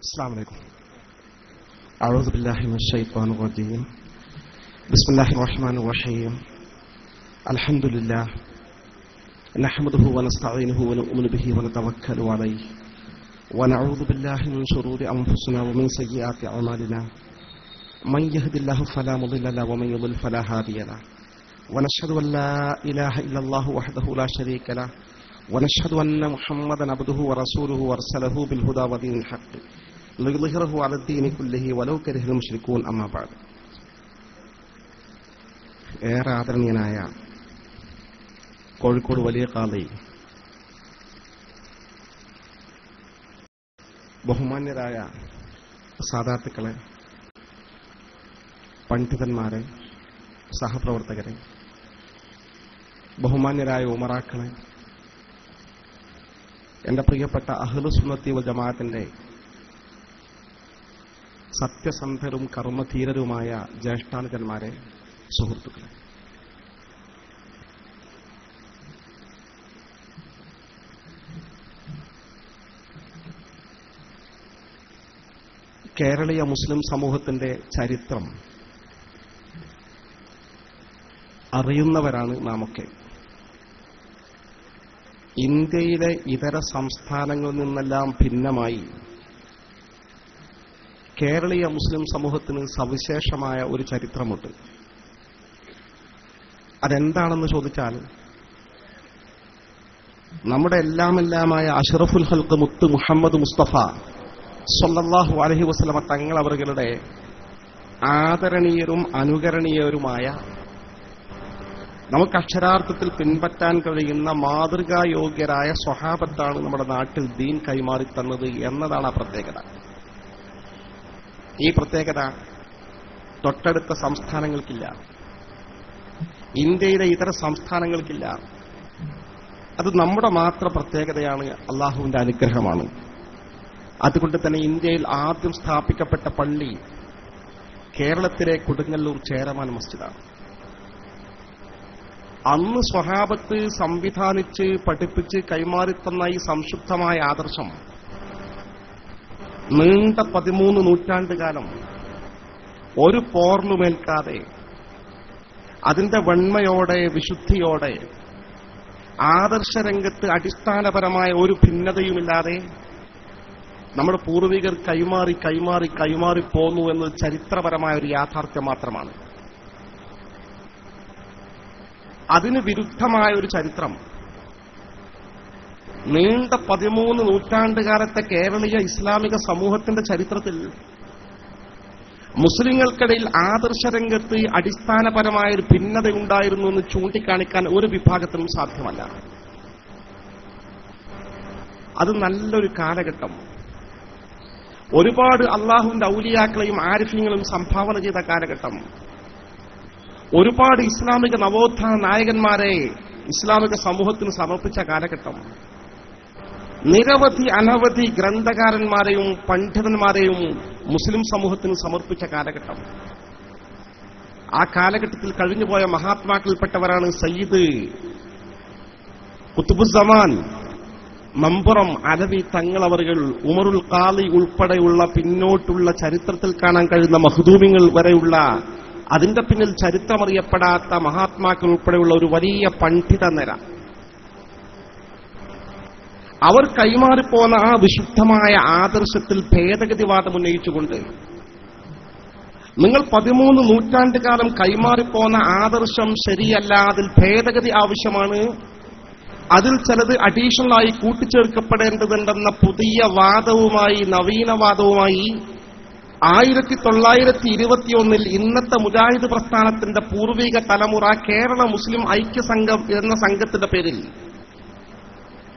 السلام عليكم. أعوذ بالله من الشيطان الرجيم. بسم الله الرحمن الرحيم. الحمد لله نحمده ونستعينه ونؤمن به ونتوكل عليه ونعوذ بالله من شرور أنفسنا ومن سيئات أعمالنا. من يهد الله فلا مضل له ومن يضلل فلا هادي له. ونشهد أن لا إله إلا الله وحده لا شريك له ونشهد أن محمدا عبده ورسوله وارسله بالهدى ودين الحق ليظهره على الدين كله ولو كره المشركون. أما بعد. ഏറെ ആദരണീയനായ കോഴിക്കോട് വലിയ ഖാദി, ബഹുമാന്യരായ സാദാത്തുക്കളെ, പണ്ഡിതന്മാരെ, സഹപ്രവർത്തകരെ, ബഹുമാന്യരായ ഉമറാക്കളെ, എന്റെ പ്രിയപ്പെട്ട അഹ്ലുസുന്നത്തി വൽ ജമാഅത്തിന്റെ സത്യസന്ധരും കർമ്മധീരരുമായ ജ്യേഷ്ഠാനുജന്മാരെ, സുഹൃത്തുക്കളെ, കേരളീയ മുസ്ലിം സമൂഹത്തിന്റെ ചരിത്രം അറിയുന്നവരാണ് നാമൊക്കെ. ഇന്ത്യയിലെ ഇതര സംസ്ഥാനങ്ങളിൽ നിന്നെല്ലാം ഭിന്നമായി കേരളീയ മുസ്ലിം സമൂഹത്തിന് സവിശേഷമായ ഒരു ചരിത്രമുണ്ട്. അതെന്താണെന്ന് ചോദിച്ചാൽ, നമ്മുടെ എല്ലാമെല്ലാമായ അഷ്റഫുൽ ഖൽഖ് മുത്ത് മുഹമ്മദ് മുസ്തഫ സ്വല്ലല്ലാഹു അലൈഹി വസല്ലമ തങ്ങൾ അവരുടെ ആദരണീയരും അനുകരണീയരുമായ, നമുക്ക് അക്ഷരാർത്ഥത്തിൽ പിൻപറ്റാൻ കഴിയുന്ന മാതൃകായോഗ്യരായ സ്വഹാബത്താണ് നമ്മുടെ നാട്ടിൽ ദീൻ കൈമാറി തന്നത് എന്നതാണ് ആ പ്രത്യേകത. ഈ പ്രത്യേകത തൊട്ടടുത്ത സംസ്ഥാനങ്ങൾക്കില്ല, ഇന്ത്യയിലെ ഇതര സംസ്ഥാനങ്ങൾക്കില്ല. അത് നമ്മുടെ മാത്രം പ്രത്യേകതയാണ്, അള്ളാഹുവിന്റെ അനുഗ്രഹമാണ്. അതുകൊണ്ട് തന്നെ ഇന്ത്യയിൽ ആദ്യം സ്ഥാപിക്കപ്പെട്ട പള്ളി കേരളത്തിലെ കൊടുങ്ങല്ലൂർ ചേരമാൻ മസ്ജിദാണ്. അന്ന് സ്വഹാബത്ത് സംവിധാനിച്ച് പഠിപ്പിച്ച് കൈമാറിത്തന്ന ഈ സംശുദ്ധമായ ആദർശം നീണ്ട 13 നൂറ്റാണ്ടുകാലം ഒരു പോർലുമേൽക്കാതെ അതിന്റെ വെണ്മയോടെ വിശുദ്ധിയോടെ ആദർശരംഗത്ത് അടിസ്ഥാനപരമായ ഒരു ഭിന്നതയുമില്ലാതെ നമ്മുടെ പൂർവികർ കൈമാറി കൈമാറി കൈമാറി പോന്നു എന്നത് ചരിത്രപരമായ ഒരു യാഥാർത്ഥ്യം മാത്രമാണ്. അതിന് വിരുദ്ധമായ ഒരു ചരിത്രം നീണ്ട 13 നൂറ്റാണ്ടുകാലത്തെ കേരളീയ ഇസ്ലാമിക സമൂഹത്തിന്റെ ചരിത്രത്തിൽ മുസ്ലിങ്ങൾക്കിടയിൽ ആദർശരംഗത്ത് അടിസ്ഥാനപരമായ ഒരു ഭിന്നതയുണ്ടായിരുന്നു എന്ന് ചൂണ്ടിക്കാണിക്കാൻ ഒരു വിഭാഗത്തിനും സാധ്യമല്ല. അത് നല്ലൊരു കാലഘട്ടം, ഒരുപാട് അള്ളാഹുവിന്റെ ഔലിയാക്കളെയും ആരിഫീങ്ങളെയും സംഭാവന ചെയ്ത കാലഘട്ടം, ഒരുപാട് ഇസ്ലാമിക നവോത്ഥാന നായകന്മാരെ ഇസ്ലാമിക സമൂഹത്തിന് സമർപ്പിച്ച കാലഘട്ടം, നിരവധി അനവധി ഗ്രന്ഥകാരന്മാരെയും പണ്ഡിതന്മാരെയും മുസ്ലിം സമൂഹത്തിന് സമർപ്പിച്ച കാലഘട്ടം. ആ കാലഘട്ടത്തിൽ കഴിഞ്ഞുപോയ മഹാത്മാക്കളിൽപ്പെട്ടവരാണ് സയ്യിദ് ഖുത്ബുസ്സമാൻ, മമ്പുറം അലവി തങ്ങളവറുകൾ, ഉമറുൽ ഖാദി ഉൾപ്പെടെയുള്ള പിന്നോട്ടുള്ള ചരിത്രത്തിൽ കാണാൻ കഴിയുന്ന മഖ്ദൂമിങ്ങൾ വരെയുള്ള, അതിന്റെ പിന്നിൽ ചരിത്രമറിയപ്പെടാത്ത മഹാത്മാക്കൾ ഉൾപ്പെടെയുള്ള ഒരു വലിയ പണ്ഡിത നിര. അവർ കൈമാറിപ്പോന്ന ആ വിശുദ്ധമായ ആദർശത്തിൽ ഭേദഗതിവാദം ഉന്നയിച്ചുകൊണ്ട്, നിങ്ങൾ 13 നൂറ്റാണ്ടുകാലം കൈമാറിപ്പോന്ന ആദർശം ശരിയല്ല, അതിൽ ഭേദഗതി ആവശ്യമാണ്, അതിൽ ചിലത് അഡീഷണലായി കൂട്ടിച്ചേർക്കപ്പെടേണ്ടതുണ്ടെന്ന പുതിയ വാദവുമായി, നവീനവാദവുമായി 1921 ഇന്നത്തെ മുജാഹിദ് പ്രസ്ഥാനത്തിന്റെ പൂർവിക തലമുറ കേരള മുസ്ലിം ഐക്യസംഘം എന്ന സംഘത്തിന്റെ പേരിൽ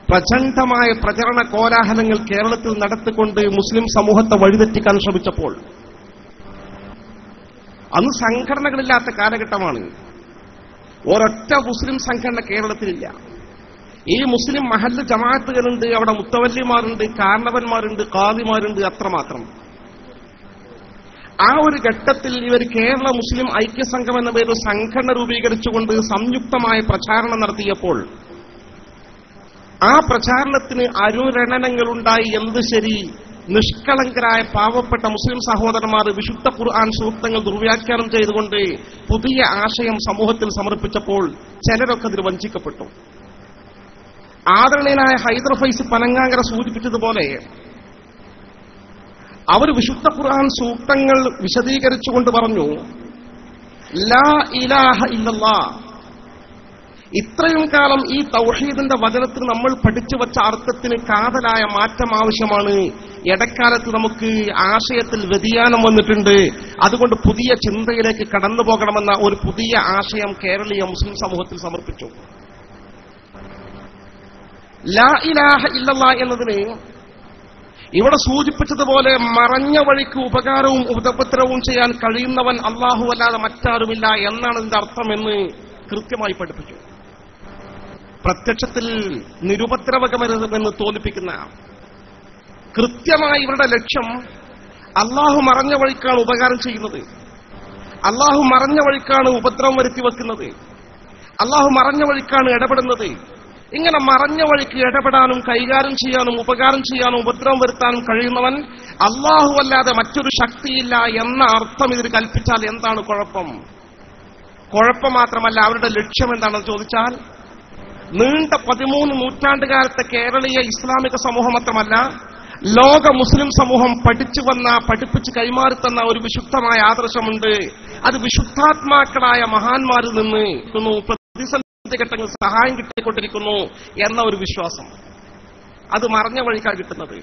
പ്രചണ്ഡമായ പ്രചരണ കോലാഹലങ്ങൾ കേരളത്തിൽ നടത്തിക്കൊണ്ട് മുസ്ലിം സമൂഹത്തെ വഴിതെറ്റിക്കാൻ ശ്രമിച്ചപ്പോൾ, അന്ന് സംഘടനകളില്ലാത്ത കാലഘട്ടമാണ്. ഒരൊറ്റ മുസ്ലിം സംഘടന കേരളത്തിലില്ല. ഈ മുസ്ലിം മഹല്ല് ജമാഅത്തുകളുണ്ട്, അവിടെ മുത്തവല്ലിമാരുണ്ട്, കാരണവന്മാരുണ്ട്, ഖാദിമാരുണ്ട്, അത്രമാത്രം. ആ ഒരു ഘട്ടത്തിൽ ഇവർ കേരള മുസ്ലിം ഐക്യസംഘം എന്ന പേരിൽ സംഘടന രൂപീകരിച്ചുകൊണ്ട് സംയുക്തമായ പ്രചാരണം നടത്തിയപ്പോൾ, ആ പ്രചാരണത്തിന് അനുരണനങ്ങളുണ്ടായി. എന്ത് ശരി, നിഷ്കളങ്കരായ പാവപ്പെട്ട മുസ്ലിം സഹോദരന്മാർ വിശുദ്ധ ഖുർആൻ സൂക്തങ്ങൾ ദുർവ്യാഖ്യാനം ചെയ്തുകൊണ്ട് പുതിയ ആശയം സമൂഹത്തിൽ സമർപ്പിച്ചപ്പോൾ ചിലരൊക്കെ അതിൽ വഞ്ചിക്കപ്പെട്ടു. ആദരണീയനായ ഹൈദർ ഫൈസ് പനങ്ങാങ്കര സൂചിപ്പിച്ചതുപോലെ അവർ വിശുദ്ധ ഖുർആൻ സൂക്തങ്ങൾ വിശദീകരിച്ചുകൊണ്ട് പറഞ്ഞു, ലാ ഇലാഹ ഇല്ലല്ലാഹ്. ഇത്രയും കാലം ഈ തൗഹീദിന്റെ വചനത്തിന് നമ്മൾ പഠിച്ചു വച്ച അർത്ഥത്തിന് കാതലായ മാറ്റം ആവശ്യമാണ്. ഇടക്കാലത്ത് നമുക്ക് ആശയത്തിൽ വ്യതിയാനം വന്നിട്ടുണ്ട്. അതുകൊണ്ട് പുതിയ ചിന്തയിലേക്ക് കടന്നു പോകണമെന്ന ഒരു പുതിയ ആശയം കേരളീയ മുസ്ലിം സമൂഹത്തിൽ സമർപ്പിച്ചു. ലാ ഇലാഹ ഇല്ലല്ലാഹ് എന്നതിന് ഇവിടെ സൂചിപ്പിച്ചതുപോലെ മറഞ്ഞ വഴിക്ക് ഉപകാരവും ഉപദ്രവവും ചെയ്യാൻ കഴിയുന്നവൻ അല്ലാഹു അല്ലാതെ മറ്റാരുമില്ല എന്നാണ് ഇതിന്റെ അർത്ഥമെന്ന് കൃത്യമായി പഠിപ്പിച്ചു. പ്രത്യക്ഷത്തിൽ നിരുപദ്രവകമെന്ന് തോന്നിപ്പിക്കുന്ന കൃത്യമായി ഇവരുടെ ലക്ഷ്യം അല്ലാഹു മറഞ്ഞ വഴിക്കാണ് ഉപകാരം ചെയ്യുന്നത്, അല്ലാഹു മറഞ്ഞ വഴിക്കാണ് ഉപദ്രവം വരുത്തി വെക്കുന്നത്, അല്ലാഹു മറഞ്ഞ വഴിക്കാണ് ഇടപെടുന്നത്. ഇങ്ങനെ മറഞ്ഞ വഴിക്ക് ഇടപെടാനും കൈകാര്യം ചെയ്യാനും ഉപകാരം ചെയ്യാനും ഉപദ്രവം വരുത്താനും കഴിയുന്നവൻ അല്ലാഹു അല്ലാതെ മറ്റൊരു ശക്തിയില്ല എന്ന അർത്ഥം ഇതിൽ കൽപ്പിച്ചാൽ എന്താണ് കുഴപ്പം? കുഴപ്പം മാത്രമല്ല, അവരുടെ ലക്ഷ്യം എന്താണെന്ന് ചോദിച്ചാൽ നീണ്ട 13 നൂറ്റാണ്ടുകാലത്തെ കേരളീയ ഇസ്ലാമിക സമൂഹം മാത്രമല്ല, ലോക മുസ്ലിം സമൂഹം പഠിപ്പിച്ച് കൈമാറിത്തന്ന ഒരു വിശുദ്ധമായ ആദർശമുണ്ട്. അത് വിശുദ്ധാത്മാക്കളായ മഹാന്മാരിൽ നിന്ന് പ്രതിസന്ധി ഘട്ടങ്ങൾ സഹായം കിട്ടിക്കൊണ്ടിരിക്കുന്നു എന്ന ഒരു വിശ്വാസം. അത് മറഞ്ഞ വഴിക്കാണ് കിട്ടുന്നത്.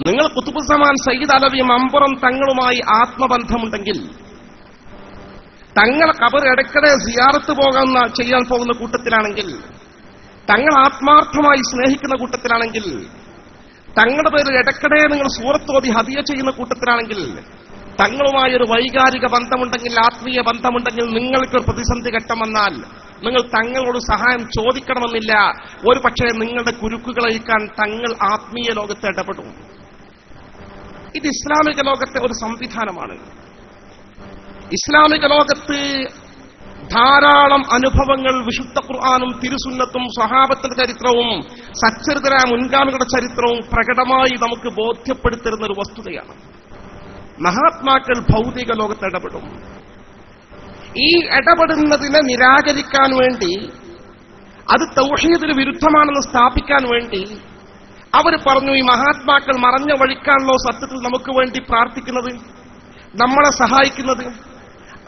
നിങ്ങൾ ഖുതുബുസ്സമാൻ സയ്യിദ് അലവി മമ്പുറം തങ്ങളുമായി ആത്മബന്ധമുണ്ടെങ്കിൽ, തങ്ങൾ ഖബർ ഇടയ്ക്കിടെ സിയാറത്ത് ചെയ്യാൻ പോകുന്ന കൂട്ടത്തിലാണെങ്കിൽ, തങ്ങൾ ആത്മാർത്ഥമായി സ്നേഹിക്കുന്ന കൂട്ടത്തിലാണെങ്കിൽ, തങ്ങളുടെ പേരിൽ ഇടയ്ക്കിടെ നിങ്ങൾ സൂറത്തോതി ഹദിയ ചെയ്യുന്ന കൂട്ടത്തിലാണെങ്കിൽ, തങ്ങളുമായി ഒരു വൈകാരിക ബന്ധമുണ്ടെങ്കിൽ, ആത്മീയ ബന്ധമുണ്ടെങ്കിൽ, നിങ്ങൾക്കൊരു പ്രതിസന്ധി ഘട്ടം വന്നാൽ നിങ്ങൾ തങ്ങളോട് സഹായം ചോദിക്കണമെന്നില്ല. ഒരു പക്ഷേ നിങ്ങളുടെ കുരുക്കുകളഴിക്കാൻ തങ്ങൾ ആത്മീയ ലോകത്ത് ഇടപെടും. ഇത് ഇസ്ലാമിക ലോകത്തെ ഒരു സംവിധാനമാണ്. ഇസ്ലാമിക ലോകത്ത് ധാരാളം അനുഭവങ്ങൾ വിശുദ്ധ ഖുർആനും തിരുസുന്നത്തും സ്വഹാബത്തിന്റെ ചരിത്രവും സച്ചരിതരായ മുൻഗാമികളുടെ ചരിത്രവും പ്രകടമായി നമുക്ക് ബോധ്യപ്പെടുത്തരുന്ന ഒരു വസ്തുതയാണ്. മഹാത്മാക്കൾ ഭൗതിക ലോകത്ത് ഇടപെടും. ഈ ഇടപെടുന്നതിനെ നിരാകരിക്കാൻ വേണ്ടി, അത് തൗഹീദിന് വിരുദ്ധമാണെന്ന് സ്ഥാപിക്കാൻ വേണ്ടി അവർ പറഞ്ഞു, ഈ മഹാത്മാക്കൾ മറഞ്ഞ വഴിക്കാണല്ലോ സത്യത്തിൽ നമുക്ക് വേണ്ടി പ്രാർത്ഥിക്കുന്നത്, നമ്മളെ സഹായിക്കുന്നത്,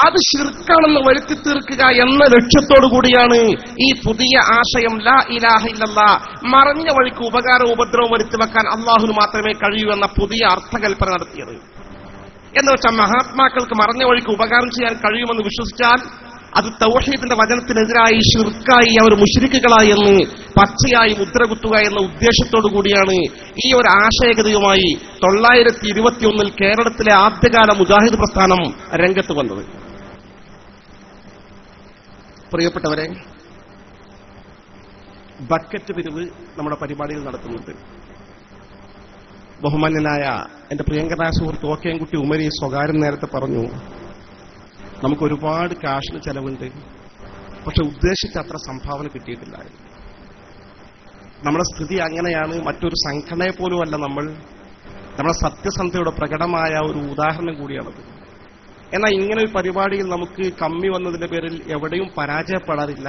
അത് ശിർക്കാണെന്ന് വരുത്തി തീർക്കുക എന്ന ലക്ഷ്യത്തോടു കൂടിയാണ് ഈ പുതിയ ആശയം ലാ ഇലാഹ ഇല്ലല്ലാഹ്, മറഞ്ഞ വഴിക്ക് ഉപകാരവും ഉപദ്രവവും വരുത്തി വെക്കാൻ അള്ളാഹുവിന് മാത്രമേ കഴിയൂ എന്ന പുതിയ അർത്ഥകൽപ്പന നടത്തിയത്. എന്ന് വെച്ചാൽ മഹാത്മാക്കൾക്ക് മറഞ്ഞ വഴിക്ക് ഉപകാരം ചെയ്യാൻ കഴിയുമെന്ന് വിശ്വസിച്ചാൽ അത് തൗഹീദിന്റെ വചനത്തിനെതിരായി ശിർക്കായി അവർ മുശ്രിക്കുകളായി എന്ന് പച്ചയായി മുദ്രകുത്തുക എന്ന ഉദ്ദേശത്തോടു കൂടിയാണ് ഈ ഒരു ആശയഗതിയുമായി 921 കേരളത്തിലെ ആദ്യകാല മുജാഹിദ് പ്രസ്ഥാനം രംഗത്ത് വന്നത്. പ്രിയപ്പെട്ടവരെ, ബക്കറ്റ് പിരിവ് നമ്മുടെ പരിപാടിയിൽ നടത്തുന്നുണ്ട്. ബഹുമാന്യനായ എന്റെ പ്രിയങ്കരായ സുഹൃത്ത് ഓക്കേൻകുട്ടി ഉമരി സ്വകാര്യം നേരത്തെ പറഞ്ഞു, നമുക്ക് ഒരുപാട് കാശിന് ചെലവുണ്ട്, പക്ഷെ ഉദ്ദേശിച്ച അത്ര സംഭാവന കിട്ടിയിട്ടില്ല. നമ്മുടെ സ്ഥിതി അങ്ങനെയാണ്. മറ്റൊരു സംഘടനയെ പോലും അല്ല നമ്മൾ. നമ്മുടെ സത്യസന്ധയുടെ പ്രകടമായ ഒരു ഉദാഹരണം കൂടിയാണത്. എന്നാൽ ഇങ്ങനെ ഒരു പരിപാടിയിൽ നമുക്ക് കമ്മി വന്നതിന്റെ പേരിൽ എവിടെയും പരാജയപ്പെടാറില്ല.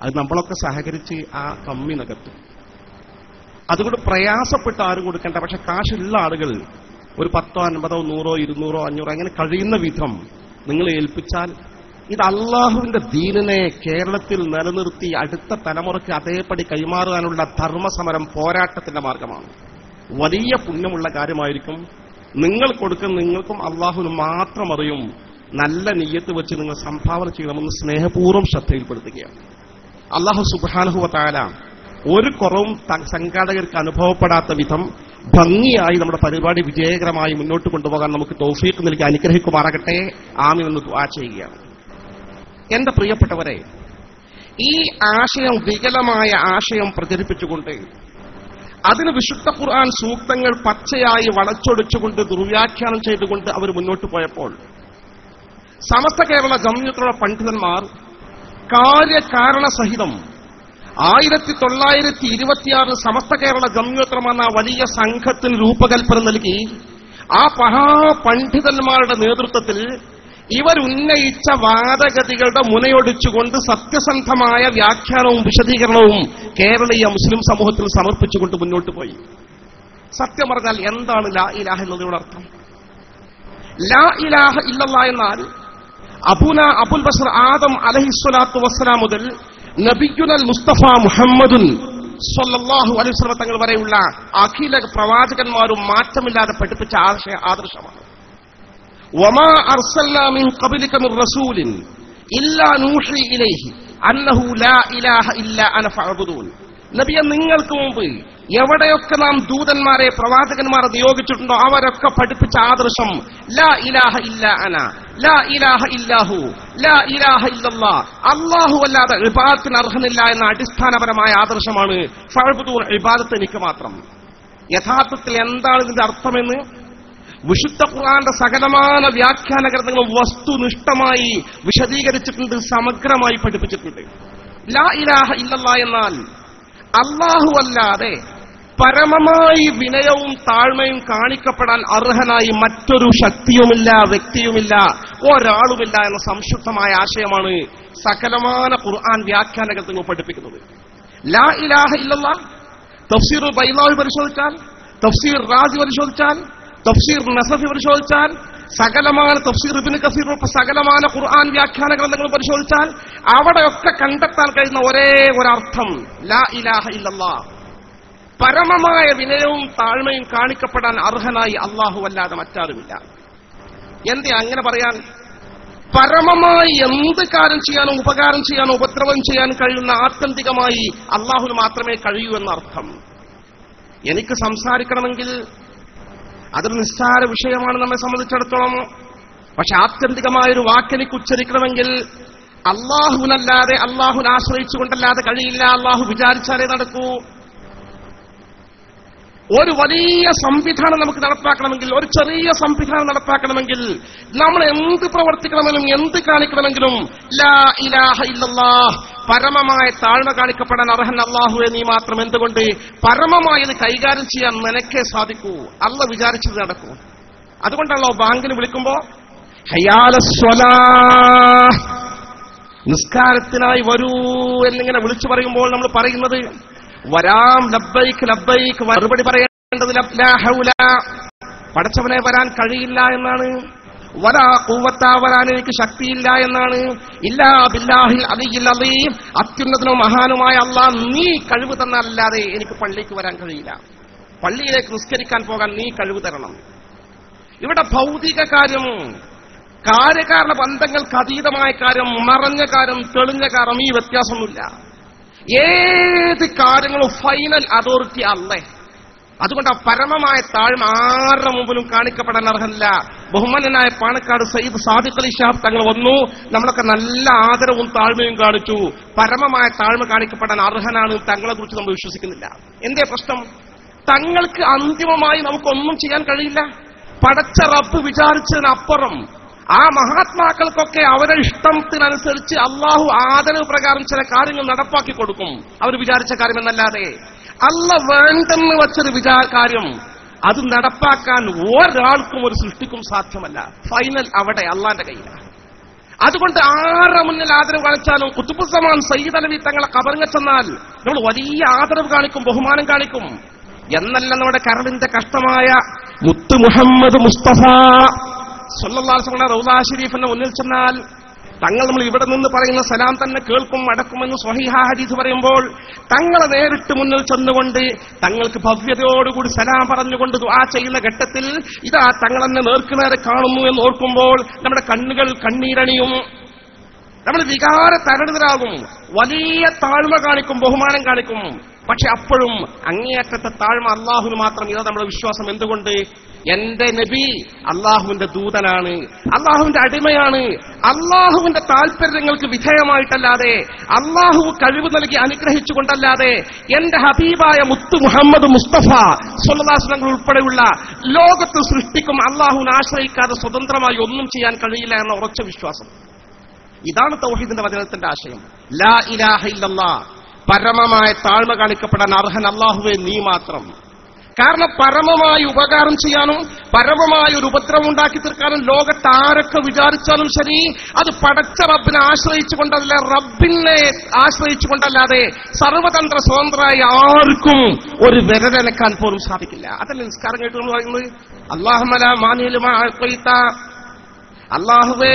അത് നമ്മളൊക്കെ സഹകരിച്ച് ആ കമ്മി നികത്തും. അതുകൊണ്ട് പ്രയാസപ്പെട്ട് ആരും കൊടുക്കേണ്ട. പക്ഷെ കാശുള്ള ആളുകൾ ഒരു 10, 50, 100, 200, 500 അങ്ങനെ കഴിയുന്ന വിധം നിങ്ങൾ ഏൽപ്പിച്ചാൽ ഇത് അള്ളാഹുവിന്റെ ദീനിനെ കേരളത്തിൽ നിലനിർത്തി അടുത്ത തലമുറയ്ക്ക് അതേപടി കൈമാറാനുള്ള ധർമ്മസമരം പോരാട്ടത്തിന്റെ മാർഗമാണ്. വലിയ പുണ്യമുള്ള കാര്യമായിരിക്കും. നിങ്ങൾ കൊടുക്കുന്ന നിങ്ങൾക്കും അള്ളാഹുവിന് മാത്രം അറിയും. നല്ല നിയ്യത്ത് വെച്ച് നിങ്ങൾ സംഭാവന ചെയ്യണമെന്ന് സ്നേഹപൂർവ്വം ശ്രദ്ധയിൽപ്പെടുത്തുകയാണ്. അള്ളാഹു സുബ്ഹാനഹു വ തആല ഒരു കുറവും സംഘാടകർക്ക് അനുഭവപ്പെടാത്ത വിധം ഭംഗിയായി നമ്മുടെ പരിപാടി വിജയകരമായി മുന്നോട്ട് കൊണ്ടുപോകാൻ നമുക്ക് തൗഫീഖ് നൽകി അനുഗ്രഹിക്കുമാറാകട്ടെ. ആമീൻ എന്ന് ദുആ ചെയ്യുകയാണ്. എന്റെ പ്രിയപ്പെട്ടവരെ, ഈ ആശയം, വികലമായ ആശയം പ്രചരിപ്പിച്ചുകൊണ്ട് അതിന് വിശുദ്ധ ഖുർആൻ സൂക്തങ്ങൾ പച്ചയായി വളച്ചൊടിച്ചുകൊണ്ട് ദുർവ്യാഖ്യാനം ചെയ്തുകൊണ്ട് അവർ മുന്നോട്ട് പോയപ്പോൾ സമസ്ത കേരള ജംഇയ്യത്തുൽ പണ്ഡിതന്മാർ കാര്യകാരണസഹിതം 1926 സമസ്ത കേരള ജംഇയ്യത്തുൽ ഉലമ എന്ന വലിയ സംഘത്തിന് രൂപകൽപ്പന നൽകി ആ മഹാപണ്ഡിതന്മാരുടെ നേതൃത്വത്തിൽ ഇവരുന്നയിച്ച വാദഗതികളുടെ മുനയൊടിച്ചുകൊണ്ട് സത്യസന്ധമായ വ്യാഖ്യാനവും വിശദീകരണവും കേരളീയ മുസ്ലിം സമൂഹത്തിൽ സമർപ്പിച്ചുകൊണ്ട് മുന്നോട്ട് പോയി. സത്യം പറഞ്ഞാൽ എന്താണ് ലാ ഇലാഹ എന്നതിനുള്ള അർത്ഥം? ലാ ഇലാഹ ഇല്ലല്ലാഹ് എന്നാൽ അബുൽ ബശർ ആദം അലൈഹിസ്സലാത്തു വസ്സലാം മുതൽ നബിയുൽ മുസ്തഫ മുഹമ്മദുൻ സ്വല്ലല്ലാഹു അലൈഹി വസല്ലം തങ്ങൾ വരെയുള്ള അഖില പ്രവാചകന്മാരും മാറ്റമില്ലാതെ പഠിപ്പിച്ച ആദർശമാണ്. വമാ അർസൽനാ മിൻ ഖബ്ലിക മിർ റസൂലിൻ ഇല്ലാ നൂഹി ഇലൈഹി അന്നഹു ലാ ഇലാഹ ഇല്ലാ അന ഫഅബ്ദൂൻ. നബിയെ, നിങ്ങൾക്ക് മുമ്പ് എവിടെയൊക്കെ നാം ദൂതന്മാരെ പ്രവാചകന്മാരെ നിയോഗിച്ചിട്ടുണ്ടോ അവരൊക്കെ പഠിപ്പിച്ച ആദർശം ലാ ഇലാഹ ഇല്ലാ അന, ലാ ഇലാഹ ഇല്ലാഹു, ലാ ഇലാഹ ഇല്ലല്ലാഹ്, അല്ലാഹു അല്ലാതെ ഇബാദത്തിന് അർഹനില്ല എന്ന അടിസ്ഥാനപരമായ ആദർശമാണ്. ഫഅബ്ദൂൻ, ഇബാദത്ത് എനിക്ക് മാത്രം. യഥാർത്ഥത്തിൽ എന്താണ് ഇതിന്റെ അർത്ഥമെന്ന് വിശുദ്ധ ഖുർആന്റെ സകലമാന വ്യാഖ്യാന ഗ്രന്ഥങ്ങളും വസ്തുനിഷ്ഠമായി വിശദീകരിച്ചിട്ടുണ്ട്, സമഗ്രമായി പഠിപ്പിച്ചിട്ടുണ്ട്. ലാ ഇലാഹ ഇല്ലല്ലാഹ് എന്നാൽ അല്ലാഹു അല്ലാതെ പരമമായി വിനയവും താഴ്മയും കാണിക്കപ്പെടാൻ അർഹനായി മറ്റൊരു ശക്തിയുമില്ല, വ്യക്തിയുമില്ല, ഒരാളുമില്ല എന്ന സംശുദ്ധമായ ആശയമാണ് സകലമാന ഖുർആൻ വ്യാഖ്യാന ഗ്രന്ഥങ്ങൾ പഠിപ്പിക്കുന്നത്. ലാ ഇലാഹ ഇല്ലല്ലാഹ് തഫ്സീർ ബൈലാവി പരിശോധിച്ചാൽ, തഫ്സീർ റാസി പരിശോധിച്ചാൽ, തഫ്സീർ നസഫി പരിശോധിച്ചാൽ, സകലമാന തഫ്സീർ ഇബ്നു കസീർ സകലമാന ഖുർആൻ വ്യാഖ്യാന ഗ്രന്ഥങ്ങൾ പരിശോധിച്ചാൽ അവിടെയൊക്കെ കണ്ടെത്താൻ കഴിയുന്ന ഒരേ ഒരർത്ഥം ലാ ഇലാഹ ഇല്ലല്ലാഹ്. പരമമായ വിനയവും താഴ്മയും കാണിക്കപ്പെടാൻ അർഹനായി അല്ലാഹു അല്ലാതെ മറ്റാരുമില്ല. എന്തേ അങ്ങനെ പറയാൻ? പരമമായി എന്ത് കാര്യം ചെയ്യാനോ ഉപകാരം ചെയ്യാനോ ഉപദ്രവം ചെയ്യാൻ കഴിയുന്ന ആത്യന്തികമായി അല്ലാഹുവിന് മാത്രമേ കഴിയൂ എന്നർത്ഥം. എനിക്ക് സംസാരിക്കണമെങ്കിൽ അതൊരു നിസ്സാര വിഷയമാണ് നമ്മെ സംബന്ധിച്ചിടത്തോളം. പക്ഷെ ആത്യന്തികമായൊരു വാക്കെനിക്ക് ഉച്ചരിക്കണമെങ്കിൽ അല്ലാഹുവിനല്ലാതെ, അല്ലാഹുവിനെ ആശ്രയിച്ചുകൊണ്ടല്ലാതെ കഴിയില്ല. അല്ലാഹു വിചാരിച്ചാലേ നടക്കൂ. ഒരു വലിയ സംവിധാനം നമുക്ക് നടപ്പാക്കണമെങ്കിൽ, ഒരു ചെറിയ സംവിധാനം നടപ്പാക്കണമെങ്കിൽ, നമ്മൾ എന്ത് പ്രവർത്തിക്കണമെങ്കിലും എന്ത് കാണിക്കണമെങ്കിലും ലാ ഇലാഹ ഇല്ലല്ലാഹ്, പരമമായ താഴ്മ കാണിക്കപ്പെടാൻ അർഹൻ അല്ലാഹുവേ നീ മാത്രം. എന്തുകൊണ്ട്? പരമമായത് കൈകാര്യം ചെയ്യാൻ നിനക്കേ സാധിക്കൂ. അല്ലാഹു വിചാരിച്ചത് നടക്കൂ. അതുകൊണ്ടാണല്ലോ ബാങ്കിന് വിളിക്കുമ്പോ ഹയ്യാലസ്വലാഹ്, നിസ്കാരത്തിനായി വരൂ എന്നിങ്ങനെ വിളിച്ചു പറയുമ്പോൾ നമ്മൾ പറയുന്നത് വരാം, ലബ്ബൈക്ക് ലബ്ബൈക്ക്, മറുപടി പറയേണ്ടത് ലാ ഹൗല, പടച്ചവനെ വരാൻ കഴിയില്ല എന്നാണ്. വലാ ഖുവത, വരാൻ എനിക്ക് ശക്തിയില്ല എന്നാണ്. ഇല്ലാ ബില്ലാഹിൽ അലിയിൽ അലീം, അത്യുന്നതനും മഹാനുമായ അല്ലാഹ് നീ കഴിവ് തന്നാലല്ലാതെ എനിക്ക് പള്ളിക്ക് വരാൻ കഴിയില്ല. പള്ളിയിലേക്ക് നിസ്കരിക്കാൻ പോകാൻ നീ കഴിവ് തരണം. ഇവിടെ ഭൗതിക കാര്യം, കാര്യകാരണ ബന്ധങ്ങൾക്ക് അതീതമായ കാര്യം, മറഞ്ഞ കാര്യം, തെളിഞ്ഞ കാര്യം, ഈ വ്യത്യാസമൊന്നുമില്ല. ഏത് കാര്യങ്ങളും ഫൈനൽ അതോറിറ്റി അല്ലേ. അതുകൊണ്ട് ആ പരമമായ താഴ്മ ആരുടെ മുമ്പിലും കാണിക്കപ്പെടാൻ അർഹനല്ല. ബഹുമാന്യനായ പാണക്കാട് സയ്യിദ് സാദിഖ് അലി ശിഹാബ് തങ്ങൾ വന്നു, നമ്മളൊക്കെ നല്ല ആദരവും താഴ്മയും കാണിച്ചു. പരമമായ താഴ്മ കാണിക്കപ്പെടാൻ അർഹനാണ് തങ്ങളെ കുറിച്ച് നമ്മൾ വിശ്വസിക്കുന്നില്ല. എന്തേ പ്രശ്നം? തങ്ങൾക്ക് അന്തിമമായി നമുക്കൊന്നും ചെയ്യാൻ കഴിയില്ല. പടച്ച റബ്ബ് വിചാരിച്ചതിനപ്പുറം ആ മഹാത്മാക്കൾക്കൊക്കെ അവരുടെ ഇഷ്ടത്തിനനുസരിച്ച് അള്ളാഹു ആദരവ് പ്രകാരം ചില കാര്യങ്ങൾ നടപ്പാക്കി കൊടുക്കും, അവർ വിചാരിച്ച കാര്യം എന്നല്ലാതെ. അല്ലാഹ് വേണ്ടെന്ന് വച്ചൊരു കാര്യം അത് നടപ്പാക്കാൻ ഒരാൾക്കും ഒരു സൃഷ്ടിക്കും സാധ്യമല്ല. ഫൈനൽ അവിടെ അള്ളാന്റെ കയ്യിലാണ്. അതുകൊണ്ട് ആരുടെ മുന്നിൽ ആദരവ് കാണിച്ചാലും, ഖുതുബുസ്സമാൻ സയ്യിദ് അലവി തങ്ങളെ ഖബറിൽ ചെന്നാൽ നമ്മൾ വലിയ ആദരവ് കാണിക്കും, ബഹുമാനം കാണിക്കും. എന്നല്ല നമ്മുടെ കരളിന്റെ കഷ്ടമായ മുത്ത് മുഹമ്മദ് മുസ്തഫ സല്ലല്ലാഹു അലൈഹി വസല്ലം റൗള ശരീഫിന്റെ മുന്നിൽ ചെന്നാൽ തങ്ങൾ നമ്മൾ ഇവിടെ നിന്ന് പറയുന്ന സലാം തന്നെ കേൾക്കും, അടക്കുമെന്ന് സ്വഹീഹ ഹദീസ് പറയുമ്പോൾ തങ്ങളെ നേരിട്ട് മുന്നിൽ ചെന്നുകൊണ്ട് തങ്ങൾക്ക് ഭവ്യതയോടുകൂടി സലാം പറഞ്ഞുകൊണ്ട് ദുആ ചെയ്യുന്ന ഘട്ടത്തിൽ ഇതാ തങ്ങളെന്നെ നേർക്കുനേരെ കാണുന്നു എന്ന് ഓർക്കുമ്പോൾ നമ്മുടെ കണ്ണുകൾ കണ്ണീരണിയും, നമ്മൾ വികാര തരളിതരാകും, വലിയ താഴ്മ കാണിക്കും, ബഹുമാനം കാണിക്കും. പക്ഷെ അപ്പോഴും അങ്ങേയറ്റത്തെ താഴ്മ അള്ളാഹുവിന് മാത്രം. ഇതാ നമ്മുടെ വിശ്വാസം. എന്തുകൊണ്ട്? എന്റെ നബി അള്ളാഹുവിന്റെ ദൂതനാണ്, അള്ളാഹുവിന്റെ അടിമയാണ്. അള്ളാഹുവിന്റെ താല്പര്യങ്ങൾക്ക് വിധേയമായിട്ടല്ലാതെ, അള്ളാഹു കഴിവ് നൽകി അനുഗ്രഹിച്ചുകൊണ്ടല്ലാതെ എന്റെ ഹബീബായ മുത്ത് മുഹമ്മദ് മുസ്തഫ സ്വല്ലല്ലാഹു അലൈഹി വസല്ലം ഉൾപ്പെടെയുള്ള ലോകത്ത് സൃഷ്ടിക്കും അള്ളാഹുവിനെ ആശ്രയിക്കാതെ സ്വതന്ത്രമായി ഒന്നും ചെയ്യാൻ കഴിയില്ല എന്ന ഉറച്ച വിശ്വാസം. ഇതാണ് തൗഹീദിന്റെ വചനത്തിന്റെ ആശയം. ലാ ഇലാഹ ഇല്ലല്ലാഹ്, പരമമായ താഴ്മ കാണിക്കപ്പെടാൻ അർഹൻ അല്ലാഹുവേ നീ മാത്രം. കാരണം പരമമായി ഉപകാരം ചെയ്യാനും പരമമായ ഒരു ഉപദ്രവം ഉണ്ടാക്കി തീർക്കാനും ലോകത്ത് ആരൊക്കെ വിചാരിച്ചാലും ശരി, അത് പടച്ച റബ്ബിനെ ആശ്രയിച്ചുകൊണ്ടല്ല, റബ്ബിനെ ആശ്രയിച്ചുകൊണ്ടല്ലാതെ സർവതന്ത്ര സ്വതന്ത്രരായ ആർക്കും ഒരു വിരലനക്കാൻ പോലും സാധിക്കില്ല. അതല്ലേ നിസ്കാരം കേട്ടു എന്ന് പറയുന്നത്. അല്ലാഹുവേ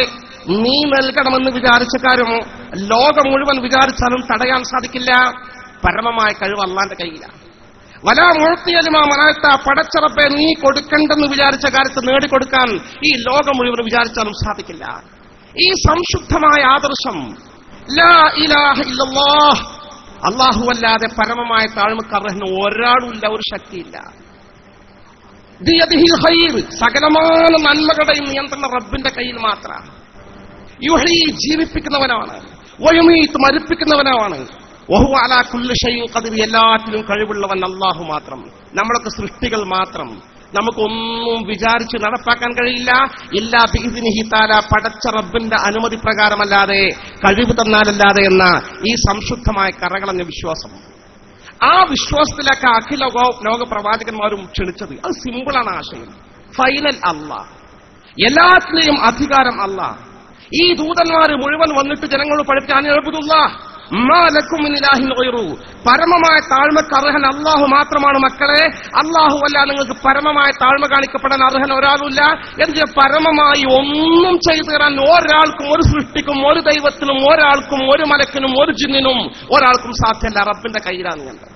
നീ നൽകണമെന്ന് വിചാരിച്ച കാര്യമോ ലോകം മുഴുവൻ വിചാരിച്ചാലും തടയാൻ സാധിക്കില്ല. പരമമായ കഴിവ് അല്ലാന്റെ കയ്യിലാണ്. വലാ മുഴത്തിയലുമാ മനാത്ത പടച്ചറപ്പെ നീ കൊടുക്കണ്ടെന്ന് വിചാരിച്ച കാര്യത്തെ നേടിക്കൊടുക്കാൻ ഈ ലോകം മുഴുവൻ വിചാരിച്ചാലും സാധിക്കില്ല. ഈ സംശുദ്ധമായ ആദർശം ലാ ഇലാഹ ഇല്ലല്ലാഹ്, അല്ലാഹുവല്ലാതെ പരമമായ താഴ്മക്കർഹന് ഒരാളുമില്ല, ഒരു ശക്തിയില്ല. ബിയദിഹിൽ ഖൈർ, സകലമായ നന്മകളുടെയും നിയന്ത്രണം റബ്ബിന്റെ കയ്യിൽ മാത്രമാണ്. യുഹീ, ജീവിപ്പിക്കുന്നവനാണ്. വയുമീത്ത്, മരിപ്പിക്കുന്നവനാണ്. വഹുവ അലാ കുല്ലി ഷൈഇൻ ഖദീർ, എല്ലാത്തിലും കഴിവുള്ളവൻ അല്ലാഹു മാത്രം. നമ്മളൊക്കെ സൃഷ്ടികൾ മാത്രം. നമുക്കൊന്നും വിചാരിച്ച് നടപ്പാക്കാൻ കഴിയില്ല. ഇല്ലാ ബിഇദ്നിഹി തആല, പടച്ച റബ്ബിന്റെ അനുമതി പ്രകാരമല്ലാതെ, കഴിവ് തന്നാലല്ലാതെ എന്ന ഈ സംശുദ്ധമായ കറകളഞ്ഞ വിശ്വാസം. ആ വിശ്വാസത്തിലേക്ക് അഖില ലോക പ്രവാചകന്മാരും ക്ഷണിച്ചത്. അത് സിമ്പിളാണ് ആശയം. ഫൈനൽ അല്ലാഹ്, എല്ലാത്തിലെയും അധികാരം അല്ലാഹ്. ഈ ദൂതന്മാര് മുഴുവൻ വന്നിട്ട് ജനങ്ങളോട് പഠിപ്പിക്കാൻ അനിഅബ്ദുല്ലാഹ് മാ ലക്കും മിൻ ഇലാഹിൻ ഗൈറു, പരമമായ താഴ്മക്ക് അർഹൻ അല്ലാഹു മാത്രമാണ് മക്കളെ. അല്ലാഹു അല്ല നിങ്ങൾക്ക് പരമമായ താഴ്മ കാണിക്കപ്പെടാൻ അർഹൻ ഒരാളുമില്ല. എന്ന് പരമമായി ഒന്നും ചെയ്തു തരാൻ ഒരാൾക്കും, ഒരു സൃഷ്ടിക്കും, ഒരു ദൈവത്തിനും, ഒരാൾക്കും, ഒരു മലക്കിനും, ഒരു ജിന്നിനും ഒരാൾക്കും സാധ്യമല്ല. റബ്ബിന്റെ കയ്യിലാണ് കണ്ടത്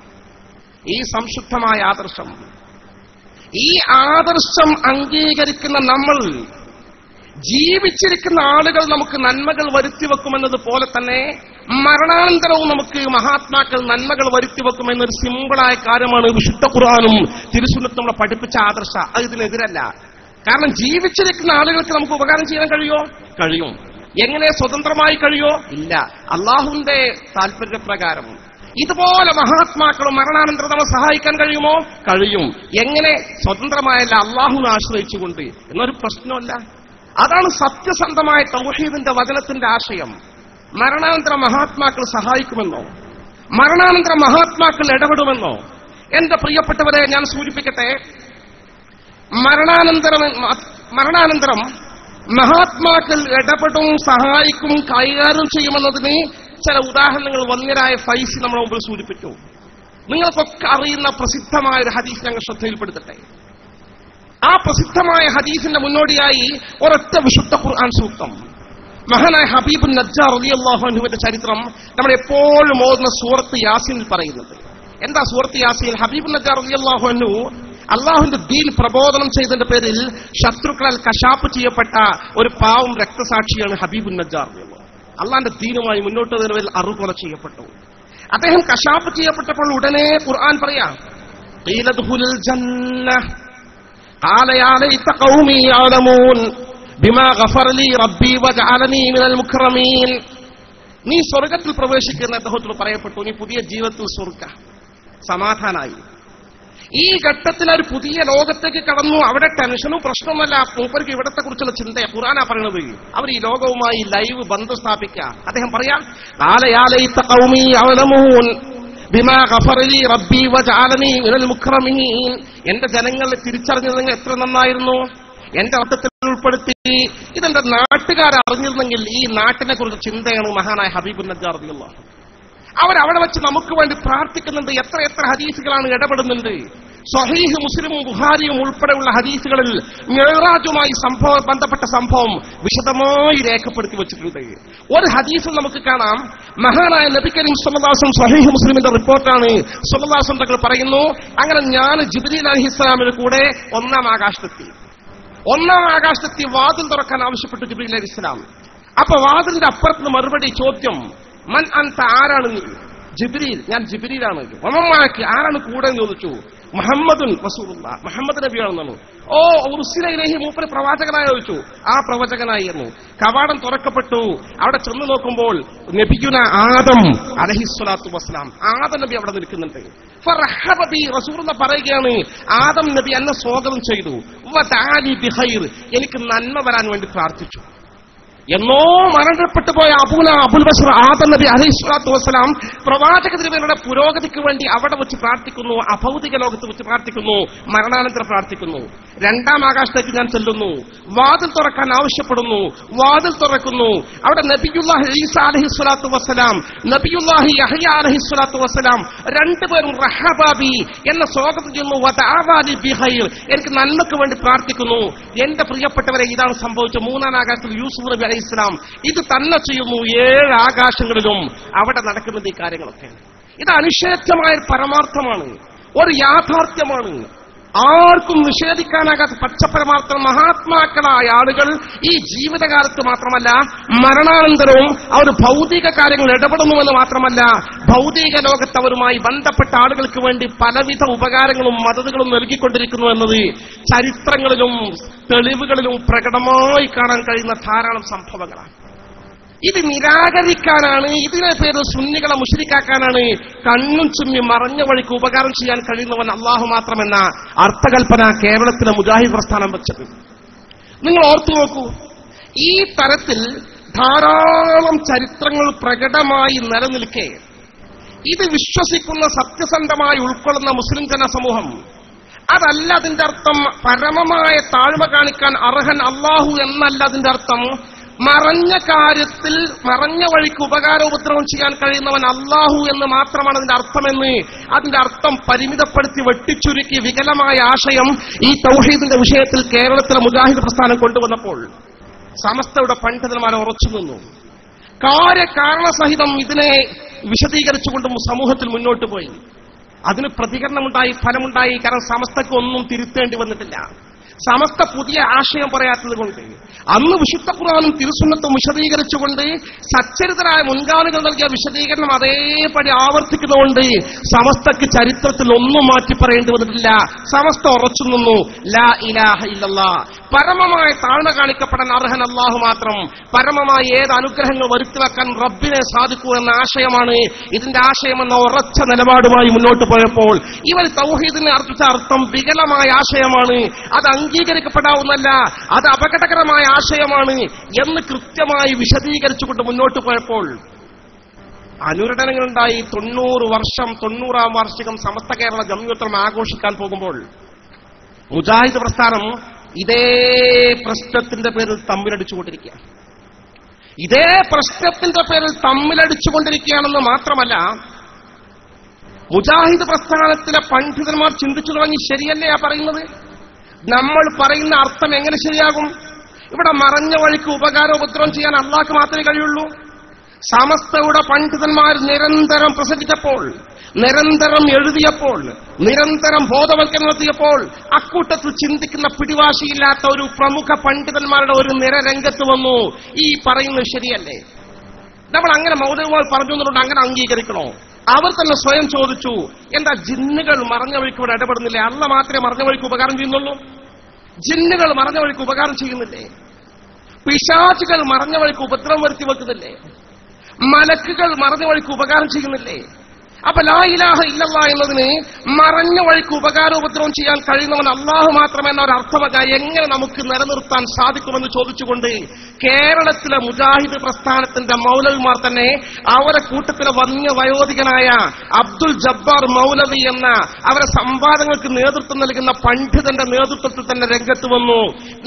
ഈ സംശുദ്ധമായ ആദർശം. ഈ ആദർശം അംഗീകരിക്കുന്ന നമ്മൾ, ജീവിച്ചിരിക്കുന്ന ആളുകൾ നമുക്ക് നന്മകൾ വരുത്തിവെക്കുമെന്നത് പോലെ തന്നെ മരണാനന്തരവും നമുക്ക് മഹാത്മാക്കൾ നന്മകൾ വരുത്തിവെക്കുമെന്നൊരു സിമ്പിളായ കാര്യമാണ് വിശുദ്ധ ഖുർആനും തിരുസുന്നത്തും നമ്മളെ പഠിപ്പിച്ച ആദർശ. അത് ഇതിനെതിരല്ല. കാരണം ജീവിച്ചിരിക്കുന്ന ആളുകൾക്ക് നമുക്ക് ഉപകാരം ചെയ്യാൻ കഴിയും. എങ്ങനെ സ്വതന്ത്രമായി കഴിയോ? ഇല്ല. അള്ളാഹുവിന്റെ താല്പര്യപ്രകാരം. ഇതുപോലെ മഹാത്മാക്കളും മരണാനന്തരം നമ്മൾ സഹായിക്കാൻ കഴിയുമോ? കഴിയും. എങ്ങനെ? സ്വതന്ത്രമായല്ല, അള്ളാഹുവിനെ ആശ്രയിച്ചുകൊണ്ട്. എന്നൊരു പ്രശ്നമല്ല. അതാണ് സത്യസന്ധമായ തൗഹീദിന്റെ വചനത്തിന്റെ ആശയം. മരണാനന്തര മഹാത്മാക്കൾ സഹായിക്കുമെന്നോ, മരണാനന്തര മഹാത്മാക്കൾ ഇടപെടുമെന്നോ? എന്റെ പ്രിയപ്പെട്ടവരെ, ഞാൻ സൂചിപ്പിക്കട്ടെ, മരണാനന്തരം മഹാത്മാക്കൾ ഇടപെടും, സഹായിക്കും, കൈകാര്യം ചെയ്യുമെന്നതിന് ചില ഉദാഹരണങ്ങൾ വന്യരായ ഫൈസി നമ്മുടെ മുമ്പിൽ സൂചിപ്പിച്ചു. നിങ്ങൾക്കൊക്കെ അറിയുന്ന പ്രസിദ്ധമായ ഒരു ഹദീസ് ഞങ്ങൾ ശ്രദ്ധയിൽപ്പെടുത്തട്ടെ. ആ പ്രസിദ്ധമായ ഹദീസിന്റെ മുന്നോടിയായി ഒരൊറ്റ വിശുദ്ധ ഖുർആൻ സൂക്തം. മഹാനായ ഹബീബുൻ നജ്ജാർ റളിയല്ലാഹു അൻഹുവിന്റെ ചരിത്രം നമ്മൾ എപ്പോഴും ഓതുന്ന സൂറത്ത് യാസീനിൽ പറയുന്നത്. എന്താ സൂറത്ത് യാസീൻ? ഹബീബുൻ നജ്ജാർ റളിയല്ലാഹു അൻഹു അള്ളാഹുവിന്റെ ദീൻ പ്രബോധനം ചെയ്തതിന്റെ പേരിൽ ശത്രുക്കളാൽ കശാപ്പ് ചെയ്യപ്പെട്ട ഒരു പാവം രക്തസാക്ഷിയാണ് ഹബീബുൻ നജ്ജാർ. അള്ളാന്റെ ദീനുമായി മുന്നോട്ട് വരുന്നതിൽ അറുകൊല ചെയ്യപ്പെട്ടു. അദ്ദേഹം കശാപ്പ് ചെയ്യപ്പെട്ടപ്പോൾ ഉടനെ ഖുർആൻ പറയാം, ഖീല ദുഖുലുൽ ജന്നഹ് ഖാല യാ ലൈത ഖൗമി യഅലമൂൻ ബിമാ ഗഫറ ലി റബ്ബി വജഅലനി മിനൽ മുക്രമീൻ. നീ സ്വർഗ്ഗത്തിൽ പ്രവേശിക്കുന്ന അദ്ദേഹത്തോട് പറയപ്പെട്ടു, നീ പുതിയ ജീവിതത്തിൽ സ്വർഗ്ഗ സമാധാനായി. ഈ ഘട്ടത്തിൽ ഒരു പുതിയ ലോകത്തേക്ക് കടന്നു. അവിടെ ടെൻഷനും പ്രശ്നമല്ല. മൂപ്പർക്ക് ഇവിടത്തെ കുറിച്ചുള്ള ചിന്തയെ ഖുർആനാ പറയണത്. അവർ ഈ ലോകവുമായി ലൈവ് ബന്ധം സ്ഥാപിക്കുക. അദ്ദേഹം പറയാം, ഖാല യാ ലൈത ഖൗമി യഅലമൂൻ ബിമാ ഗഫറ ലി റബ്ബി വജഅലനി മിനൽ മുക്രമീൻ. എന്റെ ജനങ്ങളെ തിരിച്ചറിഞ്ഞതെങ്കിൽ എത്ര നന്നായിരുന്നു. എന്റെ അർത്ഥത്തിൽ ഉൾപ്പെടുത്തി ഇതെന്റെ നാട്ടുകാരെ അറിഞ്ഞിരുന്നെങ്കിൽ. ഈ നാട്ടിനെ കുറിച്ച് ചിന്തയാണ് മഹാനായ ഹബീബുൻ നജ്ജാർ റളിയല്ലാഹു അൻഹു. അവരവിടെ വെച്ച് നമുക്ക് വേണ്ടി പ്രാർത്ഥിക്കുന്നുണ്ട്. എത്ര ഹദീസുകളാണ് ഇടപെടുന്നുണ്ട്. സ്വഹീഹ് മുസ്ലിമും ബുഖാരിയും ഉൾപ്പെടെയുള്ള ഹദീസുകളിൽ മിഅ്റാജുമായി ബന്ധപ്പെട്ട സംഭവം വിശദമായി രേഖപ്പെടുത്തി വെച്ചിട്ടുണ്ട്. ഒരു ഹദീസിൽ നമുക്ക് കാണാം, മഹാനായ നബി കരീം സ്വല്ലല്ലാഹു അലൈഹി വസല്ലം, സ്വഹീഹ് മുസ്ലിമിന്റെ റിപ്പോർട്ടാണ്, സ്വല്ലല്ലാഹു അലൈഹി വസല്ലം തങ്ങൾ പറയുന്നു, അങ്ങനെ ഞാൻ ജിബ്രീൽ അലൈഹിസ്സലാമിന്റെ കൂടെ ഒന്നാം ആകാശത്തെത്തി വാതിൽ തുറക്കാൻ ആവശ്യപ്പെട്ടു ജിബ്രീൽ അലൈഹിസ്സലാം. അപ്പൊ വാതിലിന്റെ അപ്പുറത്ത് മറുപടി ചോദ്യം, മൻ അൻത, ആരാണ് നീ? ജിബ്രീൽ, ഞാൻ ജിബ്രീലാണ്. വമമ്മാക്ക്, ആരാണ് കൂടെ എന്ന് ചോദിച്ചു. മുഹമ്മദുൻ റസൂലുള്ളാഹ്, മുഹമ്മദ് നബിയാണെന്നു. ഓ ഉർസില ഇലൈഹി, മൂപ്പര് പ്രവാചകനായി ചോദിച്ചു. ആ പ്രവാചകനായി എന്ന്. കവാടം തുറക്കപ്പെട്ടു. അവിടെ ചെന്ന് നോക്കുമ്പോൾ നബിയുന ആദം അലൈഹിസ്സലാത്തു വസ്സലാം, ആദം നബി അവിടെ നിൽക്കുന്നുണ്ട്. ഫറഹബ ബി, റസൂലുള്ളാഹ് പറയുകയാണ്, ആദം നബി എന്നെ സ്വാഗതം ചെയ്തു. വദഅനി ബിഖൈർ, എനിക്ക് നന്മ വരാൻ വേണ്ടി പ്രാർത്ഥിച്ചു. എന്നോ മരണപ്പെട്ടു പോയ അബുൽ ബഷർ ആദം നബി അലൈഹിസ്സലാത്തു വസ്സലാം പ്രവാചക തിരുമേനിയുടെ പുരോഗതിക്ക് വേണ്ടി അവിടെ വെച്ച് പ്രാർത്ഥിക്കുന്നു, അഭൗതിക ലോകത്ത് വെച്ച് പ്രാർത്ഥിക്കുന്നു, മരണാനന്തരം പ്രാർത്ഥിക്കുന്നു. രണ്ടാം ആകാശത്തേക്ക് ഞാൻ ചെല്ലുന്നു, വാതിൽ തുറക്കാൻ ആവശ്യപ്പെടുന്നു, വാതിൽ തുറക്കുന്നു. അവിടെ നബിയുല്ലാഹി ഈസ അലൈഹിസ്സലാത്തു വസ്സലാം, നബിയുല്ലാഹി യഹ്യ അലൈഹിസ്സലാത്തു വസ്സലാം രണ്ടുപേരും റഹബാബി എന്ന സ്വാഗതം ചെയ്യുന്നു. വദഅവാലി ബിഖൈർ, എനിക്ക് നന്മക്ക് വേണ്ടി പ്രാർത്ഥിക്കുന്നു. എന്റെ പ്രിയപ്പെട്ടവരെ, ഇതാണ് സംഭവിച്ചത്. മൂന്നാം ആകാശത്തിൽ യൂസുഫ് നബി ഇസ്ലാം ഇത് തന്നെ ചെയ്യുന്നു. 7 ആകാശങ്ങളിലും അവിടെ നടക്കുന്നത് ഈ കാര്യങ്ങളൊക്കെ. ഇത് അനിഷേധ്യമായ പരമാർത്ഥമാണ്, ഒരു യാഥാർത്ഥ്യമാണ്, ആർക്കും നിഷേധിക്കാനാകാത്ത പച്ചപരമാർത്ഥം. മഹാത്മാക്കളായ ആളുകൾ ഈ ജീവിതകാലത്ത് മാത്രമല്ല മരണാനന്തരവും അവർ ഭൗതിക കാര്യങ്ങൾ ഇടപെടുന്നുവെന്ന് മാത്രമല്ല, ഭൗതിക ലോകത്ത് അവരുമായി ബന്ധപ്പെട്ട ആളുകൾക്ക് വേണ്ടി പലവിധ ഉപകാരങ്ങളും മദതുകളും നൽകിക്കൊണ്ടിരിക്കുന്നു എന്നത് ചരിത്രങ്ങളിലും തെളിവുകളിലും പ്രകടമായി കാണാൻ കഴിയുന്ന ധാരാളം സംഭവങ്ങളാണ്. ഇത് നിരാകരിക്കാനാണ്, ഇതിനെ പേര് സുന്നികളെ മുശ്രിക്കാക്കാനാണ് കണ്ണും ചുമ്മി മറഞ്ഞ വഴിക്ക് ഉപകാരം ചെയ്യാൻ കഴിയുന്നവൻ അള്ളാഹു മാത്രമെന്ന അർത്ഥകൽപ്പന കേരളത്തിലെ മുജാഹിദ് പ്രസ്ഥാനം വെച്ചത്. നിങ്ങൾ ഓർത്തു നോക്കൂ, ഈ തരത്തിൽ ധാരാളം ചരിത്രങ്ങൾ പ്രകടമായി നിലനിൽക്കെ ഇത് വിശ്വസിക്കുന്ന സത്യസന്ധമായി ഉൾക്കൊള്ളുന്ന മുസ്ലിം ജനസമൂഹം, അതല്ല അതിന്റെ അർത്ഥം പരമമായ താഴ്മ കാണിക്കാൻ അർഹൻ അള്ളാഹു എന്നല്ല അതിന്റെ അർത്ഥം. മറഞ്ഞ കാര്യത്തിൽ മറഞ്ഞ വഴിക്ക് ഉപകാരോപദ്രവം ചെയ്യാൻ കഴിയുന്നവൻ അള്ളാഹു എന്ന് മാത്രമാണ് അതിന്റെ അർത്ഥമെന്ന് അതിന്റെ അർത്ഥം പരിമിതപ്പെടുത്തി വെട്ടിച്ചുരുക്കി വികലമായ ആശയം ഈ തൗഹീദിന്റെ വിഷയത്തിൽ കേരളത്തിലെ മുജാഹിദ് പ്രസ്ഥാനം കൊണ്ടുവന്നപ്പോൾ സമസ്തയുടെ പണ്ഡിതന്മാരെ ഉറച്ചു നിന്നു. കാര്യകാരണസഹിതം ഇതിനെ വിശദീകരിച്ചുകൊണ്ടും സമൂഹത്തിൽ മുന്നോട്ട് പോയി. അതിന് പ്രതികരണമുണ്ടായി, ഫലമുണ്ടായി. കാരണം സമസ്തക്ക് ഒന്നും തിരുത്തേണ്ടി വന്നിട്ടില്ല. സമസ്ത പുതിയ ആശയം പറയാത്തത് കൊണ്ട്, അന്ന് വിശുദ്ധ ഖുർആനും തിരുസുന്നത്തും വിശദീകരിച്ചുകൊണ്ട് സച്ചരിതരായ മുൻഗാമികൾ നൽകിയ വിശദീകരണം അതേപടി ആവർത്തിക്കുന്നതുകൊണ്ട് സമസ്തക്ക് ചരിത്രത്തിൽ ഒന്നും മാറ്റി പറയേണ്ടി വന്നിട്ടില്ല. സമസ്ത ഉറച്ചു നിന്നു. ലാ ഇലാഹ ഇല്ലല്ലാഹ്, പരമമായ താഴ്മ കാണിക്കപ്പെടാൻ അർഹൻ അല്ലാഹു മാത്രം, പരമമായ ഏത് അനുഗ്രഹങ്ങൾ വരുത്തിവെക്കാൻ റബ്ബിനെ സാധിക്കൂ എന്ന ആശയമാണ് ഇതിന്റെ ആശയമെന്ന ഉറച്ച നിലപാടുമായി മുന്നോട്ട് പോയപ്പോൾ ഇവർ തൗഹീദിനെ അർത്ഥിച്ച അർത്ഥം വികലമായ ആശയമാണ്, അത് അംഗീകരിക്കപ്പെടാവുന്നല്ല, അത് അപകടകരമായ ആശയമാണ് എന്ന് കൃത്യമായി വിശദീകരിച്ചുകൊണ്ട് മുന്നോട്ട് പോയപ്പോൾ അനുരണനങ്ങളുണ്ടായി. 90 വാർഷികം സമസ്ത കേരള ജംഇയ്യത്തുൽ ഉലമ ആഘോഷിക്കാൻ പോകുമ്പോൾ മുജാഹിദ് പ്രസ്ഥാനം ഇതേ പ്രശ്നത്തിന്റെ പേരിൽ തമ്മിലടിച്ചുകൊണ്ടിരിക്കുക. ഇതേ പ്രശ്നത്തിന്റെ പേരിൽ തമ്മിലടിച്ചുകൊണ്ടിരിക്കുകയാണെന്ന് മാത്രമല്ല, മുജാഹിദ് പ്രസ്ഥാനത്തിലെ പണ്ഡിതന്മാർ ചിന്തിച്ചു തുടങ്ങി, ശരിയല്ലേ ആ പറയുന്നത്? നമ്മൾ പറയുന്ന അർത്ഥം എങ്ങനെ ശരിയാകും? ഇവിടെ മറഞ്ഞ വഴിക്ക് ഉപകാരോപദ്രവം ചെയ്യാൻ അള്ളാഹ്ക്ക് മാത്രമേ കഴിയുള്ളൂ. സമസ്തയുടെ പണ്ഡിതന്മാർ നിരന്തരം പ്രസംഗിച്ചപ്പോൾ, നിരന്തരം എഴുതിയപ്പോൾ, നിരന്തരം ബോധവൽക്കരണം നടത്തിയപ്പോൾ അക്കൂട്ടത്തിൽ ചിന്തിക്കുന്ന പിടിവാശിയില്ലാത്ത ഒരു പ്രമുഖ പണ്ഡിതന്മാരുടെ ഒരു നിര രംഗത്ത് വന്നു. ഈ പറയുന്നത് ശരിയല്ലേ? നമ്മൾ അങ്ങനെ മൗലവിമാർ പറഞ്ഞു എന്നുകൊണ്ട് അങ്ങനെ അംഗീകരിക്കണോ? അവർ തന്നെ സ്വയം ചോദിച്ചു, എന്താ ജിന്നുകൾ മറഞ്ഞ വഴിക്ക് ഇവിടെ ഇടപെടുന്നില്ലേ? അള്ള മാത്രമേ മറഞ്ഞ വഴിക്ക് ഉപകാരം ചെയ്യുന്നുള്ളൂ? ജിന്നുകൾ മറഞ്ഞ വഴിക്ക് ഉപകാരം ചെയ്യുന്നില്ലേ? പിശാചുകൾ മറഞ്ഞ വഴിക്ക് ഉപദ്രവം വരുത്തി വെക്കുന്നില്ലേ? മലക്കുകൾ മറഞ്ഞ വഴിക്ക് ഉപകാരം ചെയ്യുന്നില്ലേ? അപ്പൊ ലാ ഇലാഹ ഇല്ലല്ലാഹ് എന്നതിന് മറഞ്ഞ വഴിക്ക് ഉപകാരോപദ്രവം ചെയ്യാൻ കഴിയുന്നവൻ അള്ളാഹു മാത്രമെന്ന ഒരു അർത്ഥമല്ല എങ്ങനെ നമുക്ക് നിലനിർത്താൻ സാധിക്കുമെന്ന് ചോദിച്ചുകൊണ്ട് കേരളത്തിലെ മുജാഹിദ് പ്രസ്ഥാനത്തിന്റെ മൗലവിമാർ തന്നെ അവരെ കൂട്ടത്തിലെ വന്യ വയോധികനായ അബ്ദുൽ ജബ്ബാർ മൗലവി എന്ന അവരെ സംവാദങ്ങൾക്ക് നേതൃത്വം നൽകുന്ന പണ്ഡിതന്റെ നേതൃത്വത്തിൽ തന്നെ രംഗത്ത് വന്നു.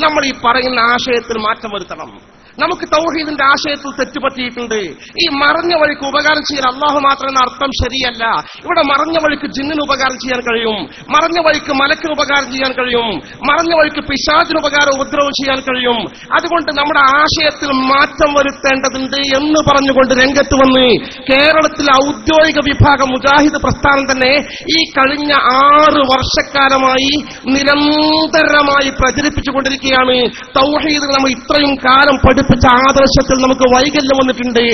നമ്മൾ ഈ പറയുന്ന ആശയത്തിൽ മാറ്റം വരുത്തണം. നമുക്ക് തൗഹീദിന്റെ ആശയത്തിൽ തെറ്റുപറ്റിയിട്ടുണ്ട്. ഈ മറഞ്ഞ വഴിക്ക് ഉപകാരം ചെയ്യാൻ അള്ളാഹു മാത്രം എന്ന അർത്ഥം ശരിയല്ല. ഇവിടെ മറഞ്ഞ വഴിക്ക് ജിന്നിന് ഉപകാരം ചെയ്യാൻ കഴിയും, മറഞ്ഞ വഴിക്ക് മലക്കിന് ഉപകാരം ചെയ്യാൻ കഴിയും, മറഞ്ഞ വഴിക്ക് പിശാചിന് ഉപദ്രവം ചെയ്യാൻ കഴിയും. അതുകൊണ്ട് നമ്മുടെ ആശയത്തിൽ മാറ്റം വരുത്തേണ്ടതുണ്ട് എന്ന് പറഞ്ഞുകൊണ്ട് രംഗത്ത് വന്ന് കേരളത്തിലെ ഔദ്യോഗിക വിഭാഗം മുജാഹിദ് പ്രസ്ഥാനം തന്നെ ഈ കഴിഞ്ഞ 6 വർഷക്കാലമായി നിരന്തരമായി പ്രചരിപ്പിച്ചുകൊണ്ടിരിക്കുകയാണ്. തൗഹീദ് നമ്മൾ ഇത്രയും കാലം പഠിപ്പിച്ച ആദർശത്തിൽ നമുക്ക് വൈകല്യം വന്നിട്ടുണ്ട്,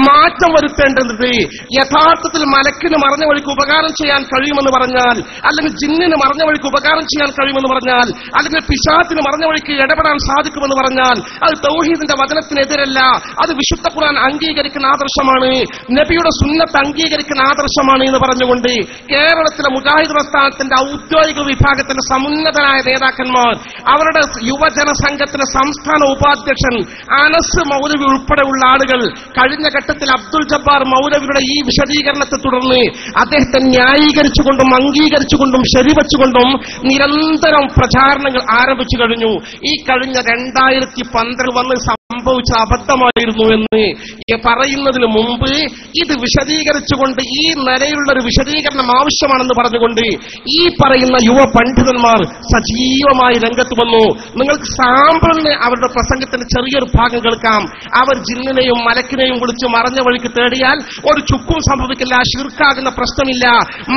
മാറ്റം വരുത്തേണ്ടതുണ്ട്. യഥാർത്ഥത്തിൽ മലക്കിന് മറഞ്ഞ വഴിക്ക് ഉപകാരം ചെയ്യാൻ കഴിയുമെന്ന് പറഞ്ഞാൽ, അല്ലെങ്കിൽ ജിന്നിന് മറഞ്ഞ വഴിക്ക് ഉപകാരം ചെയ്യാൻ കഴിയുമെന്ന് പറഞ്ഞാൽ, അല്ലെങ്കിൽ പിശാചിന് മറഞ്ഞ വഴിക്ക് ഇടപെടാൻ സാധിക്കുമെന്ന് പറഞ്ഞാൽ അത് തൗഹീദിന്റെ വചനത്തിനെതിരല്ല. അത് വിശുദ്ധ ഖുർആൻ അംഗീകരിക്കുന്ന ആദർശമാണ്, നബിയുടെ സുന്നത്ത് അംഗീകരിക്കുന്ന ആദർശമാണ് എന്ന് പറഞ്ഞുകൊണ്ട് കേരളത്തിലെ മുജാഹിദ് പ്രസ്ഥാനത്തിന്റെ ഔദ്യോഗിക വിഭാഗത്തിന്റെ സമുന്നതരായ നേതാക്കന്മാർ, അവരുടെ യുവജന സംഘത്തിന്റെ സംസ്ഥാന ഉപാധ്യക്ഷൻ അനസ് മൗലവി ഉൾപ്പെടെയുള്ള ആളുകൾ കഴിഞ്ഞ ഘട്ടത്തിൽ അബ്ദുൽ ജബ്ബാർ മൗലവിയുടെ ഈ വിശദീകരണത്തെ തുടർന്ന് അദ്ദേഹത്തെ ന്യായീകരിച്ചുകൊണ്ടും അംഗീകരിച്ചുകൊണ്ടും ശരിവച്ചുകൊണ്ടും നിരന്തരം പ്രചാരണങ്ങൾ ആരംഭിച്ചു കഴിഞ്ഞു. ഈ കഴിഞ്ഞ 2012 വന്ന് സംഭവിച്ച അബദ്ധമായിരുന്നു എന്ന് പറയുന്നതിന് മുമ്പ് ഇത് വിശദീകരിച്ചുകൊണ്ട് ഈ നിലയിലുള്ള ഒരു വിശദീകരണം ആവശ്യമാണെന്ന് പറഞ്ഞുകൊണ്ട് ഈ പറയുന്ന യുവ പണ്ഡിതന്മാർ സജീവമായി രംഗത്ത് വന്നു. നിങ്ങൾക്ക് സാമ്പിളിന് അവരുടെ പ്രസംഗത്തിന്റെ ചെറിയൊരു ഭാഗം കേൾക്കാം. അവർ ജിന്നിനെയും മലക്കിനെയും വിളിച്ച് മറഞ്ഞ വഴിക്ക് തേടിയാൽ ഒരു ചുക്കും സംഭവിക്കില്ല, ശിർക്കാകുന്ന പ്രശ്നമില്ല,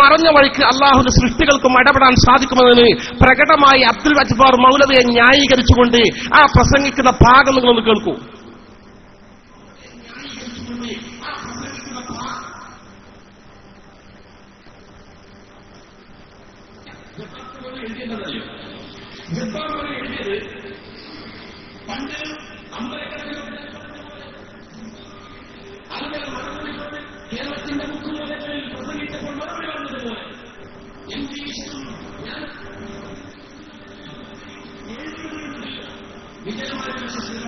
മറഞ്ഞ വഴിക്ക് അള്ളാഹുവിന്റെ സൃഷ്ടികൾക്കും ഇടപെടാൻ സാധിക്കുമെന്ന് പ്രകടമായി അബ്ദുൽ ജബ്ബാർ മൗലവിയെ ന്യായീകരിച്ചുകൊണ്ട് ആ പ്രസംഗിക്കുന്ന ഭാഗം നിങ്ങളൊന്ന് കേൾക്കൂ. പണ്ട് കേരളത്തിന്റെ മുഖ്യമന്ത്രി പ്രസംഗിച്ചപ്പോൾ മറുപടി വന്നതുപോലെ വിജയമായ വിശ്വസിച്ചു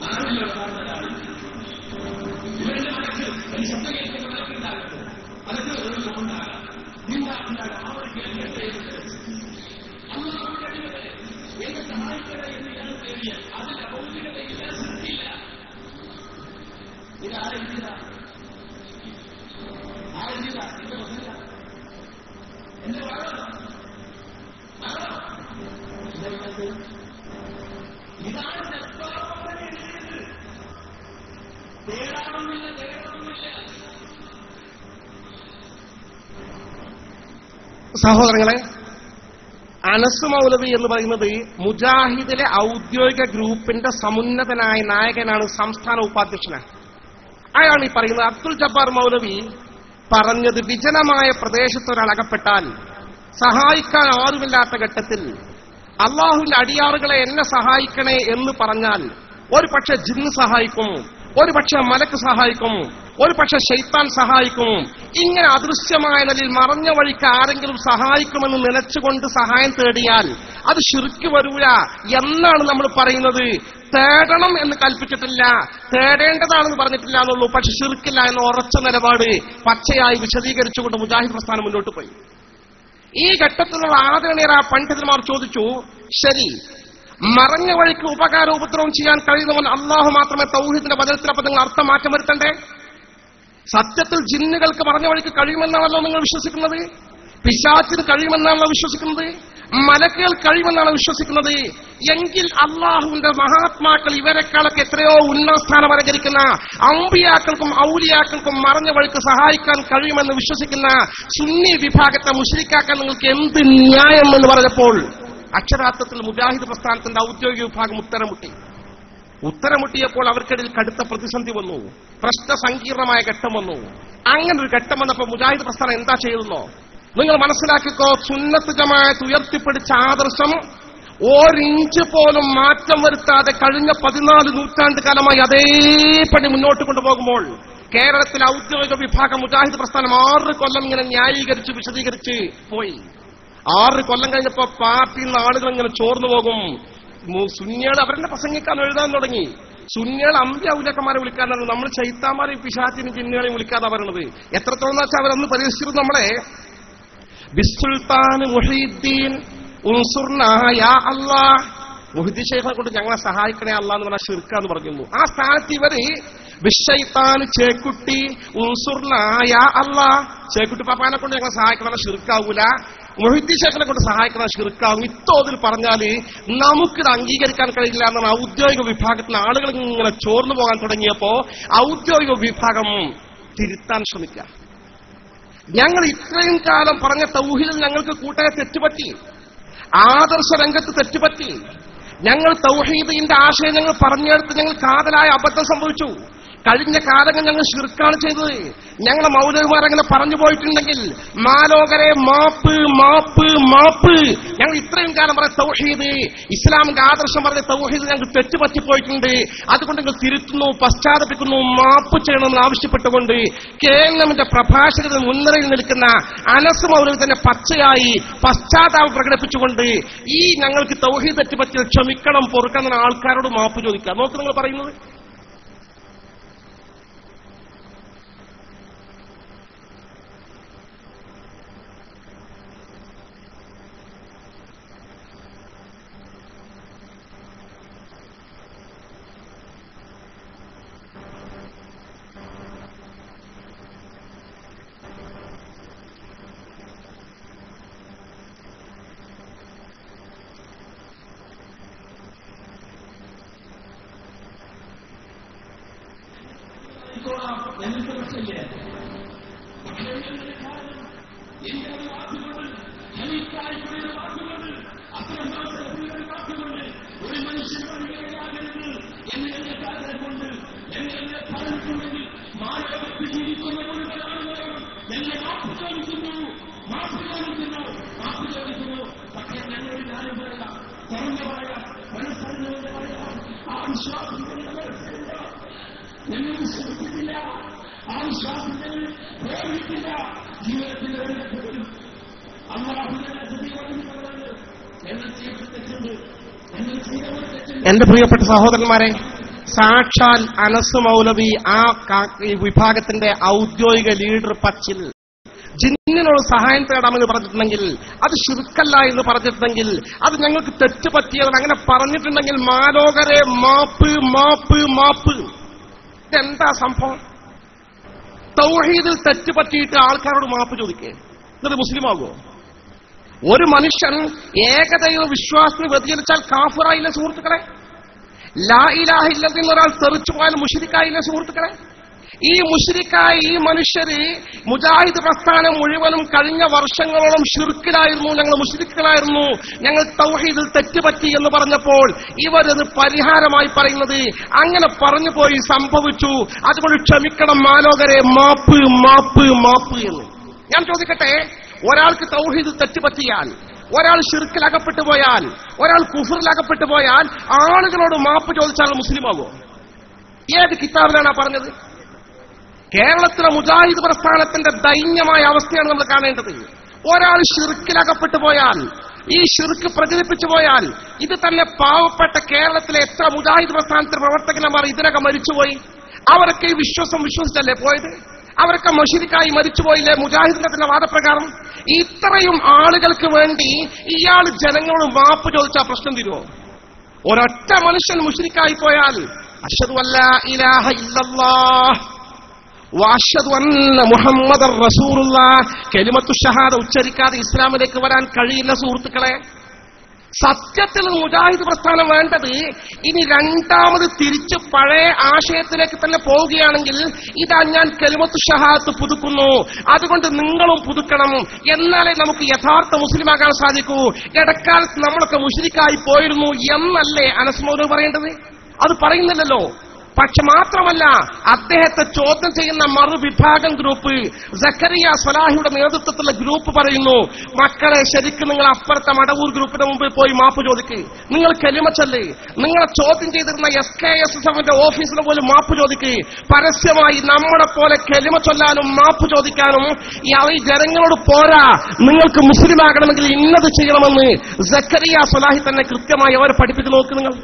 ആരില്ല കാണുന്നതാണ് ഇവരുടെ മനസ്സിൽ ഈ ശബ്ദം കേൾക്കുന്ന മനസ്സിലുണ്ടാകുന്നത് അതൊക്കെ ഉണ്ടാകാം ഉണ്ടാകാം ആ ഒരു കേൾക്കട്ടെ എന്നെ സഹായിക്കട്ടെ എന്ന് ഞാൻ തേടിയാൽ അതിൽ അഭൗതികതയില്ല, സൃഷ്ടിയില്ല. ഇതാരെഴുതിയതാ? ആരെഴുതിയതാ? എന്റെ വസല്ല എന്റെ ഇതാണ് തേടാമെന്നില്ല, തേടണമെന്നില്ല. സഹോദരങ്ങളെ, അനസ് മൗലവി എന്ന് പറയുന്നത് മുജാഹിദിലെ ഔദ്യോഗിക ഗ്രൂപ്പിന്റെ സമുന്നതനായ നായകനാണ്, സംസ്ഥാന ഉപാധ്യക്ഷനാണ്. അയാൾ ഈ പറയുന്നത് അബ്ദുൽ ജബ്ബാർ മൗലവി പറഞ്ഞത് വിജനമായ പ്രദേശത്ത് ഒരാൾ അകപ്പെട്ടാൽ സഹായിക്കാൻ ആരുമില്ലാത്ത ഘട്ടത്തിൽ അള്ളാഹുവിന്റെ അടിയാറുകളെ എന്നെ സഹായിക്കണേ എന്ന് പറഞ്ഞാൽ ഒരു പക്ഷെ ജിന്ന് സഹായിക്കും, ഒരു പക്ഷെ മലക്ക് സഹായിക്കും, ഒരു പക്ഷെ ശൈത്താൻ സഹായിക്കും. ഇങ്ങനെ അദൃശ്യമായ നിലയിൽ മറഞ്ഞ വഴിക്ക് ആരെങ്കിലും സഹായിക്കുമെന്ന് നനച്ചുകൊണ്ട് സഹായം തേടിയാൽ അത് ശിർക്ക് വരൂല എന്നാണ് നമ്മൾ പറയുന്നത്. തേടണം എന്ന് കൽപ്പിച്ചിട്ടില്ല, തേടേണ്ടതാണെന്ന് പറഞ്ഞിട്ടില്ല എന്നുള്ളൂ. പക്ഷെ ശിർക്കില്ല എന്ന ഉറച്ച നിലപാട് പച്ചയായി വിശദീകരിച്ചുകൊണ്ട് മുജാഹിദ് പ്രസ്ഥാനം മുന്നോട്ട് പോയി. ഈ ഘട്ടത്തിലുള്ള ആദരണീയരായ പണ്ഡിതന്മാർ ചോദിച്ചു, ശരി, മറഞ്ഞ വഴിക്ക് ഉപകാര ഉപദ്രവം ചെയ്യാൻ കഴിയുന്നവൻ അള്ളാഹു മാത്രമേ തൗഹീദിന്റെ വചനത്തിലപ്പോൾ നിങ്ങൾ അർത്ഥം മാറ്റം വരുത്തണ്ടേ? സത്യത്തിൽ ജിന്നുകൾക്ക് മറഞ്ഞ വഴിക്ക് കഴിയുമെന്നാണല്ലോ നിങ്ങൾ വിശ്വസിക്കുന്നത്, പിശാചിന് കഴിയുമെന്നാണല്ലോ വിശ്വസിക്കുന്നത്, മലക്കുകൾ കഴിയുമെന്നാണ് വിശ്വസിക്കുന്നത്. എങ്കിൽ അള്ളാഹുവിന്റെ മഹാത്മാക്കൾ ഇവരെക്കാളൊക്കെ എത്രയോ ഉന്നത സ്ഥാനം അലങ്കരിക്കുന്ന അമ്പിയാക്കൾക്കും ഔലിയാക്കൾക്കും മറഞ്ഞ വഴിക്ക് സഹായിക്കാൻ കഴിയുമെന്ന് വിശ്വസിക്കുന്ന സുന്നി വിഭാഗത്തെ മുശ്രിക്കാക്കാൻ നിങ്ങൾക്ക് എന്ത് ന്യായം എന്ന് പറഞ്ഞപ്പോൾ അക്ഷരാർത്ഥത്തിൽ മുജാഹിദ് പ്രസ്ഥാനത്തിന്റെ ഔദ്യോഗിക വിഭാഗം ഉത്തരമുട്ടിയപ്പോൾ അവർക്കിടയിൽ കടുത്ത പ്രതിസന്ധി വന്നു, പ്രശ്ന സങ്കീർണമായ ഘട്ടം വന്നു. അങ്ങനെ ഒരു ഘട്ടം വന്നപ്പോൾ മുജാഹിദ് പ്രസ്ഥാനം എന്താ ചെയ്യുന്നോ നിങ്ങൾ മനസ്സിലാക്കിക്കോ. സുന്നത്ത് ജമാഅത്ത് ഉയർത്തിപ്പിടിച്ച ആദർശം ഒരിഞ്ച് പോലും മാറ്റം വരുത്താതെ കഴിഞ്ഞ 14 നൂറ്റാണ്ട് കാലമായി അതേപടി മുന്നോട്ട് കൊണ്ടുപോകുമ്പോൾ കേരളത്തിലെ ഔദ്യോഗിക വിഭാഗം മുജാഹിദ് പ്രസ്ഥാനം 6 കൊല്ലം ഇങ്ങനെ ന്യായീകരിച്ച് വിശദീകരിച്ച് പോയി. 6 കൊല്ലം കഴിഞ്ഞപ്പോ പാർട്ടിയിൽ നിന്ന് ആളുകൾ ഇങ്ങനെ ചോർന്നു പോകും. സുന്നികൾ അവരെന്നെ പ്രസംഗിക്കാൻ എഴുതാൻ തുടങ്ങി. സുന്നികൾ അമ്പി ഔലക്കന്മാരെ വിളിക്കാനാണ്, നമ്മൾ ചൈത്താന്മാരെയും പിശാചിനും ജിന്നുകളെയും വിളിക്കാതെ പറയണത്. എത്രത്തോളം വെച്ചാൽ അവരന്ന് പരിഹസിച്ചിരുന്നു നമ്മളെ. ബിസ്സുൽത്താൻ മുഹീദ്ദീൻ ഉൻസുർനാ യാ അല്ലാഹ്, മുഹീദ്ദീൻ ശൈഖിനെ കൊണ്ട് ഞങ്ങളെ സഹായിക്കണേ അല്ലാഹ് എന്ന് പറഞ്ഞാൽ ശിർക്കാന്ന് പറഞ്ഞിരുന്നു. ആ സ്ഥാനത്ത് ഇവര് ബിശ്ശൈത്താൻ ചേക്കുട്ടി ഉൻസുർനാ യാ അല്ലാഹ്, ചേക്കുട്ടി പാപ്പാനെ കൊണ്ട് ഞങ്ങളെ സഹായിക്കണം ശിർക്കാവൂല, മുഹീദ്ദീൻ ശൈഖിനെ കൊണ്ട് സഹായിക്കണം ശിർക്കാവും. ഇത്തോതിൽ പറഞ്ഞാല് നമുക്കിത് അംഗീകരിക്കാൻ കഴിയില്ല എന്നാണ് ഔദ്യോഗിക വിഭാഗത്തിന് ആളുകൾ ഇങ്ങനെ ചോർന്നു പോകാൻ തുടങ്ങിയപ്പോ ഔദ്യോഗിക വിഭാഗം തിരുത്താൻ ശ്രമിക്കുക. ഞങ്ങൾ ഇത്രയും കാലം പറഞ്ഞ തൗഹീദിൽ ഞങ്ങൾക്ക് കൂട്ടായ തെറ്റുപറ്റി, ആദർശ രംഗത്ത് തെറ്റുപറ്റി, ഞങ്ങൾ തൗഹീദിന്റെ ആശയം ഞങ്ങൾ പറഞ്ഞെടുത്ത് ഞങ്ങൾ കാതലായ അബദ്ധം സംഭവിച്ചു. കഴിഞ്ഞ കാലങ്ങൾ ഞങ്ങൾ ശിർക്കാണ് ചെയ്തത്. ഞങ്ങളെ മൗലവിമാർ അങ്ങനെ പറഞ്ഞു പോയിട്ടുണ്ടെങ്കിൽ മാലോകരെ മാപ്പ് മാപ്പ് മാപ്പ്. ഞങ്ങൾ ഇത്രയും കാലം പറഞ്ഞ തൗഹീദ്, ഇസ്ലാമിന്റെ ആദർശം പറഞ്ഞ തൗഹീദ് ഞങ്ങൾക്ക് തെറ്റുപറ്റിപ്പോയിട്ടുണ്ട്, അതുകൊണ്ട് ഞങ്ങൾ തിരുത്തുന്നു, പശ്ചാത്തപിക്കുന്നു, മാപ്പ് ചെയ്യണമെന്ന് ആവശ്യപ്പെട്ടുകൊണ്ട് കേരളത്തിന്റെ പ്രഭാഷകരുടെ മുൻനിരയിൽ നിൽക്കുന്ന അനസ് മൗലവി തന്നെ പച്ചയായി പശ്ചാത്താപം പ്രകടിപ്പിച്ചുകൊണ്ട് ഈ ഞങ്ങൾക്ക് തൗഹീദ് തെറ്റുപറ്റിയത് ക്ഷമിക്കണം, പൊറുക്കണം എന്ന ആൾക്കാരോട് മാപ്പ് ചോദിക്കുക. നോക്ക് നിങ്ങൾ പറയുന്നത്. എന്റെ പ്രിയപ്പെട്ട സഹോദരന്മാരെ, സാക്ഷാൽ അനസ് മൗലവി ആ വിഭാഗത്തിന്റെ ഔദ്യോഗിക ലീഡർ പച്ചിൽ ജിന്നിനോട് സഹായം തേടാമെന്ന് പറഞ്ഞിട്ടുണ്ടെങ്കിൽ, അത് ശിർക്കല്ല എന്ന് പറഞ്ഞിട്ടുണ്ടെങ്കിൽ, അത് ഞങ്ങൾക്ക് തെറ്റ് പറ്റിയതെന്ന് അങ്ങനെ പറഞ്ഞിട്ടുണ്ടെങ്കിൽ മാലോകരെ മാപ്പ് മാപ്പ് മാപ്പ്. ഇതെന്താ സംഭവം? തൗഹീദിൽ തെറ്റ് പറ്റിയിട്ട് ആൾക്കാരോട് മാപ്പ് ചോദിക്കേ, എന്നിട്ട് മുസ്ലിം ആകുമോ? ഒരു മനുഷ്യൻ ഏകദൈവ വിശ്വാസത്തിന് വ്യതിചലിച്ചാൽ കാഫിറായില്ല സുഹൃത്തുക്കളെ. ലാ ഇലാഹ ഇല്ലല്ലാഹ് ഒരാൾ തെറിച്ചു പോയാൽ മുശ്രിക്കായില്ല സുഹൃത്തുക്കളെ. ഈ മുശ്രിക്കായ ഈ മനുഷ്യര് മുജാഹിദ് പ്രസ്ഥാനം മുഴുവനും കഴിഞ്ഞ വർഷങ്ങളോളം ഷിർക്കിലായിരുന്നു, ഞങ്ങൾ മുശ്രിക്കുകളായിരുന്നു, ഞങ്ങൾ തൗഹീദിൽ തെറ്റുപറ്റി എന്ന് പറഞ്ഞപ്പോൾ ഇവരത് പരിഹാരമായി പറയുന്നത് അങ്ങനെ പറഞ്ഞു പോയി, സംഭവിച്ചു, അതുകൊണ്ട് ക്ഷമിക്കണം മാലോകരെ, മാപ്പ് മാപ്പ് മാപ്പ് എന്ന്. ഞാൻ ചോദിക്കട്ടെ, ഒരാൾക്ക് തൗഹീദ് തെറ്റുപറ്റിയാൽ, ഒരാൾ ഷിർക്കിലകപ്പെട്ടു പോയാൽ, ഒരാൾ കുഫറിലകപ്പെട്ടു പോയാൽ ആളുകളോട് മാപ്പ് ചോദിച്ചാൽ മുസ്ലിമാവോ? ഏത് കിതാബിലാണ് പറഞ്ഞത്? കേരളത്തിലെ മുജാഹിദ് പ്രസ്ഥാനത്തിന്റെ ദൈന്യമായ അവസ്ഥയാണ് നമ്മൾ കാണേണ്ടത്. ഒരാൾ ഷിർക്കിലകപ്പെട്ടു പോയാൽ, ഈ ഷിർക്ക് പ്രചരിപ്പിച്ചു പോയാൽ, ഇത് തന്നെ പാവപ്പെട്ട കേരളത്തിലെ എത്ര മുജാഹിദ് പ്രസ്ഥാനത്തിന്റെ പ്രവർത്തകന്മാർ ഇതിനകം മരിച്ചുപോയി. അവരൊക്കെ ഈ വിശ്വസിച്ചല്ലേ പോയത്? അവരൊക്കെ മുശ്രിക്കായി മരിച്ചുപോയില്ലേ മുജാഹിദിന്റെ തന്നെ വാദപ്രകാരം? ഇത്രയും ആളുകൾക്ക് വേണ്ടി ഇയാൾ ജനങ്ങളോട് മാപ്പ് ചോദിച്ചാൽ പ്രശ്നം തീരുമോ? ഒരൊറ്റ മനുഷ്യൻ മുശ്രിക്കായി പോയാൽ അശ്ഹദു അല്ലാ ഇലാഹ ഇല്ലല്ലാഹ് വഅശ്ഹദു അന്ന മുഹമ്മദർ റസൂലുള്ളാഹ് കലിമത്തു ഷഹാദ ഉച്ചരിക്കാതെ ഇസ്ലാമിലേക്ക് വരാൻ കഴിയില്ല സുഹൃത്തുക്കളെ. സത്യത്തിൽ മുജാഹിദ് പ്രസ്ഥാനം വേണ്ടത് ഇനി രണ്ടാമത് തിരിച്ച് പഴയ ആശയത്തിലേക്ക് തന്നെ പോവുകയാണെങ്കിൽ, ഇതാ ഞാൻ കലിമത്തു ഷഹാദത്ത് പുതുക്കുന്നു, അതുകൊണ്ട് നിങ്ങളും പുതുക്കണം, എന്നാലേ നമുക്ക് യഥാർത്ഥ മുസ്ലിമാകാൻ സാധിക്കൂ. ഇടക്കാലത്ത് നമ്മളൊക്കെ മുശ്രിക്കായി പോയിരുന്നു എന്നല്ലേ അനസ് മൗലവി പറയേണ്ടത്? അത് പറയുന്നില്ലല്ലോ. പക്ഷെ മാത്രമല്ല, അദ്ദേഹത്തെ ചോദ്യം ചെയ്യുന്ന മറുവിഭാഗം ഗ്രൂപ്പ്, സക്കരിയ സ്വലാഹിയുടെ നേതൃത്വത്തിലുള്ള ഗ്രൂപ്പ് പറയുന്നു, മക്കളെ ശരിക്കും നിങ്ങൾ അപ്പുറത്തെ മടവൂർ ഗ്രൂപ്പിന്റെ മുമ്പിൽ പോയി മാപ്പ് ചോദിക്ക്, നിങ്ങൾ കലിമ ചൊല്ല്, നിങ്ങളെ ചോദ്യം ചെയ്തിരുന്ന SKSSന്റെ ഓഫീസിൽ പോലും മാപ്പ് ചോദിക്ക്, പരസ്യമായി നമ്മളെ പോലെ കലിമ ചൊല്ലാനും മാപ്പ് ചോദിക്കാനും ഈ ജനങ്ങളോട് പോരാ, നിങ്ങൾക്ക് മുസ്ലിമാകണമെങ്കിൽ ഇന്നത് ചെയ്യണമെന്ന് സക്കരിയ സ്വലാഹി തന്നെ കൃത്യമായി അവരെ പഠിപ്പിച്ചു നോക്ക് നിങ്ങൾ.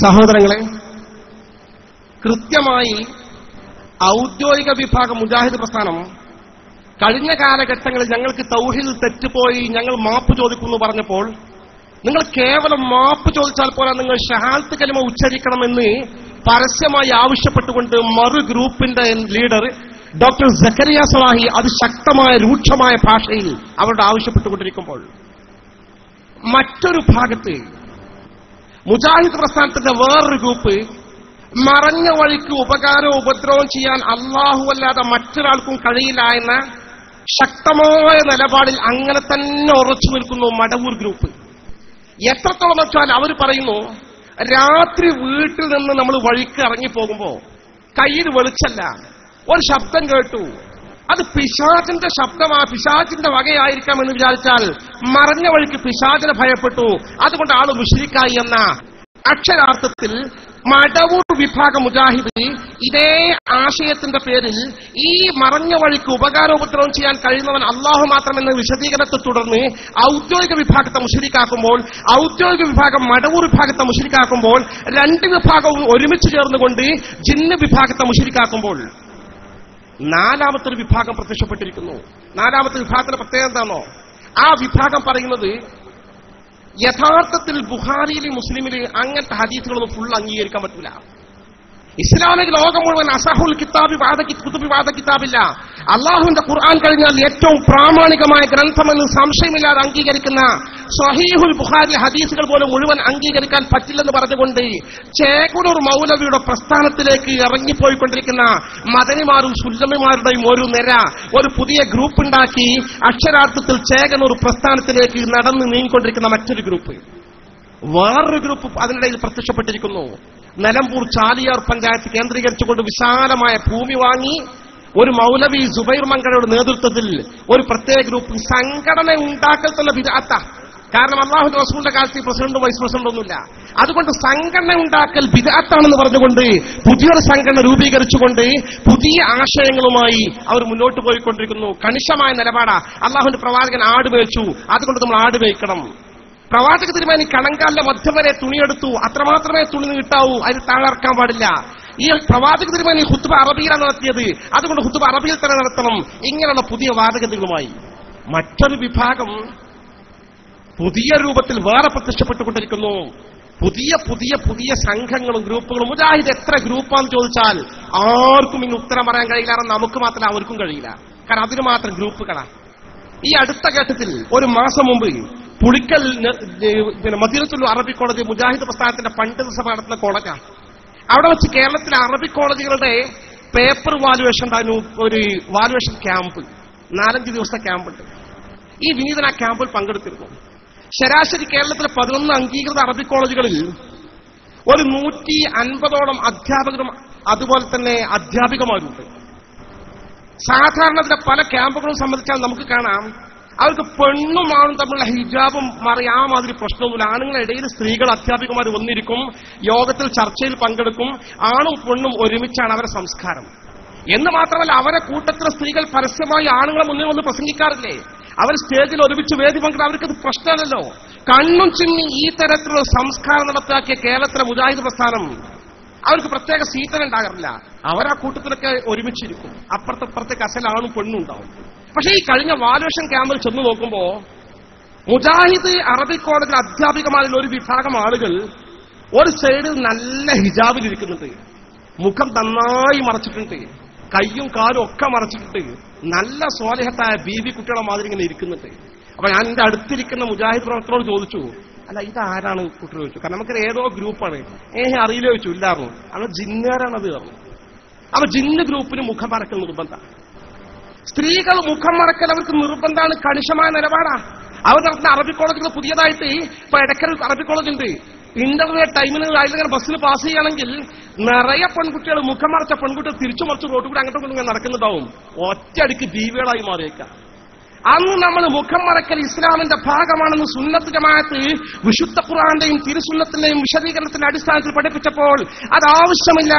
സഹോദരങ്ങളെ, കൃത്യമായി ഔദ്യോഗിക വിഭാഗം മുജാഹിദ് പ്രസ്ഥാനം കഴിഞ്ഞ കാലഘട്ടങ്ങളിൽ ഞങ്ങൾക്ക് തൗഹീദിൽ തെറ്റുപോയി, ഞങ്ങൾ മാപ്പ് ചോദിക്കുന്നു പറഞ്ഞപ്പോൾ, നിങ്ങൾ കേവലം മാപ്പ് ചോദിച്ചാൽ പോലെ നിങ്ങൾ ഷഹാദത്ത് കലിമ ഉച്ചരിക്കണമെന്ന് പരസ്യമായി ആവശ്യപ്പെട്ടുകൊണ്ട് മറു ഗ്രൂപ്പിന്റെ ലീഡർ ഡോക്ടർ സക്കരിയ സലാഹി അത് ശക്തമായ രൂക്ഷമായ ഭാഷയിൽ അവരോട് ആവശ്യപ്പെട്ടുകൊണ്ടിരിക്കുമ്പോൾ, മറ്റൊരു ഭാഗത്ത് മുജാഹിദ് പ്രസ്ഥാനത്തിന്റെ വേറൊരു ഗ്രൂപ്പ് മറഞ്ഞ വഴിക്ക് ഉപകാരവും ഉപദ്രവവും ചെയ്യാൻ അല്ലാഹുവല്ലാതെ മറ്റൊരാൾക്കും കഴിയില്ല എന്ന ശക്തമായ നിലപാടിൽ അങ്ങനെ തന്നെ ഉറച്ചു നിൽക്കുന്നു മടവൂർ ഗ്രൂപ്പ്. എത്രത്തോളം വെച്ചാൽ അവർ പറയുന്നു, രാത്രി വീട്ടിൽ നിന്ന് നമ്മൾ വഴിക്ക് ഇറങ്ങിപ്പോകുമ്പോ കയ്യിൽ വെളിച്ചല്ല, ഒരു ശബ്ദം കേട്ടു, അത് പിശാചിന്റെ ശബ്ദമാ, പിശാചിന്റെ വകയായിരിക്കാം എന്ന് വിചാരിച്ചാൽ മറഞ്ഞ വഴിക്ക് പിശാചിനെ ഭയപ്പെട്ടു, അതുകൊണ്ട് ആള് മുശ്രിക്കായി എന്ന അക്ഷരാർത്ഥത്തിൽ മടവൂർ വിഭാഗം മുജാഹിദ് ഇതേ ആശയത്തിന്റെ പേരിൽ ഈ മറഞ്ഞ വഴിക്ക് ഉപകാരോപദ്രവം ചെയ്യാൻ കഴിയുന്നവൻ അള്ളാഹു മാത്രമെന്ന വിശദീകരണത്തെ തുടർന്ന് ഔദ്യോഗിക വിഭാഗത്തെ മുശ്രിക്കാക്കുമ്പോൾ, ഔദ്യോഗിക വിഭാഗം മടവൂർ വിഭാഗത്തെ മുശ്രിക്കാക്കുമ്പോൾ, രണ്ട് വിഭാഗവും ഒരുമിച്ച് ചേർന്നുകൊണ്ട് ജിന്ന് വിഭാഗത്തെ മുശ്രിക്കാക്കുമ്പോൾ നാലാമത്തൊരു വിഭാഗം പ്രത്യക്ഷപ്പെട്ടിരിക്കുന്നു. നാലാമത്തെ വിഭാഗത്തിന്റെ പ്രത്യേകത എന്താണോ? ആ വിഭാഗം പറയുന്നത് യഥാർത്ഥത്തിൽ ബുഖാരിയിലെ മുസ്ലിമില് അങ്ങനത്തെ ഹദീസുകളൊന്നും ഫുൾ അംഗീകരിക്കാൻ പറ്റില്ല. ഇസ്ലാമിക ലോകം മുഴുവൻ അസഹുൽ കിതാബി കുതുബി വാദ കിതാബില്ല, അള്ളാഹുവിന്റെ ഖുർആൻ കഴിഞ്ഞാൽ ഏറ്റവും പ്രാമാണികമായ ഗ്രന്ഥമെന്ന് സംശയമില്ലാതെ അംഗീകരിക്കുന്ന സ്വഹീഹുൽ ബുഖാരി ഹദീസുകൾ പോലും മുഴുവൻ അംഗീകരിക്കാൻ പറ്റില്ലെന്ന് പറഞ്ഞുകൊണ്ട് ചേകുനൂർ മൗലവിയുടെ പ്രസ്ഥാനത്തിലേക്ക് ഇറങ്ങിപ്പോയിക്കൊണ്ടിരിക്കുന്ന മദനിമാരും സുല്ലമിമാരുടെയും ഒരു നിര, ഒരു പുതിയ ഗ്രൂപ്പ് ഉണ്ടാക്കി അക്ഷരാർത്ഥത്തിൽ ചേകനൂർ പ്രസ്ഥാനത്തിലേക്ക് നടന്നു നീങ്ങിക്കൊണ്ടിരിക്കുന്ന മറ്റൊരു ഗ്രൂപ്പ്, വേറൊരു ഗ്രൂപ്പ് അതിനിടയിൽ പ്രത്യക്ഷപ്പെട്ടിരിക്കുന്നു. നിലമ്പൂർ ചാലിയാർ പഞ്ചായത്ത് കേന്ദ്രീകരിച്ചുകൊണ്ട് വിശാലമായ ഭൂമി വാങ്ങി ഒരു മൗലവി സുബൈർ മങ്കടയുടെ നേതൃത്വത്തിൽ ഒരു പ്രത്യേക ഗ്രൂപ്പ് സംഘടന ഉണ്ടാക്കൽ തന്നെ ബിദ്അത്താ. കാരണം അല്ലാഹുവിന്റെ റസൂലിന്റെ കാലത്ത് പ്രസിഡന്റും വൈസ് പ്രസിഡന്റും ഒന്നുമില്ല, അതുകൊണ്ട് സംഘടന ഉണ്ടാക്കൽ ബിദ്അത്താണെന്ന് പറഞ്ഞുകൊണ്ട് പുതിയൊരു സംഘടന രൂപീകരിച്ചുകൊണ്ട് പുതിയ ആശയങ്ങളുമായി അവർ മുന്നോട്ട് പോയിക്കൊണ്ടിരിക്കുന്നു. കണിശമായ നിലപാടാ. അല്ലാഹുവിന്റെ പ്രവാചകൻ ആട് മേയിച്ചു, അതുകൊണ്ട് നമ്മൾ ആട് മേയിക്കണം. പ്രവാചക തിരുമേനി കണങ്കാലിന്റെ മധ്യം വരെ തുണിയെടുത്തു, അത്രമാത്രമേ തുണി നീട്ടാവൂ, അതിന് താഴർക്കാൻ പാടില്ല. ഈ പ്രവാചക തിരുമേനി ഖുത്ബ അറബിയിലാണ് നടത്തിയത്, അതുകൊണ്ട് ഖുത്ബ അറബിയിൽ തന്നെ നടത്തണം. ഇങ്ങനെയുള്ള പുതിയ വാദഗതികളുമായി മറ്റൊരു വിഭാഗം പുതിയ രൂപത്തിൽ വേറെ പ്രത്യക്ഷപ്പെട്ടുകൊണ്ടിരിക്കുന്നു. പുതിയ പുതിയ പുതിയ സംഘങ്ങളും ഗ്രൂപ്പുകളും. മുജാഹിദ് എത്ര ഗ്രൂപ്പാന്ന് ചോദിച്ചാൽ ആർക്കും ഇന്ന് ഉത്തരം പറയാൻ കഴിയില്ല. കാരണം നമുക്ക് മാത്രമല്ല, അവർക്കും കഴിയില്ല. കാരണം അതിന് മാത്രം ഗ്രൂപ്പുകളാണ്. ഈ അടുത്ത ഘട്ടത്തിൽ ഒരു മാസം മുമ്പ് പുളിക്കൽ മദീനത്തുൽ അറബി കോളേജ് മുജാഹിദ് പ്രസ്ഥാനത്തിന്റെ പണ്ഡിത സഭ നടത്തുന്ന കോളേജാണ്. അവിടെ വെച്ച് കേരളത്തിലെ അറബി കോളേജുകളുടെ പേപ്പർ വാലുവേഷൻ ഒരു വാലുവേഷൻ ക്യാമ്പ്, 4-5 ദിവസത്തെ ക്യാമ്പുണ്ട്. ഈ വിനീതൻ ആ ക്യാമ്പിൽ പങ്കെടുത്തിരുന്നു. ശരാശരി കേരളത്തിലെ 11 അംഗീകൃത അറബി കോളേജുകളിൽ ഒരു 150ഓളം അധ്യാപകരും അതുപോലെ തന്നെ അധ്യാപികമാരുണ്ട്. സാധാരണ പല ക്യാമ്പുകളും സംബന്ധിച്ചാൽ നമുക്ക് കാണാം, അവർക്ക് പെണ്ണും ആണും തമ്മിലുള്ള ഹിജാബും ആ മാതിരി പ്രശ്നമൊന്നുമില്ല. ആണുങ്ങളുടെ ഇടയിൽ സ്ത്രീകൾ അധ്യാപികമാർ വന്നിരിക്കും, യോഗത്തിൽ ചർച്ചയിൽ പങ്കെടുക്കും. ആണും പെണ്ണും ഒരുമിച്ചാണ് അവരുടെ സംസ്കാരം. എന്ന് മാത്രമല്ല, അവരെ കൂട്ടത്തിലെ സ്ത്രീകൾ പരസ്യമായി ആണുങ്ങളെ മുന്നിൽ വന്ന് പ്രസംഗിക്കാറില്ലേ? അവർ സ്റ്റേജിൽ ഒരുമിച്ച് വേദി പങ്കിട്ട് അവർക്കത് പ്രശ്നമല്ലല്ലോ. കണ്ണും ചിമ്മി ഈ തരത്തിലുള്ള സംസ്കാരം നടത്താക്കിയ കേരളത്തിലെ മുജാഹിദ് പ്രസ്ഥാനം അവർക്ക് പ്രത്യേക സീറ്റൻ ഉണ്ടാകാറില്ല. അവരാ കൂട്ടത്തിലൊക്കെ ഒരുമിച്ചിരിക്കും. അപ്പുറത്തേക്ക് അസലാണും പെണ്ണും ഉണ്ടാവും. പക്ഷേ ഈ കഴിഞ്ഞ വാലുവേഷൻ ക്യാമ്പിൽ ചെന്ന് നോക്കുമ്പോ മുജാഹിദ് അറബി കോളേജിലെ അധ്യാപികമാരിൽ ഒരു വിഭാഗം ആളുകൾ ഒരു സൈഡിൽ നല്ല ഹിജാബിലിരിക്കുന്നുണ്ട്, മുഖം നന്നായി മറച്ചിട്ടുണ്ട്, കയ്യും കാലും ഒക്കെ മറച്ചിട്ടുണ്ട്, നല്ല സ്വാലിഹത്തായ ബീബി കുട്ടികളെ മാതിരി ഇങ്ങനെ ഇരിക്കുന്നുണ്ട്. അപ്പൊ ഞാൻ എന്റെ അടുത്തിരിക്കുന്ന മുജാഹിദ് പ്രവർത്തനോട് ചോദിച്ചു, അല്ല ഇതാരാണ് കുട്ടികൾ ചോദിച്ചു. കാരണം നമുക്കത് ഏതോ ഗ്രൂപ്പാണ്. അറിയില്ല ചോദിച്ചു. ഇല്ലായിരുന്നു. അത് ജിന്നുകാരാണത് പറഞ്ഞു. അപ്പൊ ജിന്ന് ഗ്രൂപ്പിന് മുഖം മറക്കൽ നിർബന്ധമാണ്. സ്ത്രീകൾ മുഖം മറക്കൽ അവർക്ക് നിർബന്ധമാണ്. കണിശമായ നിലപാടാ. അവർ നടത്തുന്ന അറബി കോളേജുകൾ പുതിയതായിട്ട് ഇപ്പൊ ഇടയ്ക്കൽ അറബി കോളേജ് ഉണ്ട്. ഇന്റർവ്യൂ ടൈമിന് അതിലിങ്ങനെ ബസ്സിൽ പാസ് ചെയ്യുകയാണെങ്കിൽ നിറയെ പെൺകുട്ടികൾ, മുഖം മറച്ച പെൺകുട്ടികൾ തിരിച്ചു മറിച്ച് റോഡ് കൂടെ അങ്ങോട്ടും ഇങ്ങനെ നടക്കുന്നുണ്ടാവും. ഒറ്റയടിക്ക് ബീവികളായി മാറിയേക്കാം. അന്ന് നമ്മൾ മുഖം മറക്കൽ ഇസ്ലാമിന്റെ ഭാഗമാണെന്ന് സുന്നത്ത് ജമാഅത്ത് വിശുദ്ധ ഖുർആന്റെയും തിരുസുന്നത്തിന്റെയും വിശദീകരണത്തിന്റെ അടിസ്ഥാനത്തിൽ പഠിപ്പിച്ചപ്പോൾ അത് ആവശ്യമില്ല,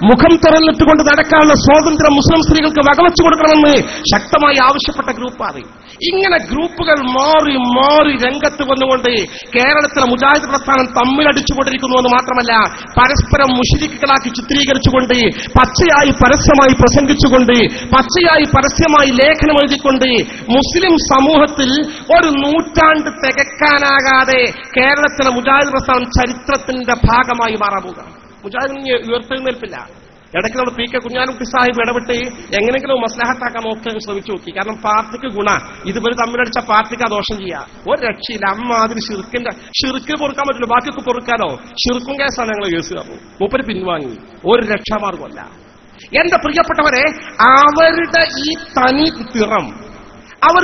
മുഖം തുറന്നിട്ടുകൊണ്ട് നടക്കാനുള്ള സ്വാതന്ത്ര്യം മുസ്ലിം സ്ത്രീകൾക്ക് വകവെച്ചു കൊടുക്കണമെന്ന് ശക്തമായി ആവശ്യപ്പെട്ട ഗ്രൂപ്പാണ്. ഇങ്ങനെ ഗ്രൂപ്പുകൾ മാറി മാറി രംഗത്ത് വന്നുകൊണ്ട് കേരളത്തിലെ മുജാഹിദ് പ്രസ്ഥാനം തമ്മിലടിച്ചുകൊണ്ടിരിക്കുന്നുവെന്ന് മാത്രമല്ല, പരസ്പരം മുശ്രിക്കുകളാക്കി ചിത്രീകരിച്ചുകൊണ്ട്, പച്ചയായി പരസ്യമായി പ്രസംഗിച്ചുകൊണ്ട്, പച്ചയായി പരസ്യമായി ലേഖനം എഴുതിക്കൊണ്ട് മുസ്ലിം സമൂഹത്തിൽ ഒരു നൂറ്റാണ്ട് തികക്കാനാകാതെ കേരളത്തിലെ മുജാഹിദ് പ്രസ്ഥാനം ചരിത്രത്തിന്റെ ഭാഗമായി മാറാൻ പോകുക. മുജാഹിദിന് ഉയർത്തെഴുന്നേൽപ്പില്ല. ഇടയ്ക്ക് നമ്മൾ പി കെ കുഞ്ഞാലിക്കുട്ടി സാഹിബ് ഇടപെട്ട് എങ്ങനെയെങ്കിലും മസ്ലഹത്താക്കാൻ നോക്കാൻ ശ്രമിച്ചു നോക്കി. കാരണം പാർട്ടിക്ക് ഇതുവരെ തമ്മിലടിച്ച പാർട്ടിക്ക് ആ ദോഷം ചെയ്യാം. ഒരു രക്ഷയില്ല. അമ്മാതിരി ഷിർക്ക് പൊറുക്കാൻ പറ്റില്ല, ബാക്കിയൊക്കെ പൊറുക്കാനോ? ഷിർക്കും കേസാണ് ഞങ്ങൾ കേസ് തന്നു. മൂപ്പര് പിൻവാങ്ങി. ഒരു രക്ഷാമാർഗമല്ല. എന്റെ പ്രിയപ്പെട്ടവരെ, അവരുടെ ഈ തനി തിറം അവർ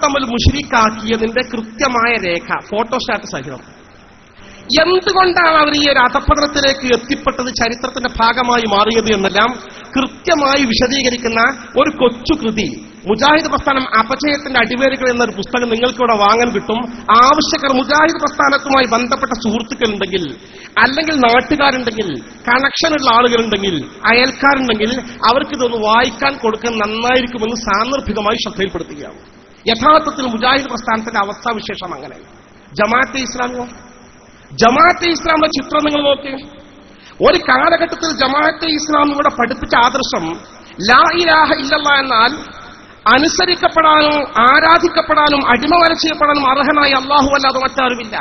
തമ്മിൽ മുശ്രിക്കാക്കിയതിന്റെ കൃത്യമായ രേഖ ഫോട്ടോസ്റ്റാറ്റ് സഹിതം. എന്തുകൊണ്ടാണ് അവർ ഈ ഒരു അധപ്പതനത്തിലേക്ക് എത്തിപ്പെട്ടത്, ചരിത്രത്തിന്റെ ഭാഗമായി മാറിയത് എന്നെല്ലാം കൃത്യമായി വിശദീകരിക്കുന്ന ഒരു കൊച്ചു കൃതി മുജാഹിദ് പ്രസ്ഥാനം അപചയത്തിന്റെ അടിവേരുകൾ എന്നൊരു പുസ്തകം നിങ്ങൾക്കിവിടെ വാങ്ങാൻ കിട്ടും. ആവശ്യക്കാർ മുജാഹിദ് പ്രസ്ഥാനത്തുമായി ബന്ധപ്പെട്ട സുഹൃത്തുക്കളുണ്ടെങ്കിൽ, അല്ലെങ്കിൽ നാട്ടുകാരുണ്ടെങ്കിൽ, കണക്ഷനുള്ള ആളുകളുണ്ടെങ്കിൽ, അയൽക്കാരുണ്ടെങ്കിൽ അവർക്കിതൊന്ന് വായിക്കാൻ കൊടുക്കാൻ നന്നായിരിക്കുമെന്ന് സാന്ദർഭികമായി ശ്രദ്ധയിൽപ്പെടുത്തുകയാണ്. യഥാർത്ഥത്തിൽ മുജാഹിദ് പ്രസ്ഥാനത്തിന്റെ അവസ്ഥാവിശേഷം അങ്ങനെ. ജമാഅത്തെ ഇസ്ലാമിന്റെ ചിത്രം നിങ്ങൾ നോക്കി. ഒരു കാലഘട്ടത്തിൽ ജമാഅത്തെ ഇസ്ലാം ഇവിടെ പഠിപ്പിച്ച ആദർശം ലാ ഇലാഹ ഇല്ലല്ലാഹ് എന്നാൽ അനുസരിക്കപ്പെടാനും ആരാധിക്കപ്പെടാനും അടിമവര ചെയ്യപ്പെടാനും അർഹനായി അല്ലാഹു അല്ലാതെ മറ്റാരുമില്ല.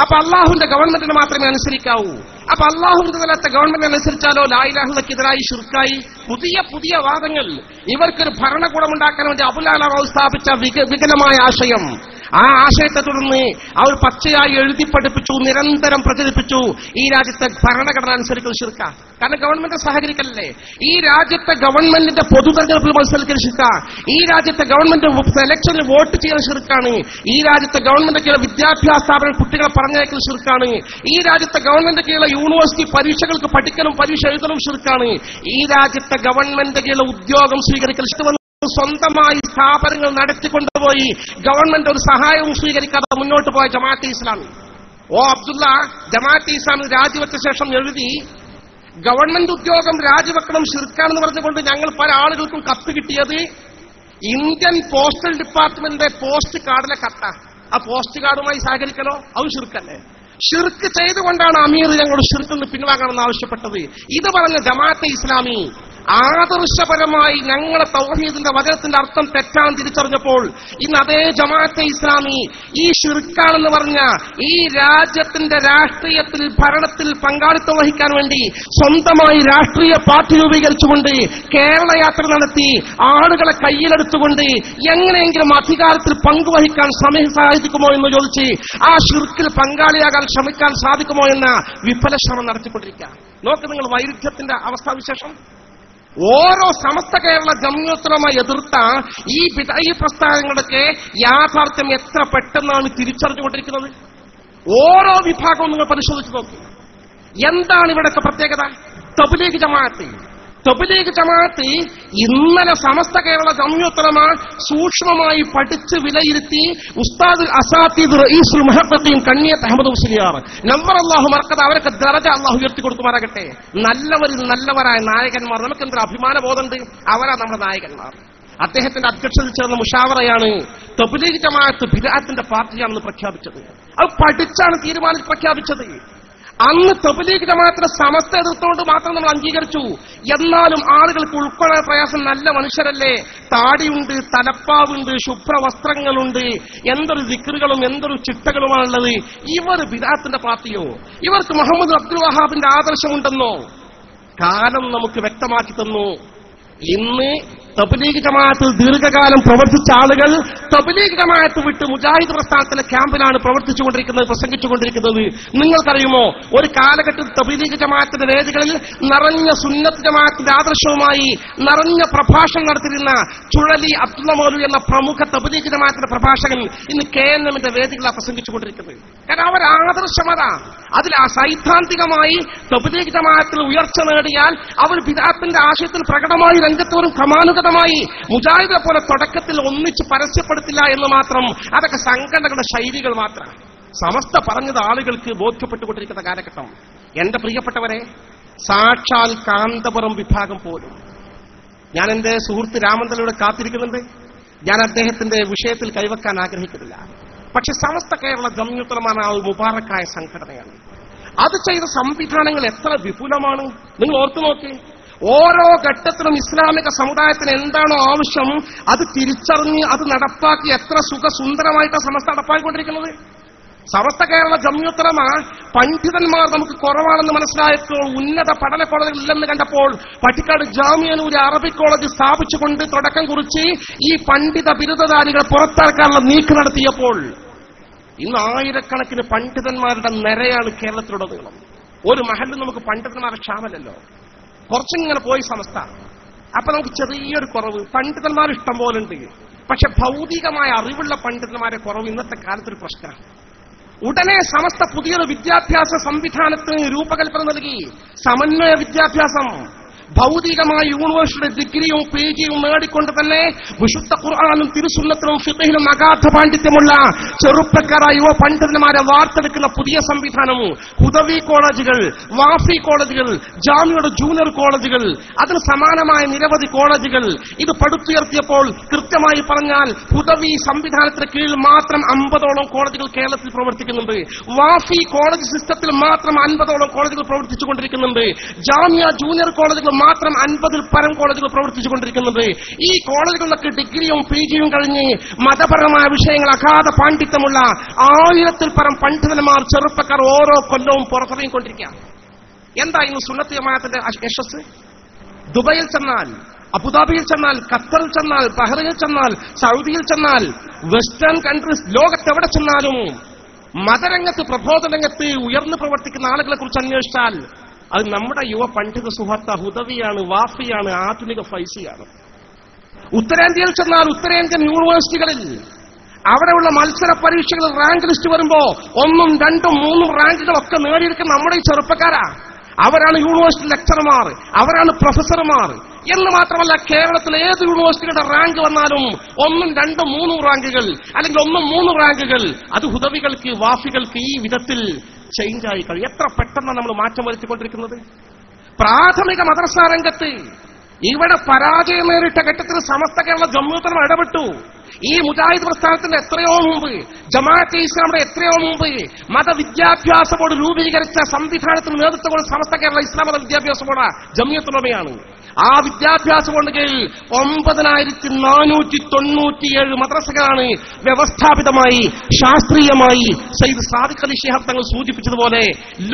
അപ്പൊ അള്ളാഹുവിന്റെ ഗവൺമെന്റിനെ മാത്രമേ അനുസരിക്കാവൂ. അപ്പൊ അള്ളാഹുവിന്റെ തലത്തെ ഗവൺമെന്റ് അനുസരിച്ചാലോ ലാ ഇലാഹയ്ക്കെതിരായി ശിർക്കായി പുതിയ പുതിയ വാദങ്ങൾ. ഇവർക്കൊരു ഭരണകൂടമുണ്ടാക്കാൻ വേണ്ടി അബുൽ അല സ്ഥാപിച്ച വികലമായ ആശയം. ആ ആശയത്തെ തുടർന്ന് അവർ പച്ചയായി എഴുതി പഠിപ്പിച്ചു, നിരന്തരം പ്രചരിപ്പിച്ചു. ഈ രാജ്യത്തെ ഭരണഘടന അനുസരിക്കൽ ശിർക്ക. കാരണം ഗവൺമെന്റ് സഹകരിക്കലല്ലേ. ഈ രാജ്യത്തെ ഗവൺമെന്റിന്റെ പൊതു തെരഞ്ഞെടുപ്പിൽ മത്സരിക്കൽ ശിർക്ക. ഈ രാജ്യത്തെ ഗവൺമെന്റ് സെലക്ഷനിൽ വോട്ട് ചെയ്യുന്ന ശിർക്കാണ്. ഈ രാജ്യത്തെ ഗവൺമെന്റ് കീഴിലെ വിദ്യാഭ്യാസ സ്ഥാപനങ്ങൾ കുട്ടികളെ പറഞ്ഞയക്കൽ ശിർക്കാണ്. ഈ രാജ്യത്തെ ഗവൺമെന്റ് കീഴിലെ യൂണിവേഴ്സിറ്റി പരീക്ഷകൾക്ക് പഠിക്കലും പരീക്ഷ എഴുതലും ശിർക്കാണ്. ഈ രാജ്യത്തെ ഗവൺമെന്റ് കീഴിലെ ഉദ്യോഗം സ്വീകരിക്കൽ ശിർക്കാണ്. സ്വന്തമായി സ്ഥാപനങ്ങൾ നടത്തിക്കൊണ്ടുപോയി ഗവൺമെന്റ് ഒരു സഹായവും സ്വീകരിക്കാതെ മുന്നോട്ട് പോയ ജമാഅത്തെ ഇസ്ലാമി. അബ്ദുള്ള ജമാഅത്തെ ഇസ്ലാമി രാജിവെച്ച ശേഷം എഴുതി, ഗവൺമെന്റ് ഉദ്യോഗം രാജിവെക്കണം ശിർക്കാണെന്ന് പറഞ്ഞുകൊണ്ട് ഞങ്ങൾ പല ആളുകൾക്കും കത്ത് കിട്ടിയത് ഇന്ത്യൻ പോസ്റ്റൽ ഡിപ്പാർട്ട്മെന്റിന്റെ പോസ്റ്റ് കാർഡിലെ കത്ത. ആ പോസ്റ്റ് കാർഡുമായി സഹകരിക്കലോ അത് ശിർക്കല്ലേ? ഷിർക്ക് ചെയ്തുകൊണ്ടാണ് അമീർ ഞങ്ങളോട് ഷിർക്കിൽ നിന്ന് പിൻവാങ്ങണമെന്ന് ആവശ്യപ്പെട്ടത്. ഇത് പറഞ്ഞ ജമാഅത്തെ ഇസ്ലാമി ആദർശപരമായി ഞങ്ങളെ തൗഹീദിന്റെ വചനത്തിന്റെ അർത്ഥം തെറ്റാണെന്ന് തിരിച്ചറിഞ്ഞപ്പോൾ ഇന്ന് അതേ ജമാഅത്തെ ഇസ്ലാമി ഈ ഷിർക്കാണെന്ന് പറഞ്ഞ ഈ രാജ്യത്തിന്റെ രാഷ്ട്രീയത്തിൽ ഭരണത്തിൽ പങ്കാളിത്തം വഹിക്കാൻ വേണ്ടി സ്വന്തമായി രാഷ്ട്രീയ പാർട്ടി രൂപീകരിച്ചുകൊണ്ട് കേരള യാത്ര നടത്തി ആളുകളെ കയ്യിലെടുത്തുകൊണ്ട് എങ്ങനെയെങ്കിലും അധികാരത്തിൽ പങ്കുവഹിക്കാൻ സാധിക്കുമോ എന്ന് ചോദിച്ച് ആ ഷിർക്കിൽ പങ്കാളിയാകാൻ ശ്രമിക്കാൻ സാധിക്കുമോ എന്ന വിഫല ശ്രമം നടത്തിക്കൊണ്ടിരിക്കുക. നോക്ക് നിങ്ങൾ വൈരുദ്ധ്യത്തിന്റെ അവസ്ഥാവിശേഷം. ഓരോ സമസ്ത കേരള ജംഇയ്യത്തുലമ എതിർത്ത ഈ ബിദ്അഈ പ്രസ്ഥാനങ്ങളൊക്കെ യാഥാർത്ഥ്യം എത്ര പെട്ടെന്നാണ് തിരിച്ചറിഞ്ഞുകൊണ്ടിരിക്കുന്നത്. ഓരോ വിഭാഗവും നിങ്ങൾ പരിശോധിച്ച് നോക്കി. എന്താണ് ഇവിടുത്തെ പ്രത്യേകത? തബ്ലീഗ് ജമാഅത്ത് ഇന്നലെ സമസ്ത കേരള ജംഇയ്യത്തുലമ സൂക്ഷ്മമായി പഠിച്ച് വിലയിരുത്തി ഉസ്താദുൽ അസാത്തീദ് റഈസുൽ മുഹഖഖീൻ കണ്ണിയത്ത് അഹ്മദ് മുസ്ലിയാർ നവ്വറല്ലാഹു മർഖദ അവർക്ക് ദറജ അല്ലാഹു ഉയർത്തി കൊടുക്കുമാറാകട്ടെ. നല്ലവരായ നായകന്മാർ, നമുക്ക് എന്തൊരു അഭിമാന ബോധമുണ്ട്. അവരാ നമ്മുടെ നായകന്മാർ. അദ്ദേഹത്തിന്റെ അധ്യക്ഷതയിൽ ചേർന്ന മുഷാവറയാണ് തബ്ലീഗ് ജമാഅത്ത് ബിദ്അത്തിന്റെ പാർട്ടിയാണെന്ന് പ്രഖ്യാപിച്ചത്. അത് പഠിച്ചാണ് തീരുമാനം പ്രഖ്യാപിച്ചത്. അന്ന് തബ്ലീഗ് ജമാഅത്തിനെ സമസ്ത എതിർത്തുകൊണ്ട് മാത്രം നമ്മൾ അംഗീകരിച്ചു. എന്നാലും ആളുകൾക്ക് ഉൾക്കൊള്ളാൻ പ്രയാസം. നല്ല മനുഷ്യരല്ലേ, താടിയുണ്ട്, തലപ്പാവുണ്ട്, ശുഭ്രവസ്ത്രങ്ങളുണ്ട്, എന്തൊരു ദിക്റുകളും എന്തൊരു ചിട്ടകളുമാണുള്ളത്. ഇവർ ബിദ്അത്തിന്റെ പാർട്ടിയോ? ഇവർക്ക് മുഹമ്മദ് അബ്ദുൽ വഹാബിന്റെ ആദർശമുണ്ടെന്നോ? കാലം നമുക്ക് വ്യക്തമാക്കി തന്നു. ഇന്ന് തബ്ലീഗ് ജമാഅത്തിൽ ദീർഘകാലം പ്രവർത്തിച്ച ആളുകൾ തബ്ലീഗ് ജമാഅത്ത് വിട്ട് മുജാഹിദ് പ്രസ്ഥാനത്തിലെ ക്യാമ്പിലാണ് പ്രവർത്തിച്ചുകൊണ്ടിരിക്കുന്നത്, പ്രസംഗിച്ചുകൊണ്ടിരിക്കുന്നത്. നിങ്ങൾക്കറിയുമോ, ഒരു കാലഘട്ടത്തിൽ തബ്ലീഗ് ജമാഅത്തിന്റെ വേദികളിൽ നിറഞ്ഞ സുന്നത്ത് ജമാഅത്തിന്റെ ആദർശവുമായി നിറഞ്ഞ പ്രഭാഷണം നടത്തിയിരുന്ന ചുഴലി അബ്ദുള്ള മൗലവി എന്ന പ്രമുഖ തബ്ലീഗ് ജമാഅത്തിന്റെ പ്രഭാഷകൻ ഇന്ന് KNMന്റെ വേദികളാണ് പ്രസംഗിച്ചുകൊണ്ടിരിക്കുന്നത്. കാരണം അവർ ആദർശമതാ. അതിൽ സൈദ്ധാന്തികമായി തബ്ലീഗ് ജമാഅത്തിൽ ഉയർച്ച നേടിയാൽ അവർ ബിദ്അത്തിന്റെ ആശയത്തിൽ പ്രകടമായി രംഗത്തോറും ക്രമാനുഗത വിവാദമായി. മുജാഹിദിനെ പോലെ തുടക്കത്തിൽ ഒന്നിച്ച് പരസ്യപ്പെടുത്തില്ല എന്ന് മാത്രം. അതൊക്കെ സംഘടനകളുടെ ശൈലികൾ മാത്രം. സമസ്ത പറഞ്ഞത് ആളുകൾക്ക് ബോധ്യപ്പെട്ടുകൊണ്ടിരിക്കുന്ന കാലഘട്ടം. എന്റെ പ്രിയപ്പെട്ടവരെ, സാക്ഷാൽ കാന്തപുരം വിഭാഗം പോലും, ഞാൻ എന്റെ സുഹൃത്ത് രാമന്തലയോട് കാത്തിരിക്കുന്നുണ്ട്. ഞാൻ അദ്ദേഹത്തിന്റെ വിഷയത്തിൽ കൈവെക്കാൻ ആഗ്രഹിക്കുന്നില്ല. പക്ഷെ സമസ്ത കേരള ജംഇയ്യത്തുൽ ഉലമാ മുബാറക്കായ സംഘടനയാണ്. അത് ചെയ്ത സംവിധാനങ്ങൾ എത്ര വിപുലമാണ്. നിങ്ങൾ ഓർത്തു നോക്കി. ഓരോ ഘട്ടത്തിലും ഇസ്ലാമിക സമുദായത്തിന് എന്താണോ ആവശ്യം അത് തിരിച്ചറിഞ്ഞ് അത് നടപ്പാക്കി എത്ര സുഖസുന്ദരമായിട്ടാണ് സമസ്ത നടപ്പാക്കിക്കൊണ്ടിരിക്കുന്നത്. സമസ്ത കേരള ജംഇയ്യത്തുൽ ഉലമാ പണ്ഡിതന്മാർ നമുക്ക് കുറവാണെന്ന് മനസ്സിലായപ്പോൾ, ഉന്നത പഠന കോളേജുകൾ ഇല്ലെന്ന് കണ്ടപ്പോൾ പട്ടിക്കാട് ജാമിഅനൂർ അറബിക് കോളേജ് സ്ഥാപിച്ചുകൊണ്ട് തുടക്കം കുറിച്ച് ഈ പണ്ഡിത ബിരുദധാരികളെ പുറത്താക്കാനുള്ള നീക്കം നടത്തിയപ്പോൾ ഇന്ന് ആയിരക്കണക്കിന് പണ്ഡിതന്മാരുടെ നിരയാണ് കേരളത്തിലുടനീളം. ഒരു മഹലിൽ നമുക്ക് പണ്ഡിതന്മാരുടെ ക്ഷാമല്ലല്ലോ. കുറച്ചിങ്ങനെ പോയി സമസ്ത. അപ്പൊ നമുക്ക് ചെറിയൊരു കുറവ്. പണ്ഡിതന്മാർ ഇഷ്ടം പോലെ ഉണ്ട്. പക്ഷെ ഭൗതികമായ അറിവുള്ള പണ്ഡിതന്മാരെ കുറവ് ഇന്നത്തെ കാലത്തൊരു പ്രശ്നമാണ്. ഉടനെ സമസ്ത പുതിയൊരു വിദ്യാഭ്യാസ സംവിധാനത്തിന് രൂപകൽപ്പന നൽകി. സമന്വയ വിദ്യാഭ്യാസം. ഭൗതികമായ യൂണിവേഴ്സിറ്റി ഡിഗ്രിയും PGയും നേടിക്കൊണ്ട് തന്നെ വിശുദ്ധ ഖുർആനും തിരുസുന്നത്തിലും ഫിഖഹിലും അഗാധ പാണ്ഡിത്യമുള്ള ചെറുപ്പക്കാരായ യുവ പണ്ഡിതന്മാരെ വാർത്തെടുക്കുന്ന പുതിയ സംവിധാനം. ഹുദവി കോളേജുകൾ, വാഫി കോളേജുകൾ, ജാമിഅയുടെ ജൂനിയർ കോളേജുകൾ, അതിന് സമാനമായ നിരവധി കോളേജുകൾ. ഇത് പടുത്തുയർത്തിയപ്പോൾ കൃത്യമായി പറഞ്ഞാൽ ഹുദവി സംവിധാനത്തിന് കീഴിൽ മാത്രം 50ഓളം കോളേജുകൾ കേരളത്തിൽ പ്രവർത്തിക്കുന്നുണ്ട്. വാഫി കോളേജ് സിസ്റ്റത്തിൽ മാത്രം 50ഓളം കോളേജുകൾ പ്രവർത്തിച്ചുകൊണ്ടിരിക്കുന്നുണ്ട്. ജാമിഅ ജൂനിയർ കോളേജുകൾ മാത്രം 50ൽ പരം കോളേജുകൾ പ്രവർത്തിച്ചുകൊണ്ടിരിക്കുന്നുണ്ട്. ഈ കോളേജുകളിലൊക്കെ ഡിഗ്രിയും PGയും കഴിഞ്ഞ് മതപരമായ വിഷയങ്ങൾ അഗാധ പാണ്ഡിത്യമുള്ള 1000ൽ പരം പണ്ഡിതന്മാർ ചെറുപ്പക്കാർ ഓരോ കൊല്ലവും പുറത്തിറങ്ങിക്കൊണ്ടിരിക്കുക. എന്താ ഇന്ന് സുന്നത്ത് ജമാഅത്തിന്റെ യശസ്? ദുബൈയിൽ ചെന്നാൽ, അബുദാബിയിൽ ചെന്നാൽ, ഖത്തറിൽ ചെന്നാൽ, ബഹ്റൈനിൽ ചെന്നാൽ, സൗദിയിൽ ചെന്നാൽ, വെസ്റ്റേൺ കൺട്രീസ്, ലോകത്തെവിടെ ചെന്നാലും മതരംഗത്ത്, പ്രബോധന രംഗത്ത് ഉയർന്നു പ്രവർത്തിക്കുന്ന ആളുകളെ കുറിച്ച് അന്വേഷിച്ചാൽ അത് നമ്മുടെ യുവ പണ്ഡിത സുഹൃത്ത ഹുദവിയാണ്, വാഫിയാണ്, ആധുനിക ഫൈസിയാണ്. ഉത്തരേന്ത്യയിൽ ചെന്നാൽ ഉത്തരേന്ത്യൻ യൂണിവേഴ്സിറ്റികളിൽ അവിടെയുള്ള മത്സര പരീക്ഷകളിൽ റാങ്ക് ലിസ്റ്റ് വരുമ്പോ 1ഉം 2ഉം 3ഉം റാങ്കുകളൊക്കെ നേടിയെടുക്കുന്ന നമ്മുടെ ഈ ചെറുപ്പക്കാരാ. അവരാണ് യൂണിവേഴ്സിറ്റി ലെക്ചർമാർ, അവരാണ് പ്രൊഫസർമാർ. എന്ന് മാത്രമല്ല, കേരളത്തിലെ ഏത് യൂണിവേഴ്സിറ്റിയുടെ റാങ്ക് വന്നാലും 1ഉം 2ഉം 3ഉം റാങ്കുകൾ, അല്ലെങ്കിൽ 1ഉം 3ഉം റാങ്കുകൾ. അത് ഹുദവികൾക്ക്, വാഫികൾക്ക് ഈ വിധത്തിൽ ചേഞ്ച് ആയി കഴിയും. എത്ര പെട്ടെന്നാണ് നമ്മൾ മാറ്റം വരുത്തിക്കൊണ്ടിരിക്കുന്നത്. പ്രാഥമിക മദ്രസാ രംഗത്ത് ഇവിടെ പരാജയം നേരിട്ട ഘട്ടത്തിൽ സമസ്ത കേരള ജംഇയ്യത്തുൽ ഉലമാ ഇടപെട്ടു. ഈ മുജാഹിദ് പ്രസ്ഥാനത്തിന്റെ എത്രയോ മുമ്പ്, ജമാഅത്തെ ഇസ്ലാമിയുടെ എത്രയോ മുമ്പ് മതവിദ്യാഭ്യാസ ബോർഡ് രൂപീകരിച്ച സംവിധാനത്തിന് നേതൃത്വം കൊടുത്ത സമസ്ത കേരള ഇസ്ലാം മത വിദ്യാഭ്യാസ ബോർഡ് ജംഇയ്യത്തുൽ ഉലമയാണ്. ആ വിദ്യാഭ്യാസ ബോർഡിന് കീഴിൽ 9497 മദ്രസകളാണ് വ്യവസ്ഥാപിതമായി, ശാസ്ത്രീയമായി സയ്യിദ് സാദിഖ് അലി ശിഹാബ് തങ്ങൾ സൂചിപ്പിച്ചതുപോലെ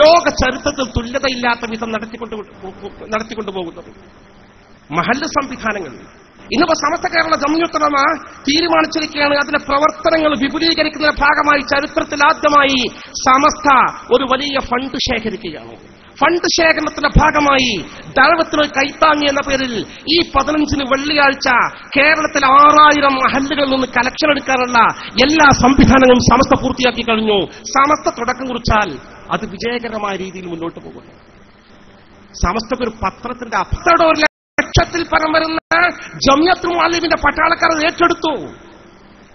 ലോക ചരിത്രത്തിൽ തുല്യതയില്ലാത്ത വിധം നടത്തിക്കൊണ്ടുപോകുന്നത്. മഹല്ല് സംവിധാനങ്ങൾ ഇന്നിപ്പോ സമസ്ത കേരള ജംഇയ്യത്തുൽ ഉലമാ തീരുമാനിച്ചിരിക്കുകയാണ്. അതിന്റെ പ്രവർത്തനങ്ങൾ വിപുലീകരിക്കുന്നതിന്റെ ഭാഗമായി ചരിത്രത്തിൽ ആദ്യമായി സമസ്ത ഒരു വലിയ ഫണ്ട് ശേഖരിക്കുകയാണ്. ഫണ്ട് ശേഖരണത്തിന്റെ ഭാഗമായി ദഅവത്തുൽ കൈത്താങ്ങി എന്ന പേരിൽ ഈ 15 വെള്ളിയാഴ്ച കേരളത്തിൽ 6000 മഹല്ലുകളിൽ നിന്ന് കലക്ഷൻ എടുക്കാനുള്ള എല്ലാ സംവിധാനങ്ങളും സമസ്ത പൂർത്തിയാക്കി കഴിഞ്ഞു. സമസ്ത തുടക്കം കുറിച്ചാൽ അത് വിജയകരമായ രീതിയിൽ മുന്നോട്ട് പോകുന്നു. സമസ്തക്കൊരു പത്രത്തിന്റെ അപ്പത്തോടെ 1 ലക്ഷത്തിൽ പരം വരുന്ന ജംഇയ്യത്തുൽ മുഅല്ലിമീന്റെ പട്ടാളക്കാർ ഏറ്റെടുത്തു.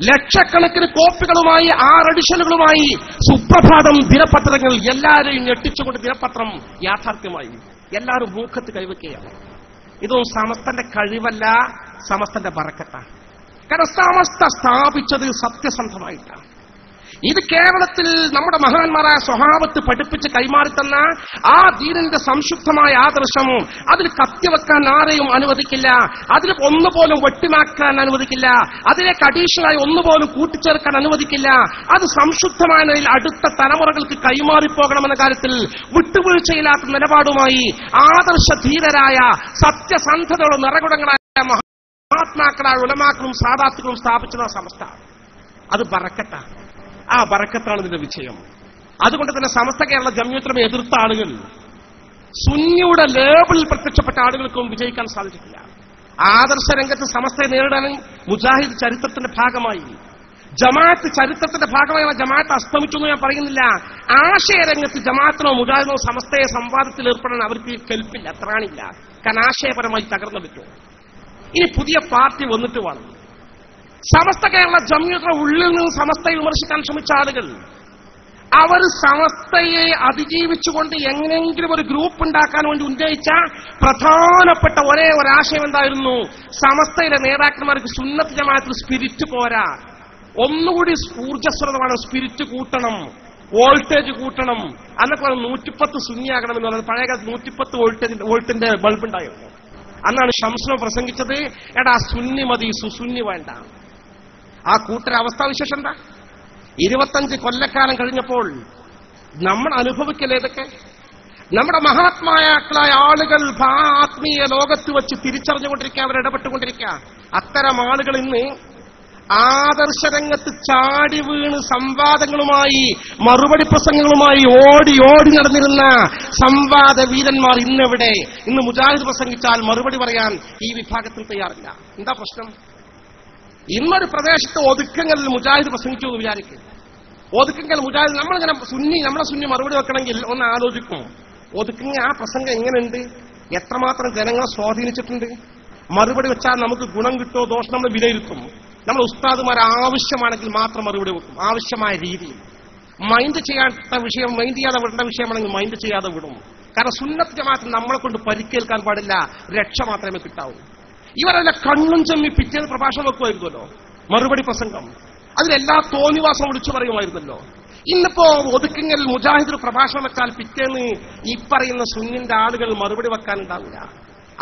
ലക്ഷക്കണക്കിന് കോപ്പികളുമായി 6 എഡിഷനുകളുമായി സുപ്രഭാതം ദിനപത്രങ്ങൾ എല്ലാവരെയും ഞെട്ടിച്ചുകൊണ്ട് ദിനപത്രം യാഥാർത്ഥ്യമായി. എല്ലാവരും മൂക്കത്ത് കൈവയ്ക്കുകയാണ്. ഇതൊന്നും സമസ്തന്റെ കഴിവല്ല, സമസ്തന്റെ ബറക്കത്താണ്. കാരണം സമസ്ത സ്ഥാപിച്ചത് സത്യസന്ധമായിട്ടാണ്. ഇത് കേരളത്തിൽ നമ്മുടെ മഹാന്മാരായ സ്വഹാബത്ത് പഠിപ്പിച്ച് കൈമാറിത്തന്ന ആ ദീനിന്റെ സംശുദ്ധമായ ആദർശം, അതിൽ കത്തിവെക്കാൻ ആരെയും അനുവദിക്കില്ല, അതിൽ ഒന്നുപോലും വെട്ടിമാക്കാൻ അനുവദിക്കില്ല, അതിലേക്ക് അഡീഷണലായി ഒന്നുപോലും കൂട്ടിച്ചേർക്കാൻ അനുവദിക്കില്ല. അത് സംശുദ്ധമായ നിലയിൽ അടുത്ത തലമുറകൾക്ക് കൈമാറിപ്പോകണമെന്ന കാര്യത്തിൽ വിട്ടുവീഴ്ചയില്ലാത്ത നിലപാടുമായി ആദർശധീരരായ സത്യസന്ധതയുടെ നിറകുടങ്ങളായ മഹാത്മാക്കളായ ഉലമാക്കളും സാദാത്തുക്കളും സ്ഥാപിച്ചത് സമസ്ത. അത് ബറക്കത്താണ്. ആ ബറക്കത്താണ് ഇതിന്റെ വിജയം. അതുകൊണ്ട് തന്നെ സമസ്ത കേരള ജംഇയ്യത്തുൽ ഉലമയെ എതിർത്ത ആളുകൾ, സുന്നിയുടെ ലേബിളിൽ പ്രത്യക്ഷപ്പെട്ട ആളുകൾക്കും വിജയിക്കാൻ സാധിച്ചിട്ടില്ല. ആദർശ രംഗത്ത് സമസ്തയെ നേരിടാൻ മുജാഹിദ് ചരിത്രത്തിന്റെ ഭാഗമായി, ജമാഅത്ത് ചരിത്രത്തിന്റെ ഭാഗമായി ജമാഅത്ത് അസ്തമിച്ചു എന്ന് ഞാൻ പറയുന്നില്ല. ആശയരംഗത്ത് ജമാഅത്തിനോ മുജാഹിദിനോ സമസ്തയെ സംവാദത്തിൽ ഏർപ്പെടാൻ അവർക്ക് കെൽപ്പില്ല, ത്രാണില്ല. കാരണം ആശയപരമായി തകർന്നു പറ്റും. ഇനി പുതിയ പാർട്ടി വന്നിട്ട് വേണം. സമസ്ത കേരള ജംഇയ്യത്തിന്റെ ഉള്ളിൽ നിന്ന് സമസ്തയെ വിമർശിക്കാൻ ശ്രമിച്ച ആളുകൾ അവർ സമസ്തയെ അതിജീവിച്ചുകൊണ്ട് എങ്ങനെയെങ്കിലും ഒരു ഗ്രൂപ്പ് ഉണ്ടാക്കാൻ വേണ്ടി ഉന്നയിച്ച പ്രധാനപ്പെട്ട ഒരേ ഒരാശയം എന്തായിരുന്നു? സമസ്തയിലെ നേതാക്കന്മാർക്ക് സുന്നത്ത് ജമാഅത്തിൽ സ്പിരിറ്റ് പോരാ, ഒന്നുകൂടി ഊർജ്ജസ്വലത വേണം, സ്പിരിറ്റ് കൂട്ടണം, വോൾട്ടേജ് കൂട്ടണം. അന്നൊക്കെ 110 സുന്നിയാകണമെന്ന് പറയുന്നത്. പഴയ കാലത്ത് 110 വോൾട്ടിന്റെ ബൾബ് ഉണ്ടായിരുന്നു. അന്നാണ് ഷംസുൽ പ്രസംഗിച്ചത്, എടാ സുന്നി മതി, സുസുന്നി വേണ്ട. ആ കൂട്ടരുടെ അവസ്ഥാവിശേഷം എന്താ? 25 കൊല്ലക്കാലം കഴിഞ്ഞപ്പോൾ നമ്മൾ അനുഭവിക്കലേതൊക്കെ? നമ്മുടെ മഹാത്മാക്കളായ ആളുകൾ ആത്മീയ ലോകത്ത് വെച്ച് തിരിച്ചറിഞ്ഞുകൊണ്ടിരിക്കുക, അവരിടപെട്ടുകൊണ്ടിരിക്കുക. അത്തരം ആളുകൾ ഇന്ന് ആദർശരംഗത്ത് ചാടി വീണ് സംവാദങ്ങളുമായി, മറുപടി പ്രസംഗങ്ങളുമായി ഓടി ഓടി നടന്നിരുന്ന സംവാദ വീരന്മാർ ഇന്നെവിടെ? ഇന്ന് മുജാഹിദ് പ്രസംഗിച്ചാൽ മറുപടി പറയാൻ ഈ വിഭാഗത്തിൽ തയ്യാറില്ല. എന്താ പ്രശ്നം? ഇന്നൊരു പ്രദേശത്ത് ഒതുക്കങ്ങളിൽ മുജാഹിദ് പ്രസംഗിച്ചു എന്ന് വിചാരിക്കും. ഒതുക്കങ്ങൾ മുജാഹിദ് നമ്മളിങ്ങനെ നമ്മളെ സുന്നി മറുപടി വെക്കണമെങ്കിൽ ഒന്ന് ആലോചിക്കും. ഒതുക്കങ്ങ ആ പ്രസംഗം എങ്ങനെയുണ്ട്, എത്രമാത്രം ജനങ്ങളെ സ്വാധീനിച്ചിട്ടുണ്ട്, മറുപടി വെച്ചാൽ നമുക്ക് ഗുണം കിട്ടുമോ ദോഷം നമ്മൾ വിലയിരുത്തും. നമ്മൾ ഉസ്താദുമാർ ആവശ്യമാണെങ്കിൽ മാത്രം മറുപടി വെക്കും, ആവശ്യമായ രീതിയിൽ. മൈൻഡ് ചെയ്യാത്ത വിഷയം മൈൻഡ് ചെയ്യാതെ വിടേണ്ട വിഷയമാണെങ്കിൽ മൈൻഡ് ചെയ്യാതെ വിടും. കാരണം സുന്നത്ത് ജമാഅത്തിന് നമ്മളെ കൊണ്ട് പരിക്കേൽക്കാൻ പാടില്ല, രക്ഷ മാത്രമേ കിട്ടാവൂ. ഇവരല്ല കണ്ണും ചെമ്മി പിറ്റേന്ന് പ്രഭാഷണം വെക്കുമായിരുന്നല്ലോ, മറുപടി പ്രസംഗം, അതിലെല്ലാ തോന്നിവാസം വിളിച്ചു പറയുമായിരുന്നല്ലോ. ഇന്നിപ്പോ ഒതുക്കിങ്ങൽ മുജാഹിദ് പ്രഭാഷണം വെച്ചാൽ പിറ്റേന്ന് ഈ പറയുന്ന സുന്നിന്റെ ആളുകൾ മറുപടി വെക്കാനുണ്ടാവില്ല.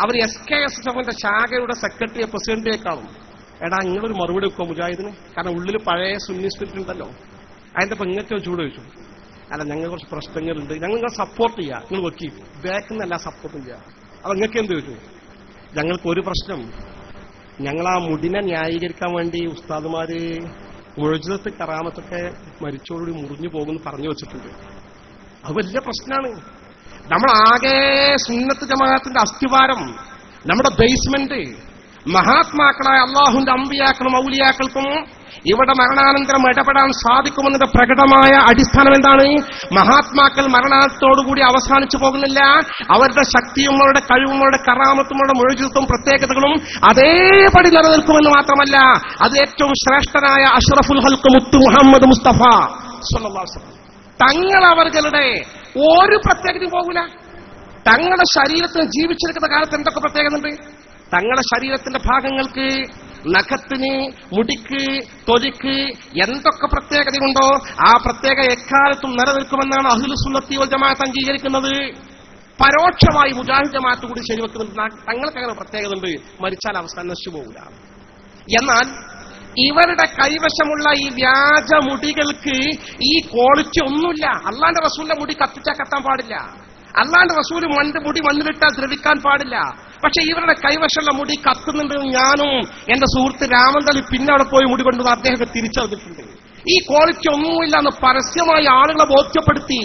അവർ SKSFന്റെ ശാഖയുടെ സെക്രട്ടറിയെ പ്രസിഡന്റിനെ കാണും. എടാ നിങ്ങളൊരു മറുപടി വെക്കോ മുജാഹിദിന്? കാരണം ഉള്ളിൽ പഴയ സുന്നി സ്പിരിറ്റ് ഉണ്ടല്ലോ. അതിന്റെ പെങ്ങറ്റോ ചൂട് വെച്ചു, അല്ല ഞങ്ങൾ കുറച്ച് പ്രശ്നങ്ങളുണ്ട്, ഞങ്ങൾ സപ്പോർട്ട് ചെയ്യുക, നിങ്ങൾ വെക്കി ബാക്കിൽ നിന്നല്ല സപ്പോർട്ടും ചെയ്യുക. അത് നിങ്ങൾക്ക് എന്ത് ചോദിച്ചു? ഞങ്ങൾക്ക് ഒരു പ്രശ്നം, ഞങ്ങൾ ആ മുടിനെ ന്യായീകരിക്കാൻ വേണ്ടി ഉസ്താദുമാര് മുഴുവത്ത് കറാമത്തൊക്കെ മരിച്ചോടുകൂടി മുറിഞ്ഞു പോകുമെന്ന് പറഞ്ഞു വെച്ചിട്ടുണ്ട്. അത് വലിയ പ്രശ്നമാണ്. നമ്മളാകെ സുന്നത്ത് ജമാഅത്തിന്റെ അസ്ഥിവാരം, നമ്മുടെ ബേസ്മെന്റ് മഹാത്മാക്കളായ അള്ളാഹുവിന്റെ അമ്പിയാക്കളും ഔലിയാക്കൾക്കും ഇവിടെ മരണാനന്തരം ഇടപെടാൻ സാധിക്കുമെന്നതിന്റെ പ്രകടമായ അടിസ്ഥാനം എന്താണ്? മഹാത്മാക്കൾ മരണത്തോടുകൂടി അവസാനിച്ചു പോകുന്നില്ല. അവരുടെ ശക്തിയും അവരുടെ കഴിവും അവരുടെ കറാമത്തും അവരുടെ മുഴുവത്തും പ്രത്യേകതകളും അതേപടി നിലനിൽക്കുമെന്ന് മാത്രമല്ല, അത് ഏറ്റവും ശ്രേഷ്ഠനായ അഷ്റഫുൽ ഹൽഖ് മുത്തു മുഹമ്മദ് മുസ്തഫ സ്വല്ലല്ലാഹു അലൈഹി വസല്ലം തങ്ങൾ അവരുടെ ഒരു പ്രത്യേകതയും പോകില്ല. തങ്ങളുടെ ശരീരത്തിന് ജീവിച്ചിരിക്കുന്ന കാലത്ത് എന്തൊക്കെ പ്രത്യേകതയുണ്ട്? തങ്ങളുടെ ശരീരത്തിന്റെ ഭാഗങ്ങൾക്ക്, നഖത്തിന്, മുടിക്ക്, തൊലിക്ക് എന്തൊക്കെ പ്രത്യേകതയുണ്ടോ ആ പ്രത്യേക എക്കാലത്തും നിലനിൽക്കുമെന്നാണ് അഹ്ലുസ് സുന്നത്തി വൽ ജമാഅത്ത് അംഗീകരിക്കുന്നത്. പരോക്ഷമായി മുജാഹിദ് ജമാഅത്ത് കൂടി ശരിവെക്കുന്നുണ്ട്. തങ്ങൾക്ക് അങ്ങനെ പ്രത്യേകത ഉണ്ട്, മരിച്ചാൽ അവസാനം നശിച്ചു പോകില്ല. എന്നാൽ ഇവരുടെ കൈവശമുള്ള ഈ വ്യാജ മുടികൾക്ക് ഈ ക്വാളിറ്റി ഒന്നുമില്ല. അള്ളാന്റെ റസൂലിന്റെ മുടി കത്തിച്ചാൽ കത്താൻ പാടില്ല, അള്ളാന്റെ റസൂല് മുടി മണ്ണിലിട്ടാൽ ദ്രവിക്കാൻ പാടില്ല. പക്ഷെ ഇവരുടെ കൈവശമുള്ള മുടി കത്തുന്നുണ്ട്. ഞാനും എന്റെ സുഹൃത്ത് രാമന്തളി പിന്നെ അവിടെ പോയി മുടി കൊണ്ടുവന്ന് അദ്ദേഹത്തെ തിരിച്ചറിഞ്ഞിട്ടുണ്ട്. ഈ ക്വാളിറ്റി ഒന്നുമില്ല എന്ന് പരസ്യമായി ആളുകളെ ബോധ്യപ്പെടുത്തി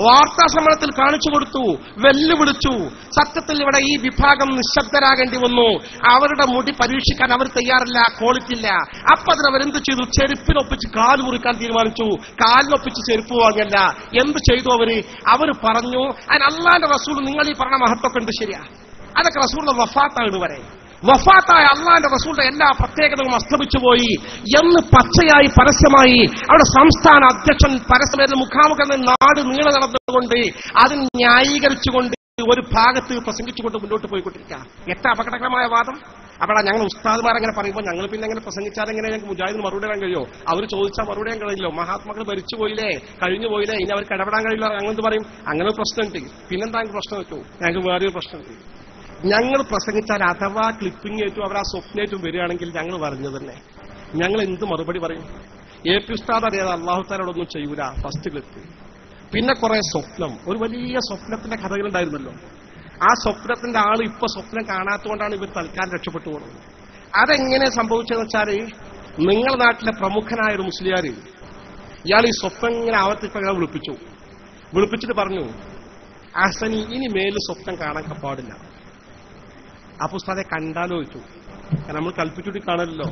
വാർത്താ സമ്മേളനത്തിൽ കാണിച്ചു കൊടുത്തു, വെല്ലുവിളിച്ചു. സത്യത്തിൽ ഇവിടെ ഈ വിഭാഗം നിശബ്ദരാകേണ്ടി വന്നു. അവരുടെ മുടി പരീക്ഷിക്കാൻ അവർ തയ്യാറില്ല, ക്വാളിറ്റി ഇല്ല. അപ്പൊ അതിനവരെന്ത് ചെയ്തു? ചെരുപ്പിനൊപ്പിച്ച് കാല് മുറിക്കാൻ തീരുമാനിച്ചു. കാലിനൊപ്പിച്ച് ചെരുപ്പ് വാങ്ങല്ല. എന്ത് ചെയ്തു അവര് പറഞ്ഞു, അതിന് അള്ളാന്റെ റസൂൽ നിങ്ങൾ ഈ പറഞ്ഞ മഹത്വമൊക്കെ ഉണ്ട്, ശരിയാ, അതൊക്കെ റസൂലിന്റെ വഫാത്താണ് വരെ. വഫാത്തായ അള്ളാന്റെ റസൂലിന്റെ എല്ലാ പ്രത്യേകതകളും അസ്തമിച്ചു പോയി എന്ന് പച്ചയായി പരസ്യമായി അവിടെ സംസ്ഥാന അധ്യക്ഷൻ പരസ്യമായിട്ട് മുഖാമുഖം നാട് നീളെ നടന്നുകൊണ്ട് അതിന് ന്യായീകരിച്ചുകൊണ്ട് ഒരു ഭാഗത്ത് പ്രസംഗിച്ചുകൊണ്ട് മുന്നോട്ട് പോയിക്കൊണ്ടിരിക്കുക. എത്ര അപകടകരമായ വാദം! അവിടെ ഞങ്ങൾ ഉസ്താദ്മാരങ്ങനെ പറയുമ്പോൾ ഞങ്ങൾ പിന്നെ എങ്ങനെ പ്രസംഗിച്ചാൽ എങ്ങനെ ഞങ്ങൾക്ക് മുജാഹിദിന് മറുപടി ഇടാൻ കഴിയോ? അവർ ചോദിച്ചാൽ മറുപടി ചെയ്യാൻ കഴിയില്ലോ. മഹാത്മാക്കൾ മരിച്ചു പോയില്ലേ, കഴിഞ്ഞു പോയില്ലേ, ഇനി അവർക്ക് ഇടപെടാൻ കഴിയില്ല, അങ്ങനെ പറയും. അങ്ങനെ ഒരു പ്രശ്നമുണ്ട്. പിന്നെന്താ പ്രശ്നം വെച്ചു? ഞങ്ങൾക്ക് വേറൊരു പ്രശ്നമുണ്ട്. ഞങ്ങൾ പ്രസംഗിച്ചാൽ അഥവാ ക്ലിപ്പിംഗ് ഏറ്റവും അവർ ആ സ്വപ്നേറ്റവും വരികയാണെങ്കിൽ ഞങ്ങൾ പറഞ്ഞു തന്നെ ഞങ്ങൾ എന്ത് മറുപടി പറയും? AP ഉസ്താദ് അറിയാതെ അള്ളാഹു താലോടൊന്നും ചെയ്യൂല. First clip. പിന്നെ കുറെ സ്വപ്നം, ഒരു വലിയ സ്വപ്നത്തിന്റെ കഥകളുണ്ടായിരുന്നല്ലോ. ആ സ്വപ്നത്തിന്റെ ആൾ ഇപ്പൊ സ്വപ്നം കാണാത്തതുകൊണ്ടാണ് ഇവർ തൽക്കാലം രക്ഷപ്പെട്ടു പോകുന്നത്. അതെങ്ങനെ സംഭവിച്ചതെന്ന് വെച്ചാല്, നിങ്ങളുടെ നാട്ടിലെ പ്രമുഖനായ ഒരു മുസ്ലിയാർ ഇയാൾ ഈ സ്വപ്നം ഇങ്ങനെ ആവർത്തിപ്പോ ഇയാളെ വിളിപ്പിച്ചിട്ട് പറഞ്ഞു, ഹസനി ഇനി മേല് സ്വപ്നം കാണാൻ പാടില്ല. അപ്പൊ ഉസ്താദെ കണ്ടാലോ ചോദിച്ചു. കാരണം നമ്മൾ കൽപ്പിച്ചുകൂടി കാണല്ലോ.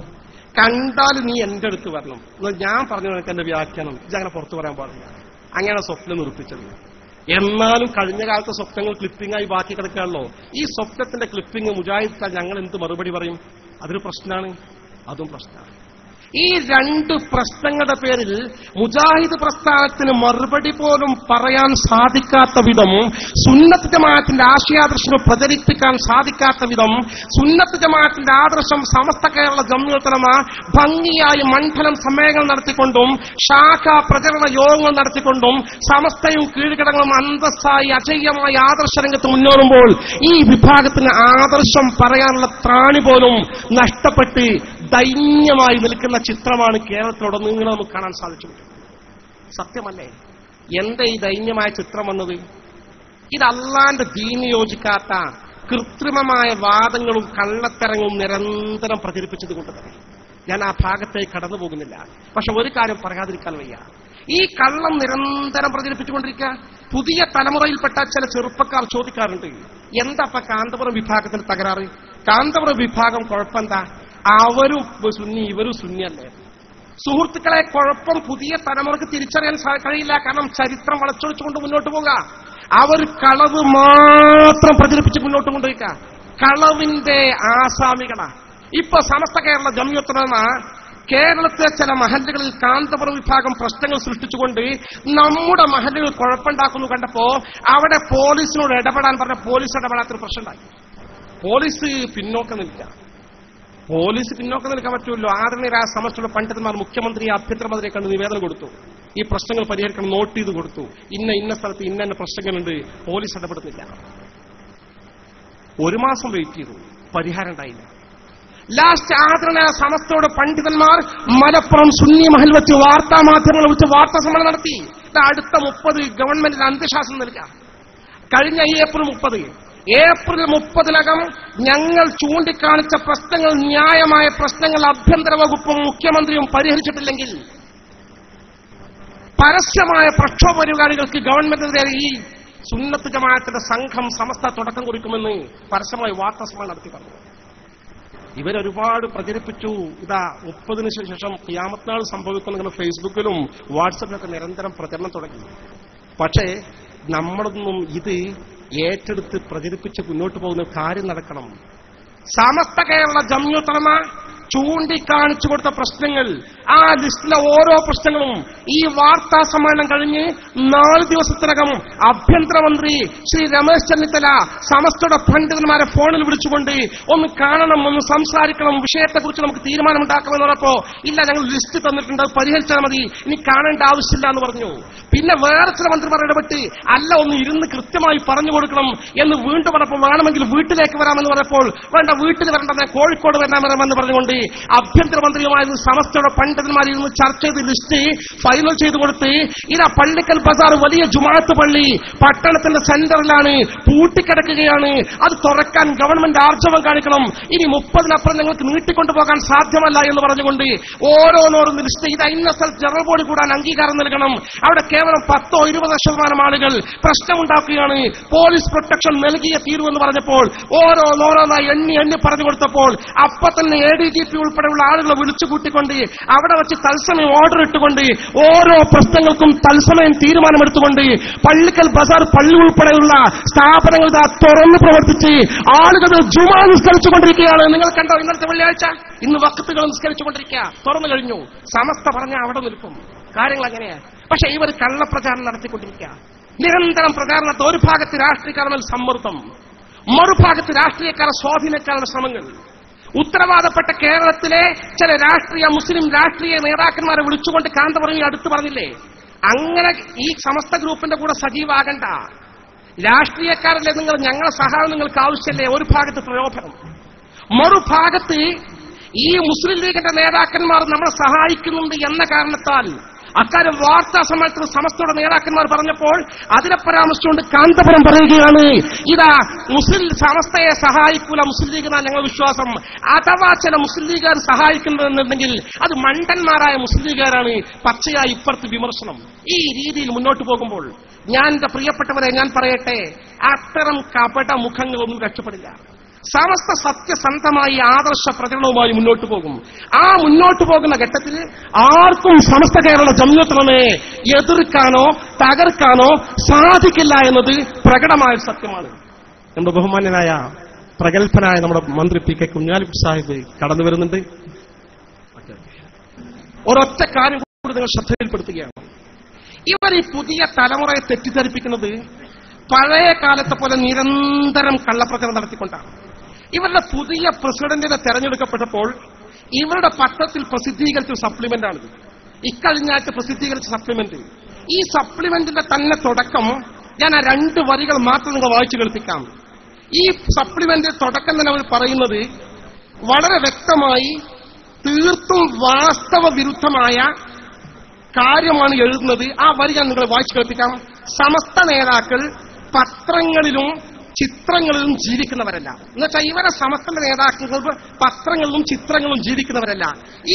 കണ്ടാൽ നീ എന്റെ അടുത്ത് വരണം, ഞാൻ പറഞ്ഞു നിനക്ക് എന്റെ വ്യാഖ്യാനം, ഇതങ്ങനെ പുറത്തു പറയാൻ പാടില്ല. അങ്ങനെ സ്വപ്നം നിർപ്പിച്ചത്. എന്നാലും കഴിഞ്ഞ കാലത്തെ സ്വപ്നങ്ങൾ ക്ലിപ്പിംഗായി ബാക്കി കിടക്കുകയാണല്ലോ. ഈ സ്വപ്നത്തിന്റെ ക്ലിപ്പിംഗ് മുജാഹിദ് ഞങ്ങൾ എന്ത് മറുപടി പറയും? അതൊരു പ്രശ്നമാണ്, അതും പ്രശ്നമാണ്. ഈ രണ്ട് പ്രശ്നങ്ങളുടെ പേരിൽ മുജാഹിദ് പ്രസ്ഥാനത്തിന് മറുപടി പോലും പറയാൻ സാധിക്കാത്ത വിധം, സുന്നത്ത് ജമാഅത്തിന്റെ ആശയാദർശങ്ങൾ പ്രചരിപ്പിക്കാൻ സാധിക്കാത്ത വിധം, സുന്നത്ത് ജമാഅത്തിന്റെ ആദർശം സമസ്ത കേരള ജംഇയ്യത്തുൽ ഉലമ ഭംഗിയായി മണ്ഡലം സമ്മേളനങ്ങൾ നടത്തിക്കൊണ്ടും ശാഖാ പ്രചരണ യോഗങ്ങൾ നടത്തിക്കൊണ്ടും സമസ്തയും കീഴ്ഘടകങ്ങളും അന്തസ്സായി അജയ്യമായ ആദർശ രംഗത്ത് മുന്നേറുമ്പോൾ ഈ വിഭാഗത്തിന് ആദർശം പറയാനുള്ള ത്രാണി പോലും നഷ്ടപ്പെട്ട് ദൈന്യമായി നിൽക്കുന്ന ചിത്രമാണ് കേരളത്തിലുടനീളം നമുക്ക് കാണാൻ സാധിച്ചു. സത്യമല്ലേ? എന്താ ഈ ദൈന്യമായ ചിത്രം വന്നത്? ഇത് അള്ളാന്റെ ദീന് യോജിക്കാത്ത കൃത്രിമമായ വാദങ്ങളും കള്ളത്തരങ്ങളും നിരന്തരം പ്രചരിപ്പിച്ചത് കൊണ്ട് തന്നെ ഞാൻ ആ ഭാഗത്തേക്ക് കടന്നു പോകുന്നില്ല. പക്ഷെ ഒരു കാര്യം പറയാതിരിക്കാൻ വയ്യ, ഈ കള്ളം നിരന്തരം പ്രചരിപ്പിച്ചുകൊണ്ടിരിക്കുക. പുതിയ തലമുറയിൽപ്പെട്ട ചില ചെറുപ്പക്കാർ ചോദിക്കാറുണ്ട്, എന്താ ഇപ്പൊ കാന്തപുരം വിഭാഗത്തിന് തകരാറ്? കാന്തപുരം വിഭാഗം കുഴപ്പമെന്താ? അവരും സുന്നി ഇവരും സുന്നിയല്ലേ? സുഹൃത്തുക്കളെ, കുഴപ്പം പുതിയ തലമുറക്ക് തിരിച്ചറിയാൻ കഴിയില്ല. കാരണം ചരിത്രം വളച്ചൊടിച്ചുകൊണ്ട് മുന്നോട്ട് പോകുക. അവർ കളവ് മാത്രം പ്രചരിപ്പിച്ച് മുന്നോട്ട് കൊണ്ടുപോയിക്ക. കളവിന്റെ ആസാമികളാ. ഇപ്പൊ സമസ്ത കേരള ജംഇയ്യത്തുൽ ഉലമ കേരളത്തിലെ ചില മഹല്ലുകളിൽ കാന്തപുരം വിഭാഗം പ്രശ്നങ്ങൾ സൃഷ്ടിച്ചുകൊണ്ട് നമ്മുടെ മഹല്ലുകൾ കുഴപ്പമുണ്ടാക്കുന്നു കണ്ടപ്പോ അവിടെ പോലീസിനോട് ഇടപെടാൻ പറഞ്ഞ പോലീസ് ഇടപെടാത്തൊരു പ്രശ്നമുണ്ടായി. പോലീസ് പിന്നോക്കം നിൽക്കുക. പോലീസ് പിന്നോക്കം നിൽക്കാൻ പറ്റുമല്ലോ. ആദരണീയരായ സമസ്തയുടെ പണ്ഡിതന്മാർ മുഖ്യമന്ത്രി ആഭ്യന്തരമന്ത്രിയെ കണ്ട് നിവേദനം കൊടുത്തു, ഈ പ്രശ്നങ്ങൾ പരിഹരിക്കണം, നോട്ട് ചെയ്ത് കൊടുത്തു. ഇന്ന സ്ഥലത്ത് ഇന്ന പ്രശ്നങ്ങളുണ്ട്. പോലീസ് ഇടപെടുന്നില്ല. ഒരു മാസം വെയിറ്റ് ചെയ്തു, പരിഹാരം ഉണ്ടായില്ല. ലാസ്റ്റ് ആദരണീയ സമസ്തയുടെ പണ്ഡിതന്മാർ മലപ്പുറം സുന്നി മഹൽ വെച്ച് വാർത്താ മാധ്യമങ്ങൾ വെച്ച് വാർത്താ സമ്മേളനം നടത്തി. അടുത്ത 30 ഗവൺമെന്റിന് അന്ത്യശാസനം നൽകുക. കഴിഞ്ഞ ഏപ്രിൽ 30-നകം ഞങ്ങൾ ചൂണ്ടിക്കാണിച്ച പ്രശ്നങ്ങൾ, ന്യായമായ പ്രശ്നങ്ങൾ ആഭ്യന്തര വകുപ്പും മുഖ്യമന്ത്രിയും പരിഹരിച്ചിട്ടില്ലെങ്കിൽ പരസ്യമായ പ്രക്ഷോഭ പരിപാടികൾക്ക് ഗവൺമെന്റിനെതിരെ ഈ സുന്നത്ത് ജമാഅത്തിന്റെ സംഘം സമസ്ത തുടക്കം കുറിക്കുമെന്ന് പരസ്യമായി വാർത്താ സമ്മേളനം നടത്തി പറഞ്ഞു. ഇവരൊരുപാട് പ്രചരിപ്പിച്ചു. ഇതാ 30-ന് ശേഷം ഖിയാമത്ത് നാൾ സംഭവിക്കുന്ന ഫേസ്ബുക്കിലും വാട്സപ്പിലൊക്കെ നിരന്തരം പ്രചരണം തുടങ്ങി. പക്ഷേ നമ്മളൊന്നും ഇത് ഏറ്റെടുത്ത് പ്രചരിപ്പിച്ച് മുന്നോട്ട് പോകുന്ന കാര്യം നടക്കണം. സമസ്ത കേരള ജംഇയ്യത്തുൽ ഉലമ ചൂണ്ടിക്കാണിച്ചു കൊടുത്ത പ്രശ്നങ്ങൾ, ആ ലിസ്റ്റിലെ ഓരോ പ്രശ്നങ്ങളും ഈ വാർത്താ സമ്മേളനം കഴിഞ്ഞ് 4 ദിവസത്തിനകം ആഭ്യന്തരമന്ത്രി ശ്രീ രമേശ് ചെന്നിത്തല സമസ്തയുടെ പണ്ഡിതന്മാരെ ഫോണിൽ വിളിച്ചുകൊണ്ട് ഒന്ന് കാണണം, ഒന്ന് സംസാരിക്കണം, വിഷയത്തെക്കുറിച്ച് നമുക്ക് തീരുമാനമുണ്ടാക്കാമെന്ന് പറഞ്ഞപ്പോ ഇല്ല, ഞങ്ങൾ ലിസ്റ്റ് തന്നിട്ടുണ്ട്, അത് പരിഹരിച്ചാൽ മതി, ഇനി കാണേണ്ട ആവശ്യമില്ല എന്ന് പറഞ്ഞു. പിന്നെ വേറെ ചില മന്ത്രിമാർ ഇടപെട്ട് അല്ല, ഒന്ന് ഇരുന്ന് കൃത്യമായി പറഞ്ഞു കൊടുക്കണം എന്ന് വീണ്ടും പറഞ്ഞപ്പോൾ വേണമെങ്കിൽ വീട്ടിലേക്ക് വരാമെന്ന് പറഞ്ഞപ്പോൾ വേണ്ട, വീട്ടിൽ വരണ്ടെന്ന് കോഴിക്കോട് വരാമെന്ന് പറഞ്ഞുകൊണ്ട് ആഭ്യന്തരമന്ത്രിയുമായി സമസ്തയുടെ പണ്ഡിതന്മാരിൽ നിന്ന് ചർച്ച ചെയ്ത് ലിസ്റ്റ് ഫൈനൽ ചെയ്തു കൊടുത്ത് ഇതാ പള്ളിക്കൽ ബസാർ വലിയ ജുമാഅത്ത് പള്ളി പട്ടണത്തിന്റെ സെന്ററിലാണ്, പൂട്ടിക്കിടക്കുകയാണ്, അത് തുറക്കാൻ ഗവൺമെന്റ് ആർജവം കാണിക്കണം, ഇനി 30-നപ്പുറം നിങ്ങൾക്ക് നീട്ടിക്കൊണ്ടുപോകാൻ സാധ്യമല്ല എന്ന് പറഞ്ഞുകൊണ്ട് ഓരോന്നോരോന്ന് ലിസ്റ്റ് ചെയ്ത് ഇന്ന സ്ഥലത്ത് ജനറൽ ബോഡി കൂടാൻ അംഗീകാരം നൽകണം, അവിടെ കേവലം 10-20% ആളുകൾ പ്രശ്നമുണ്ടാക്കുകയാണ്, പോലീസ് പ്രൊട്ടക്ഷൻ നൽകിയേ തീരുവെന്ന് പറഞ്ഞപ്പോൾ ഓരോന്നോരോന്നായി എണ്ണി പറഞ്ഞു കൊടുത്തപ്പോൾ അപ്പൊ തന്നെ ADGP ഉൾപ്പെടെയുള്ള ആളുകളെ വിളിച്ചു കൂട്ടിക്കൊണ്ട് അവിടെ വെച്ച് തത്സമയം ഓർഡർ ഇട്ടുകൊണ്ട് ഓരോ പ്രശ്നങ്ങൾക്കും തത്സമയം തീരുമാനമെടുത്തുകൊണ്ട് പള്ളിക്കൽ ബസാർ പള്ളി ഉൾപ്പെടെയുള്ള സ്ഥാപനങ്ങൾ തുറന്ന് പ്രവർത്തിച്ച് ആളുകൾ ജുമാ നിസ്കരിച്ചുകൊണ്ടിരിക്കുകയാണ്. നിങ്ങൾ കണ്ടോ? ഇന്നത്തെ വെള്ളിയാഴ്ച ഇന്ന് വഖത്തുകൾ നിസ്കരിച്ചുകൊണ്ടിരിക്കുക, തുറന്നു കഴിഞ്ഞു. സമസ്ത പറഞ്ഞ അവിടെ നിൽക്കും. കാര്യങ്ങൾ അങ്ങനെയാണ്. പക്ഷെ ഇവർ കള്ളപ്രചാരണം നടത്തിക്കൊണ്ടിരിക്കുക. നിരന്തരം പ്രചാരണത്തെ ഒരു ഭാഗത്ത് രാഷ്ട്രീയക്കാരുടെ മേൽ സമ്മർദ്ദം, മറുഭാഗത്ത് രാഷ്ട്രീയക്കാരെ സ്വാധീനിക്കാനുള്ള ശ്രമങ്ങൾ. ഉത്തരവാദപ്പെട്ട കേരളത്തിലെ ചില മുസ്ലിം രാഷ്ട്രീയ നേതാക്കന്മാരെ വിളിച്ചുകൊണ്ട് കാന്തപുരം അടുത്ത് പറഞ്ഞില്ലേ, അങ്ങനെ ഈ സമസ്ത ഗ്രൂപ്പിന്റെ കൂടെ സജീവാകണ്ട, രാഷ്ട്രീയക്കാരല്ലേ നിങ്ങൾ, ഞങ്ങളെ സഹായം നിങ്ങൾക്ക് ആവശ്യമല്ലേ. ഒരു ഭാഗത്ത് പ്രലോഭനം, മറുഭാഗത്ത് ഈ മുസ്ലിം ലീഗിന്റെ നേതാക്കന്മാർ നമ്മളെ സഹായിക്കുന്നുണ്ട് എന്ന കാരണത്താൽ അക്കാര്യം വാർത്താ സമ്മേളനത്തിൽ സമസ്തയുടെ നേതാക്കന്മാർ പറഞ്ഞപ്പോൾ അതിനെ പരാമർശിച്ചുകൊണ്ട് കാന്തപുരം പറയുകയാണ്, ഇതാ മുസ്ലിം സമസ്തയെ സഹായിക്കൂല മുസ്ലിം ലീഗ് എന്നാണ് ഞങ്ങളുടെ വിശ്വാസം. അഥവാ ചില മുസ്ലിം ലീഗുകാർ സഹായിക്കുന്നുണ്ടെന്നുണ്ടെങ്കിൽ അത് മണ്ടന്മാരായ മുസ്ലിം ലീഗുകാരാണ്. പച്ചയായി ഇപ്പുറത്ത് വിമർശനം. ഈ രീതിയിൽ മുന്നോട്ട് പോകുമ്പോൾ ഞാൻ എന്റെ പ്രിയപ്പെട്ടവരെ ഞാൻ പറയട്ടെ, അത്തരം കപട മുഖങ്ങളൊന്നും രക്ഷപ്പെടില്ല. സമസ്ത സത്യസന്ധമായി ആദർശ പ്രചരണവുമായി മുന്നോട്ട് പോകും. ആ മുന്നോട്ട് പോകുന്ന ഘട്ടത്തിൽ ആർക്കും സമസ്ത കേരള ജംഇയ്യത്തുലമയെ എതിർക്കാനോ തകർക്കാനോ സാധിക്കില്ല എന്നത് പ്രകടമായ സത്യമാണ്. നമ്മുടെ ബഹുമാന്യനായ പ്രഗത്ഭനായ നമ്മുടെ മന്ത്രി പി കെ കുഞ്ഞാലിക്കുട്ടി സാഹിബ് കടന്നു വരുന്നുണ്ട്. ഒരൊറ്റ കാര്യം കൂടി നിങ്ങൾ ശ്രദ്ധയിൽപ്പെടുത്തുകയാണ്. ഇവർ ഈ പുതിയ തലമുറയെ തെറ്റിദ്ധരിപ്പിക്കുന്നത് പഴയ കാലത്തെ പോലെ നിരന്തരം കള്ളപ്രചരണം നടത്തിക്കൊണ്ടാണ്. ഇവരുടെ പുതിയ പ്രസിഡന്റിനെ തെരഞ്ഞെടുക്കപ്പെട്ടപ്പോൾ ഇവരുടെ പത്രത്തിൽ പ്രസിദ്ധീകരിച്ച സപ്ലിമെന്റാണിത്. ഇക്കഴിഞ്ഞ ആഴ്ച പ്രസിദ്ധീകരിച്ച സപ്ലിമെന്റ്. ഈ സപ്ലിമെന്റിന്റെ തന്നെ തുടക്കം ഞാൻ ആ 2 വരികൾ മാത്രം നിങ്ങൾ വായിച്ചു കേൾപ്പിക്കാം. ഈ സപ്ലിമെന്റിന്റെ തുടക്കം തന്നെ അവർ പറയുന്നത് വളരെ വ്യക്തമായി തീർത്തും വാസ്തവ വിരുദ്ധമായ കാര്യമാണ് എഴുതുന്നത്. ആ വരി ഞാൻ നിങ്ങളെ വായിച്ചു കേൾപ്പിക്കാം. സമസ്ത നേതാക്കൾ പത്രങ്ങളിലും ചിത്രങ്ങളിലും ജീവിക്കുന്നവരല്ല. എന്നുവെച്ചാൽ ഇവരെ സമസ്ത നേതാക്കൾ പത്രങ്ങളിലും ചിത്രങ്ങളിലും ജീവിക്കുന്നവരല്ല.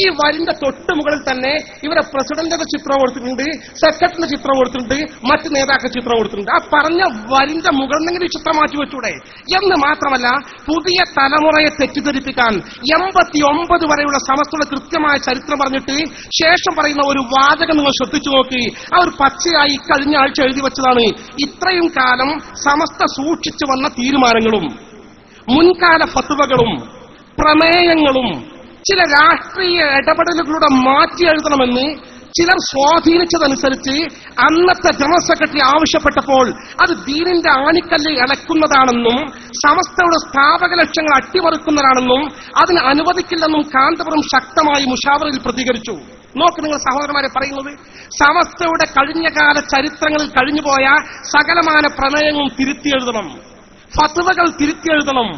ഈ വരിന്റെ തൊട്ട് മുകളിൽ തന്നെ ഇവരെ പ്രസിഡന്റിന്റെ ചിത്രം കൊടുത്തിട്ടുണ്ട്, സെക്രട്ടറിന്റെ ചിത്രം കൊടുത്തിട്ടുണ്ട്, മറ്റ് നേതാക്കളുടെ ചിത്രം കൊടുത്തിട്ടുണ്ട്. ആ പറഞ്ഞ വരിന്റെ മുകളിൽ നിന്നെങ്കിലും ചിത്രം മാറ്റി വെച്ചൂടെ എന്ന് മാത്രമല്ല, പുതിയ തലമുറയെ തെറ്റിദ്ധരിപ്പിക്കാൻ 89 വരെയുള്ള സമസ്തയുടെ കൃത്യമായ ചരിത്രം പറഞ്ഞിട്ട് ശേഷം പറയുന്ന ഒരു വാചകം നിങ്ങൾ ശ്രദ്ധിച്ചു നോക്കി. അവർ പച്ചയായി കഴിഞ്ഞ ആഴ്ച എഴുതി വെച്ചതാണ്. ഇത്രയും കാലം സമസ്ത സൂക്ഷിച്ചു വന്ന തീരുമാനങ്ങളും മുൻകാല ഫത്വകളും പ്രമേയങ്ങളും ചില രാഷ്ട്രീയ ഇടപെടലുകളുടെ മാറ്റി എഴുതണമെന്ന് ചിലർ സ്വാധീനിച്ചതനുസരിച്ച് അന്നത്തെ ജനറൽ സെക്രട്ടറി ആവശ്യപ്പെട്ടപ്പോൾ അത് ദീനിന്റെ ആണിക്കല്ല് ഇളക്കുന്നതാണെന്നും സമസ്തയുടെ സ്ഥാപക ലക്ഷ്യങ്ങൾ അട്ടിമറിക്കുന്നതാണെന്നും അതിന് അനുവദിക്കില്ലെന്നും കാന്തപുരം ശക്തമായി മുഷാവറയിൽ പ്രതികരിച്ചു. നോക്ക് നിങ്ങൾ സഹോദരന്മാരെ പറയുന്നത്, സമസ്തയുടെ കഴിഞ്ഞകാല ചരിത്രങ്ങളിൽ കഴിഞ്ഞുപോയ സകലമാന പ്രമേയങ്ങളും തിരുത്തിയെഴുതണം, ഫത്വകൾ തിരുത്തിയെഴുതണം,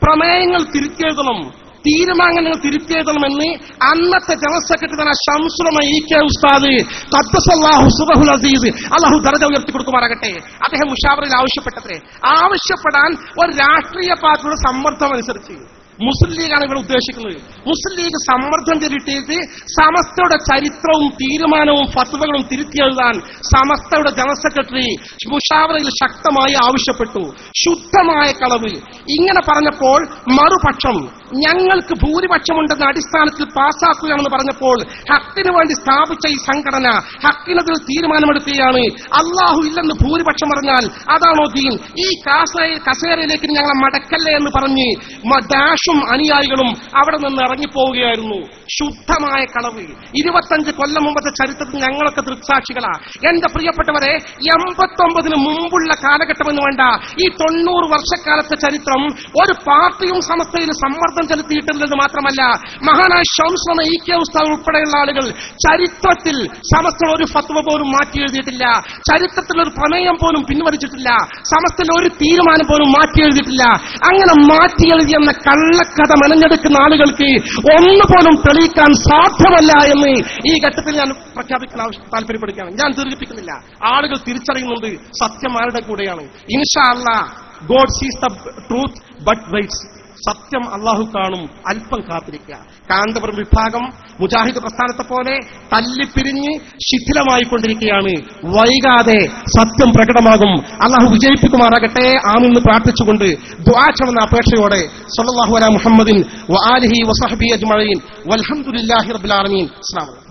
പ്രമേയങ്ങൾ തിരുത്തിയെഴുതണം, തീരുമാനങ്ങൾ തിരുത്തിയെഴുതണമെന്ന് അന്നത്തെ ജനറൽ സെക്രട്ടറി തന്നെ ശംസുൽ ഇ.കെ. ഉസ്താദ് ഖദ്ദസല്ലാഹു സിറഹുൽ അസീസ് അല്ലാഹു ദർജ ഉയർത്തി കൊടുക്കുമാറാകട്ടെ അദ്ദേഹം മുഷാവറയിൽ ആവശ്യപ്പെട്ടത്രേ. ആവശ്യപ്പെടാൻ ഒരു രാഷ്ട്രീയ പാർട്ടിയുടെ സമ്മർദ്ദം അനുസരിച്ച് മുസ്ലിം ലീഗാണ് ഇവിടെ ഉദ്ദേശിക്കുന്നത്. മുസ്ലിം ലീഗ് സമ്മർദ്ദം ചെലുത്തിയിട്ട് സമസ്തയുടെ ചരിത്രവും തീരുമാനവും ഫത്വകളും തിരുത്തിയെഴുതാൻ സമസ്തയുടെ ജനറൽ സെക്രട്ടറി മുഷാവറയിൽ ശക്തമായി ആവശ്യപ്പെട്ടു. ശുദ്ധമായ കളവ്. ഇങ്ങനെ പറഞ്ഞപ്പോൾ മറുപക്ഷം ഞങ്ങൾക്ക് ഭൂരിപക്ഷമുണ്ടെന്ന അടിസ്ഥാനത്തിൽ പാസ്സാക്കുകയാണെന്ന് പറഞ്ഞപ്പോൾ ഹക്കിന് വേണ്ടി സ്ഥാപിച്ച ഈ സംഘടന ഹക്കിനതിൽ തീരുമാനമെടുക്കുകയാണ്. അള്ളാഹു ഇല്ലെന്ന് ഭൂരിപക്ഷം പറഞ്ഞാൽ അതാണോ ദീൻ? ഈ കസേരയിലേക്ക് ഞങ്ങളെ മടക്കല്ലേ എന്ന് പറഞ്ഞ് ഡാഷും അനുയായികളും അവിടെ നിന്ന് ഇറങ്ങിപ്പോവുകയായിരുന്നു. ശുദ്ധമായ കളവ്. 25 കൊല്ലം മുമ്പത്തെ ചരിത്രത്തിൽ ഞങ്ങളൊക്കെ ദൃക്സാക്ഷികളാ. എന്റെ പ്രിയപ്പെട്ടവരെ, 89 മുമ്പുള്ള കാലഘട്ടമെന്ന് വേണ്ട, ഈ 90 വർഷക്കാലത്തെ ചരിത്രം ഒരു പാർട്ടിയും സമസ്തയിൽ സമ്മർദ്ദം ചെലുത്തിയിട്ടില്ലെന്ന് മാത്രമല്ല, മഹാനായ ശംസുൽ ഇ.കെ. ഉസ്താദ് ഉൾപ്പെടെയുള്ള ആളുകൾ ചരിത്രത്തിൽ സമസ്ത ഒരു ഫത്വ പോലും മാറ്റി എഴുതിയിട്ടില്ല, ചരിത്രത്തിൽ ഒരു പ്രമേയം പോലും പിൻവലിച്ചിട്ടില്ല, സമസ്തയിൽ ഒരു തീരുമാനം പോലും മാറ്റി എഴുതിയിട്ടില്ല. അങ്ങനെ മാറ്റി എഴുതിയെന്ന കള്ളക്കഥ മെനഞ്ഞെടുക്കുന്ന ആളുകൾക്ക് ഒന്നുപോലും തെളിയിക്കാൻ സാധ്യമല്ല എന്ന് ഈ ഘട്ടത്തിൽ ഞാൻ പ്രഖ്യാപിക്കാൻ താല്പര്യപ്പെടുകയാണ്. ഞാൻ ദീർഘിപ്പിക്കുന്നില്ല. ആളുകൾ തിരിച്ചറിയുന്നുണ്ട് സത്യം ആരുടെ കൂടെയാണ്. ഇൻഷാ അല്ലാഹ് ഗോഡ് സീസ് ദ ട്രൂത്ത് ബട്ട് വെയിറ്റ്സ്. സത്യം അള്ളാഹു കാണും, അല്പം കാത്തിരിക്കുക. കാന്തപുരം വിഭാഗം മുജാഹിദ് പ്രസ്ഥാനത്തെ പോലെ തല്ലിപ്പിരിഞ്ഞ് ശിഥിലമായിക്കൊണ്ടിരിക്കുകയാണ്. വൈകാതെ സത്യം പ്രകടമാകും. അള്ളാഹു വിജയിപ്പിക്കുമാറാകട്ടെ. ആമീൻ പ്രാർത്ഥിച്ചുകൊണ്ട് ദുആ ചെയ്യുന്ന അപേക്ഷയോടെ സ്വല്ലല്ലാഹു അലാ മുഹമ്മദിൻ വആലിഹി വസഹ്ബിഹി അജ്മഈൻ വൽഹംദുലില്ലാഹി റബ്ബിൽ ആലമീൻ. അസ്സലാമു അലൈക്കും.